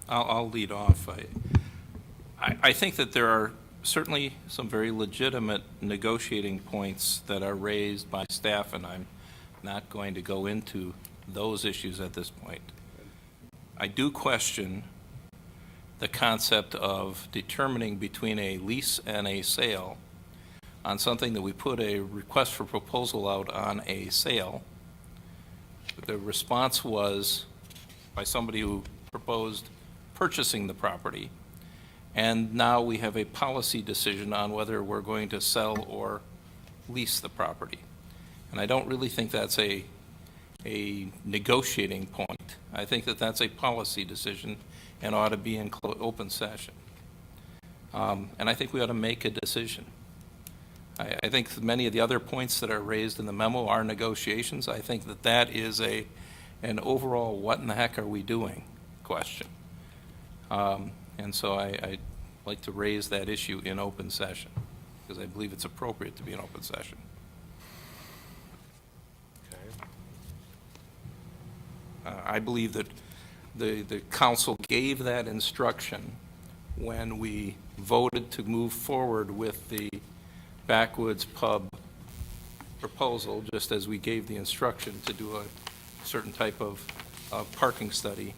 I'll lead off. I think that there are certainly some very legitimate negotiating points that are raised by staff, and I'm not going to go into those issues at this point. I do question the concept of determining between a lease and a sale on something that we put a request for proposal out on a sale. The response was by somebody who proposed purchasing the property, and now we have a policy decision on whether we're going to sell or lease the property. And I don't really think that's a negotiating point. I think that that's a policy decision and ought to be in open session. And I think we ought to make a decision. I think many of the other points that are raised in the memo are negotiations. I think that that is an overall what in the heck are we doing question. And so I'd like to raise that issue in open session, because I believe it's appropriate to be in open session. I believe that the council gave that instruction when we voted to move forward with the Backwoods Pub proposal, just as we gave the instruction to do a certain type of parking study.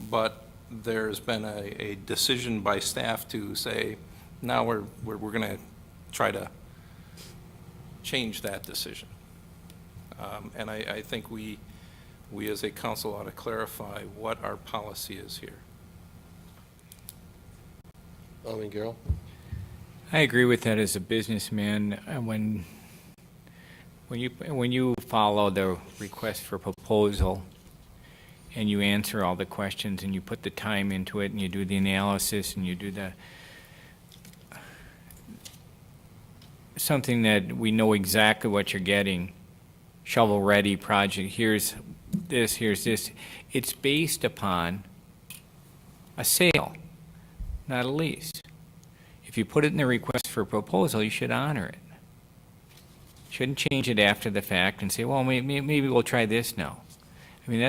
But there's been a decision by staff to say, now we're going to try to change that decision. And I think we as a council ought to clarify what our policy is here. Alderman Garrell? I agree with that as a businessman. When you follow the request for proposal and you answer all the questions and you put the time into it and you do the analysis and you do something that we know exactly what you're getting, shovel-ready project, here's this, it's based upon a sale, not a lease. If you put it in the request for proposal, you should honor it. Shouldn't change it after the fact and say, well, maybe we'll try this now. I mean,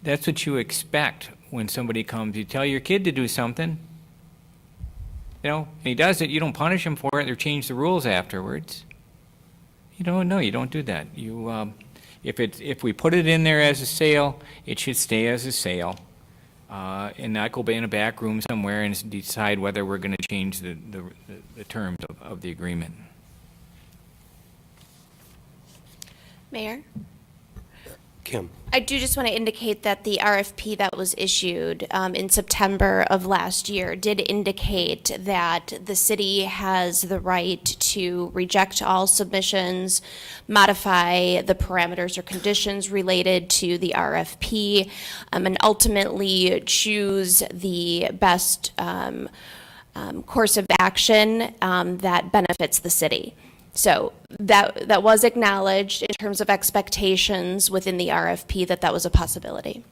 That's what you expect when somebody comes. You tell your kid to do something, and he does it. You don't punish him for it or change the rules afterwards. You don't do that. If we put it in there as a sale, it should stay as a sale, and not go in a back room somewhere and decide whether we're going to change the terms of the agreement. Mayor? Kim? I do just want to indicate that the RFP that was issued in September of last year did indicate that the city has the right to reject all submissions, modify the parameters or conditions related to the RFP, and ultimately choose the best course of action that benefits the city. So that was acknowledged in terms of expectations within the RFP that was a possibility.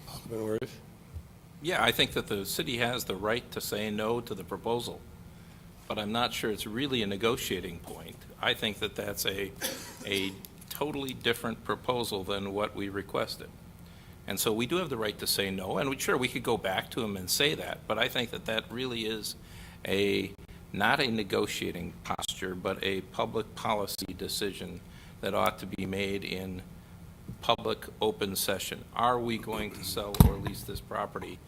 Alderman Worth? Yeah, I think that the city has the right to say no to the proposal, but I'm not sure it's really a negotiating point. I think that that's a totally different proposal than what we requested. And so we do have the right to say no, and we could go back to them and say that, but I think that really is not a negotiating posture, but a public policy decision that ought to be made in public open session. Are we going to sell or lease this property?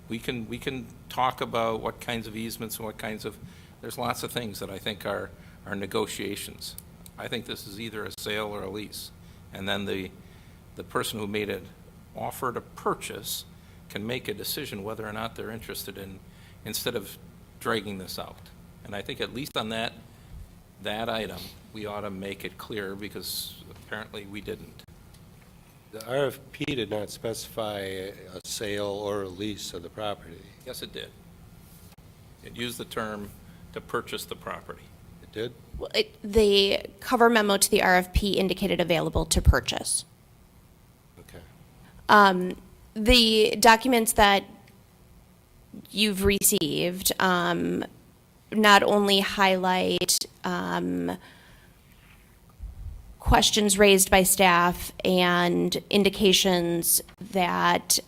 We can talk about what kinds of easements and there's lots of things that I think are negotiations. I think this is either a sale or a lease. And then the person who made an offer to purchase can make a decision whether or not they're interested in, instead of dragging this out. And I think at least on that item, we ought to make it clear, because apparently we didn't. The RFP did not specify a sale or a lease of the property. Yes, it did. It used the term to purchase the property. It did? Well, the cover memo to the RFP indicated available to purchase. Okay. The documents that you've received not only highlight questions raised by staff and indications that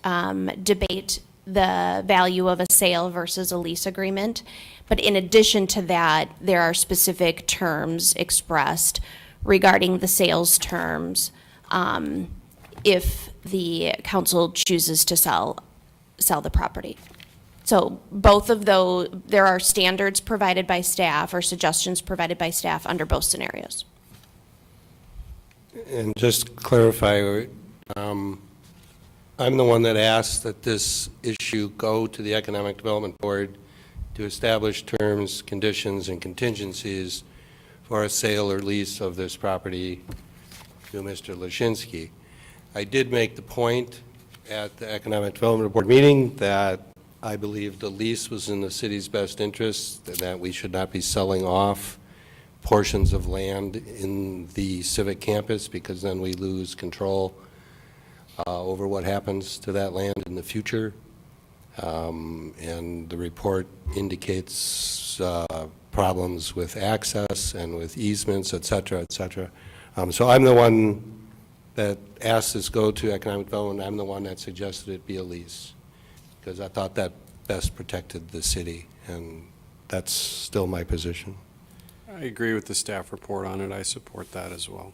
debate the value of a sale versus a lease agreement, but in addition to that, there are specific terms expressed regarding the sales terms if the council chooses to sell the property. So both of those, there are standards provided by staff or suggestions provided by staff under both scenarios. And just to clarify, I'm the one that asked that this issue go to the Economic Development Board to establish terms, conditions, and contingencies for a sale or lease of this property to Mr. Lashinsky. I did make the point at the Economic Development Board meeting that I believe the lease was in the city's best interest, and that we should not be selling off portions of land in the civic campus, because then we lose control over what happens to that land in the future. And the report indicates problems with access and with easements, et cetera, et cetera. So I'm the one that asked this go to economic development. I'm the one that suggested it be a lease, because I thought that best protected the city, and that's still my position. I agree with the staff report on it. I support that as well.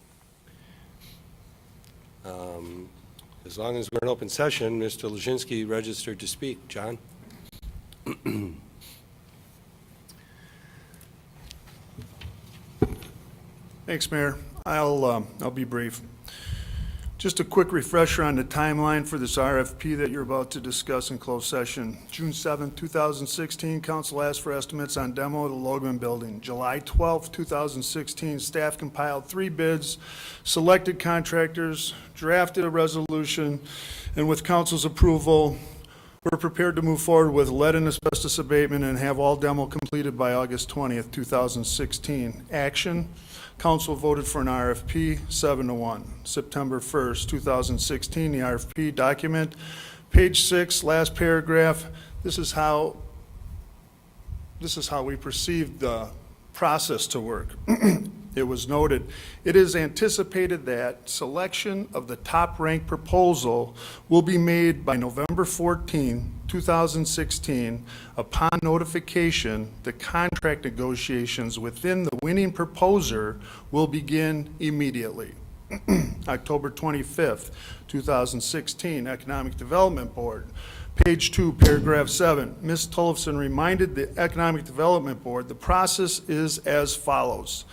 As long as we're in open session, Mr. Lashinsky registered to speak. John? Thanks, Mayor. I'll be brief. Just a quick refresher on the timeline for this RFP that you're about to discuss in closed session. June 7, 2016, council asked for estimates on demo of the Logan building. July 12, 2016, staff compiled 3 bids, selected contractors, drafted a resolution, and with council's approval, we're prepared to move forward with lead and asbestos abatement and have all demo completed by August 20th, 2016. Action. Council voted for an RFP 7-1. September 1st, 2016, the RFP document, page 6, last paragraph. This is how we perceived the process to work. It was noted, it is anticipated that selection of the top-ranked proposal will be made by November 14, 2016. Upon notification, the contract negotiations within the winning proposer will begin immediately. October 25th, 2016, Economic Development Board. Page 2, paragraph 7. Ms. Tollefson reminded the Economic Development Board the process is as follows.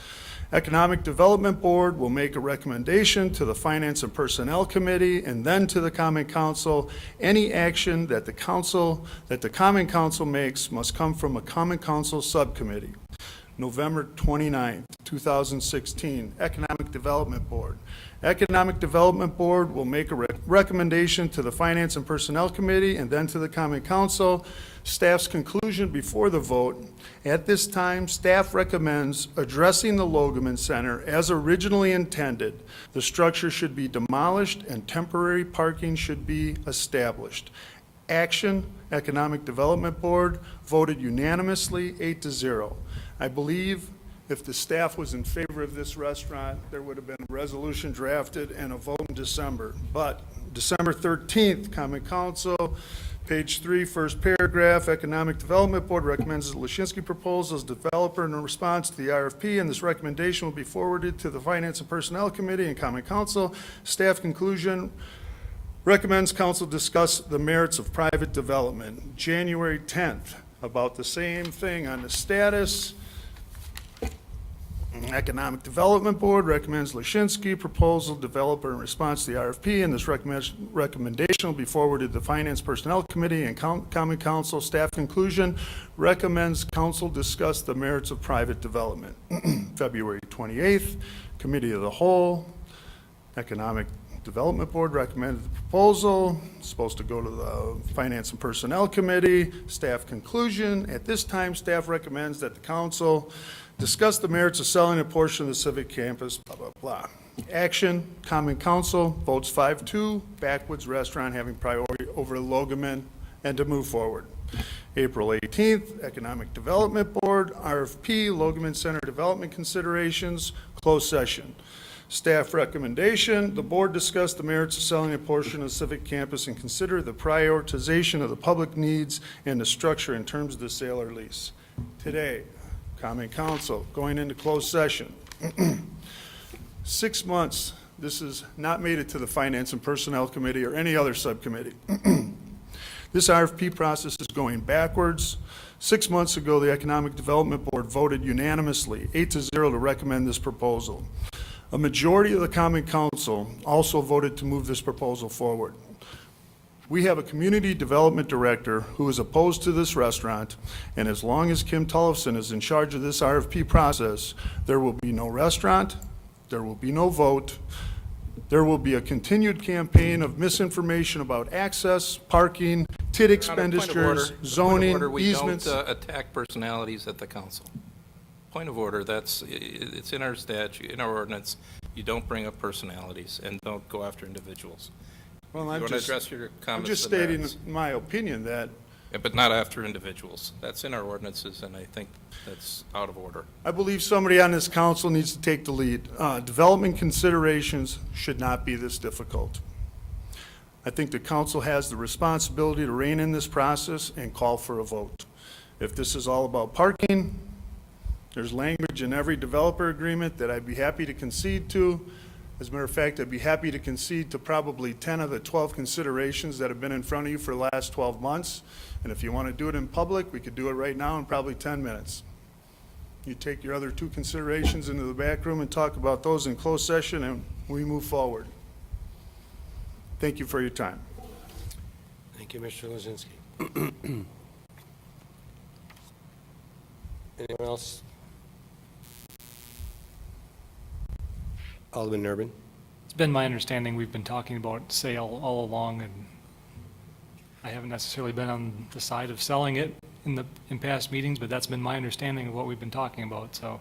Economic Development Board will make a recommendation to the Finance and Personnel Committee and then to the Common Council. Any action that the Common Council makes must come from a Common Council subcommittee. November 29th, 2016, Economic Development Board. Economic Development Board will make a recommendation to the Finance and Personnel Committee and then to the Common Council. Staff's conclusion before the vote. At this time, staff recommends addressing the Logoman Center as originally intended. The structure should be demolished and temporary parking should be established. Action, Economic Development Board voted unanimously 8-0. I believe if the staff was in favor of this restaurant, there would have been a resolution drafted and a vote in December. But December 13th, Common Council, page 3, first paragraph, Economic Development Board recommends the Lashinsky proposal as developer in response to the RFP, and this recommendation will be forwarded to the Finance and Personnel Committee and Common Council. Staff conclusion, recommends council discuss the merits of private development. January 10th, about the same thing on the status. Economic Development Board recommends Lashinsky proposal developer in response to the RFP, and this recommendation will be forwarded to the Finance Personnel Committee and Common Council. Staff conclusion, recommends council discuss the merits of private development. February 28th, Committee of the Whole, Economic Development Board recommended the proposal, it's supposed to go to the Finance and Personnel Committee. Staff conclusion, at this time, staff recommends that the council discuss the merits of selling a portion of the civic campus, blah, blah, blah. Action, Common Council, votes 5-2, Backwoods Restaurant having priority over Logoman, and to move forward. April 18th, Economic Development Board, RFP, Logoman Center Development Considerations, closed session. Staff recommendation, the board discussed the merits of selling a portion of the civic campus and consider the prioritization of the public needs and the structure in terms of the sale or lease. Today, Common Council, going into closed session. 6 months, this has not made it to the Finance and Personnel Committee or any other subcommittee. This RFP process is going backwards. 6 months ago, the Economic Development Board voted unanimously, 8-0, to recommend this proposal. A majority of the Common Council also voted to move this proposal forward. We have a community development director who is opposed to this restaurant, and as long as Kim Tollefson is in charge of this RFP process, there will be no restaurant, there will be no vote, there will be a continued campaign of misinformation about access, parking, TID expenditures, zoning, easements. We don't attack personalities at the council. Point of order, it's in our statute, in our ordinance, you don't bring up personalities and don't go after individuals. Well, You want to address your comments? I'm just to the stating merits. my opinion that Yeah, but not after individuals. That's in our ordinances, and I think that's out of order. I believe somebody on this council needs to take the lead. Development considerations should not be this difficult. I think the council has the responsibility to rein in this process and call for a vote. If this is all about parking, there's language in every developer agreement that I'd be happy to concede to. As a matter of fact, I'd be happy to concede to probably 10 of the 12 considerations that have been in front of you for the last 12 months. And if you want to do it in public, we could do it right now in probably 10 minutes. You take your other 2 considerations into the back room and talk about those in closed session, and we move forward. Thank you for your time. Thank you, Mr. Lozinski. Anyone else? Alderman Nurbin. It's been my understanding we've been talking about sale all along, and I haven't necessarily been on the side of selling it in past meetings, but that's been my understanding of what we've been talking about, so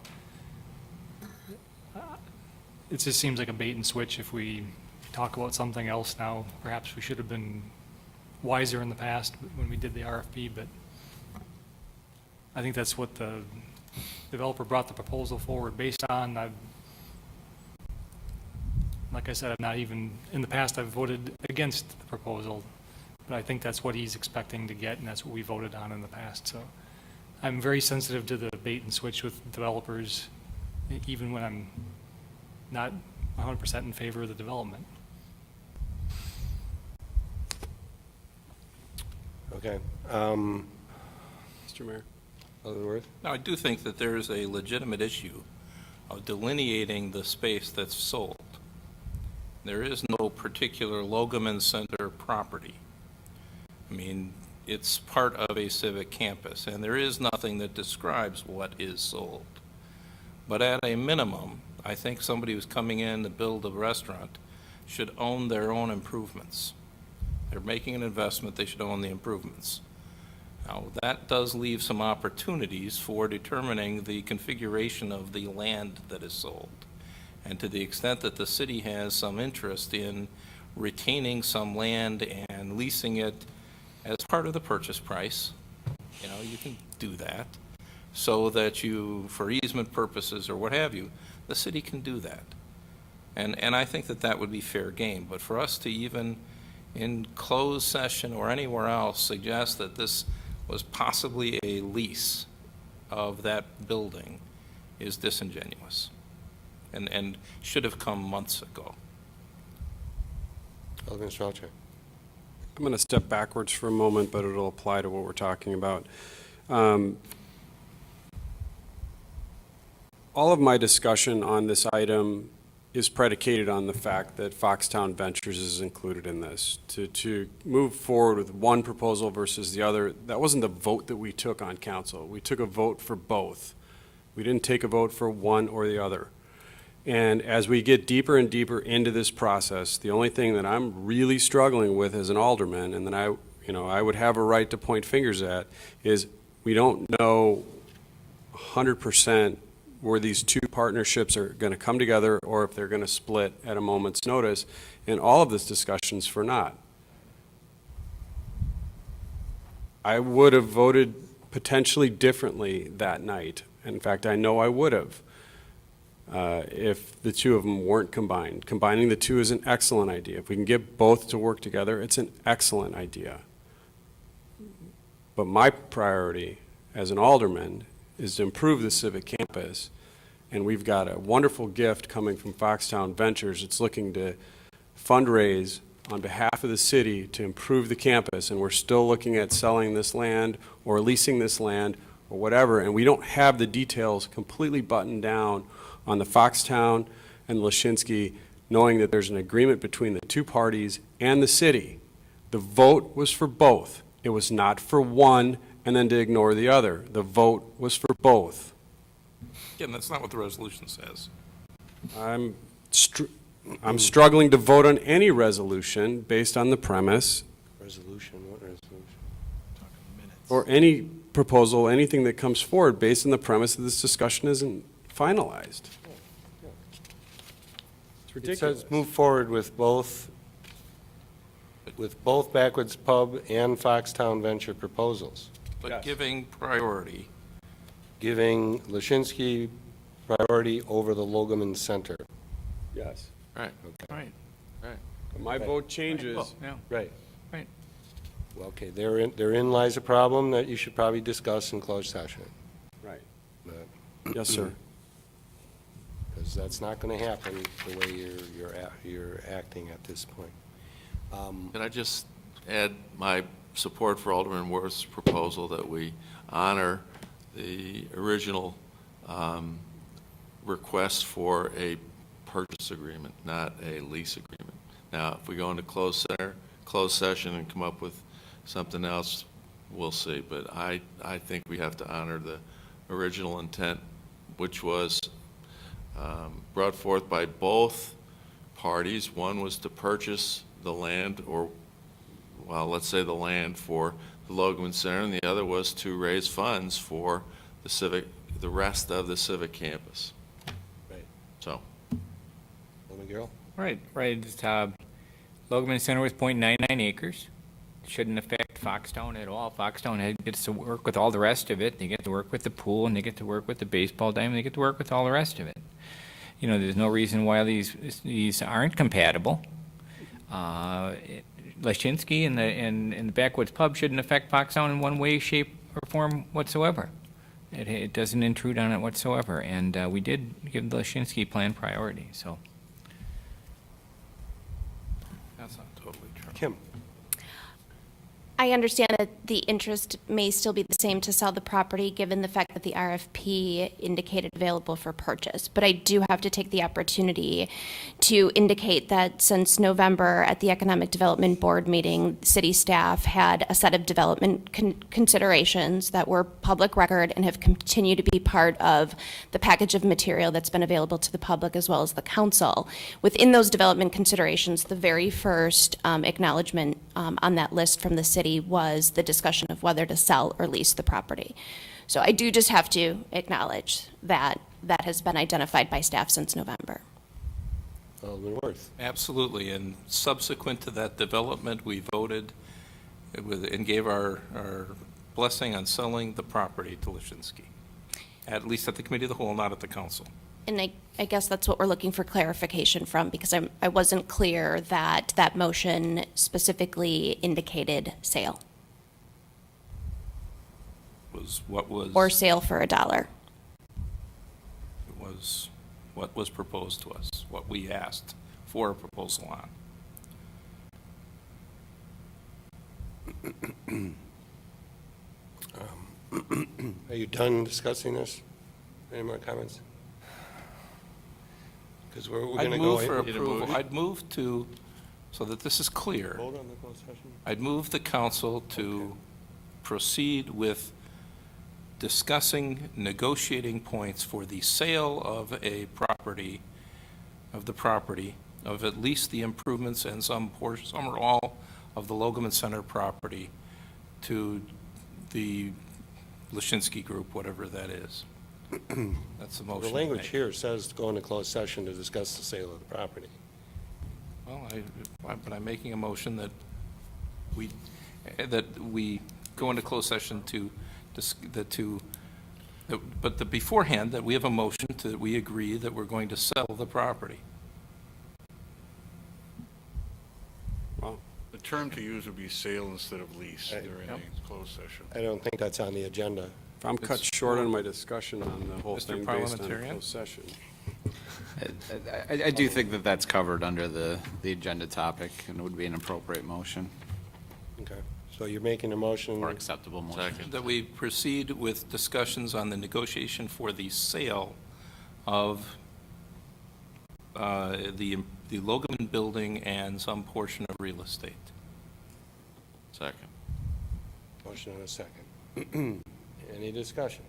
it just seems like a bait and switch if we talk about something else now. Perhaps we should have been wiser in the past when we did the RFP, but I think that's what the developer brought the proposal forward based on, like I said, I've not even, in the past, I've voted against the proposal, but I think that's what he's expecting to get, and that's what we voted on in the past. So I'm very sensitive to the bait and switch with developers, even when I'm not 100% in favor of the development. Okay. Mr. Mayor. Elderworth? Now, I do think that there is a legitimate issue of delineating the space that's sold. There is no particular Logoman Center property. I mean, it's part of a civic campus, and there is nothing that describes what is sold. But at a minimum, I think somebody who's coming in to build a restaurant should own their own improvements. They're making an investment, they should own the improvements. Now, that does leave some opportunities for determining the configuration of the land that is sold. And to the extent that the city has some interest in retaining some land and leasing it as part of the purchase price, you know, you can do that, so that you, for easement purposes or what have you, the city can do that. And I think that that would be fair game. But for us to even in closed session or anywhere else suggest that this was possibly a lease of that building is disingenuous and should have come months ago. Alderman Strelchak. I'm going to step backwards for a moment, but it'll apply to what we're talking about. All of my discussion on this item is predicated on the fact that Foxtown Ventures is included in this. To move forward with one proposal versus the other, that wasn't the vote that we took on council. We took a vote for both. We didn't take a vote for one or the other. And as we get deeper and deeper into this process, the only thing that I'm really struggling with as an alderman, and that I would have a right to point fingers at, is we don't know 100% where these two partnerships are going to come together or if they're going to split at a moment's notice, and all of this discussion's for naught. I would have voted potentially differently that night. In fact, I know I would have. If the two of them weren't combined. Combining the two is an excellent idea. If we can get both to work together, it's an excellent idea. But my priority as an alderman is to improve the civic campus, and we've got a wonderful gift coming from Foxtown Ventures. It's looking to fundraise on behalf of the city to improve the campus, and we're still looking at selling this land or leasing this land or whatever, and we don't have the details completely buttoned down on the Foxtown and Lashinsky, knowing that there's an agreement between the two parties and the city. The vote was for both. It was not for one and then to ignore the other. The vote was for both. Again, that's not what the resolution says. I'm struggling to vote on any resolution based on the premise. Resolution, what resolution? Or any proposal, anything that comes forward based on the premise that this discussion isn't finalized. It's ridiculous. It says move forward with both Backwoods Pub and Foxtown Venture proposals. But Yes. giving priority, Giving Lashinsky priority over the Logoman Center. Yes. Right, Okay. right, right. But my vote changes. Well, yeah, Right. right. Well, okay, therein lies a problem that you should probably discuss in closed session. Right. But- Yes, sir. Because that's not going to happen the way you're acting at this point. Can I just add my support for Alderman Worth's proposal that we honor the original request for a purchase agreement, not a lease agreement. Now, if we go into closed session and come up with something else, we'll see. But I think we have to honor the original intent, which was brought forth by both parties. One was to purchase the land, or, well, let's say the land for the Logoman Center, and the other was to raise funds for the rest of the civic campus. Right. So. Alderman Garrell? Right. Logoman Center was .99 acres. Shouldn't affect Foxtown at all. Foxtown gets to work with all the rest of it. They get to work with the pool, and they get to work with the baseball diamond. They get to work with all the rest of it. You know, there's no reason why these aren't compatible. Lashinsky and the Backwoods Pub shouldn't affect Foxtown in one way, shape, or form whatsoever. It doesn't intrude on it whatsoever, and we did give the Lashinsky plan priority, so. That's not totally true. Kim? I understand that the interest may still be the same to sell the property, given the fact that the RFP indicated available for purchase. But I do have to take the opportunity to indicate that since November at the Economic Development Board meeting, city staff had a set of development considerations that were public record and have continued to be part of the package of material that's been available to the public as well as the council. Within those development considerations, the very first acknowledgement on that list from the city was the discussion of whether to sell or lease the property. So I do just have to acknowledge that that has been identified by staff since November. Alderman Worth? Absolutely, and subsequent to that development, we voted and gave our blessing on selling the property to Lashinsky, at least at the committee of the whole, not at the council. And I guess that's what we're looking for clarification from, because I wasn't clear that that motion specifically indicated sale. Or sale for $1. It was what was proposed to us, what we asked for a proposal on. Are you done discussing this? Any more comments? Because we're going to go. I'd move for approval. I'd move to, so that this is clear. Hold on the closed session. I'd move the council to proceed with discussing negotiating points for the sale of a property, of at least the improvements and some portion, some or all of the Logoman Center property to the Lashinsky Group, whatever that is. That's the motion. The language here says to go into closed session to discuss the sale of the property. Well, but I'm making a motion that we go into closed session but beforehand, that we have a motion that we agree that we're going to sell the property. Well, the term to use would be sale instead of lease during a closed session. I don't think that's on the agenda. If I'm cut short on my discussion on the whole Mr. thing based on Parliamentarian? closed session. I do think that that's covered under the agenda topic and would be an appropriate motion Okay. So you're making a motion. or acceptable motion. That we proceed with discussions on the negotiation for the sale of the Logoman building and some portion of real estate. Second. Motion and a second. Any discussion?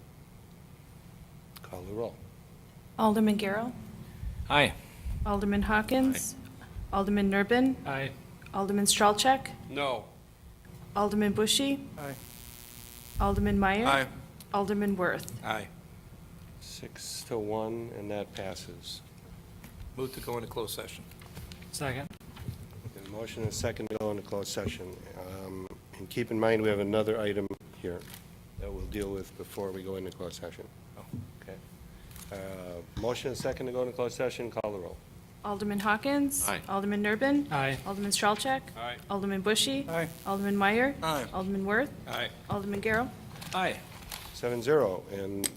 Call the roll. Alderman Garrow. Aye. Alderman Hawkins. Alderman Nurbin. Aye. Alderman Stralcheck. No. Alderman Bushy. Aye. Alderman Meyer. Aye. Alderman Worth. Aye. 6-1, and that passes. Move to go into closed session. Second. And motion and a second to go into closed session. And keep in mind, we have another item here that we'll deal with before we go into closed session. Okay. Motion and second to go into closed session. Call the roll. Alderman Hawkins. Aye. Alderman Nurbin. Aye. Alderman Stralcheck. Aye. Alderman Bushy. Aye. Alderman Meyer. Aye. Alderman Worth. Aye. Alderman Garrow. Aye. 7-0, and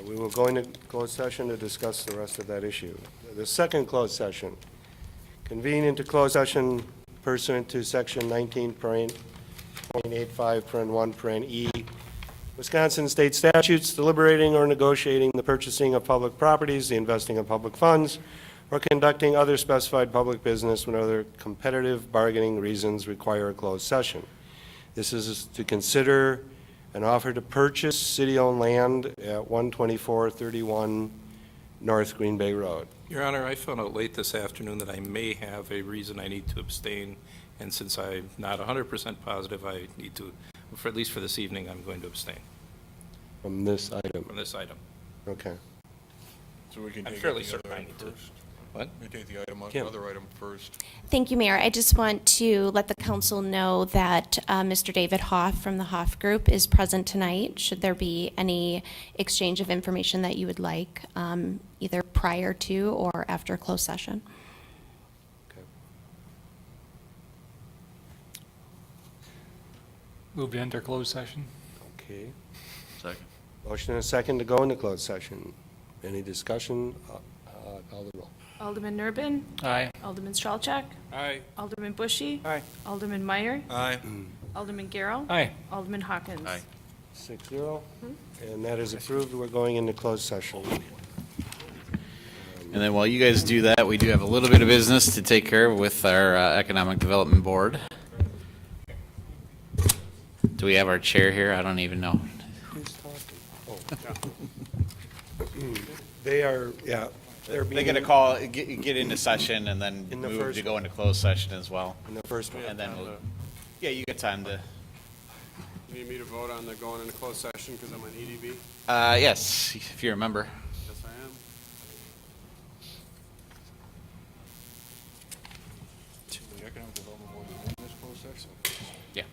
we will go into closed session to discuss the rest of that issue. The second closed session, convene into closed session pursuant to section 19.85(1)(e), Wisconsin state statutes, deliberating or negotiating the purchasing of public properties, the investing of public funds, or conducting other specified public business when other competitive bargaining reasons require a closed session. This is to consider an offer to purchase city-owned land at 12431 North Green Bay Road. Your Honor, I found out late this afternoon that I may have a reason I need to abstain, and since I'm not 100% positive, I need to, for at least for this evening, I'm going to abstain From this item. from this item. Okay. So we can I'm take fairly up the certain other I item need to. first. What? Let me take the item, Kim. other item first. Thank you, Mayor. I just want to let the council know that Mr. David Hoff from the Hoff Group is present tonight. Should there be any exchange of information that you would like, either prior to or after closed session. Move to enter closed session. Okay. Second. Motion and a second to go into closed session. Any discussion? Call the roll. Alderman Nurbin. Aye. Alderman Stralchak. Aye. Alderman Bushy. Aye. Alderman Meyer. Aye. Alderman Garrow. Aye. Alderman Hawkins. Aye. 6-0. And that is approved. We're going into closed session. And then while you guys do that, we do have a little bit of business to take care of with our Economic Development Board. Do we have our chair here? I don't even know. Who's talking? Oh. They are, yeah. They're going to call, get into session and then In the move first to go into closed session as well. In the first one. And then we'll, yeah, you get time to, You need me to vote on the going into closed session because I'm on EDB? yes, if you remember. Yes, I am. The Economic Development Board is in this closed session? Yeah.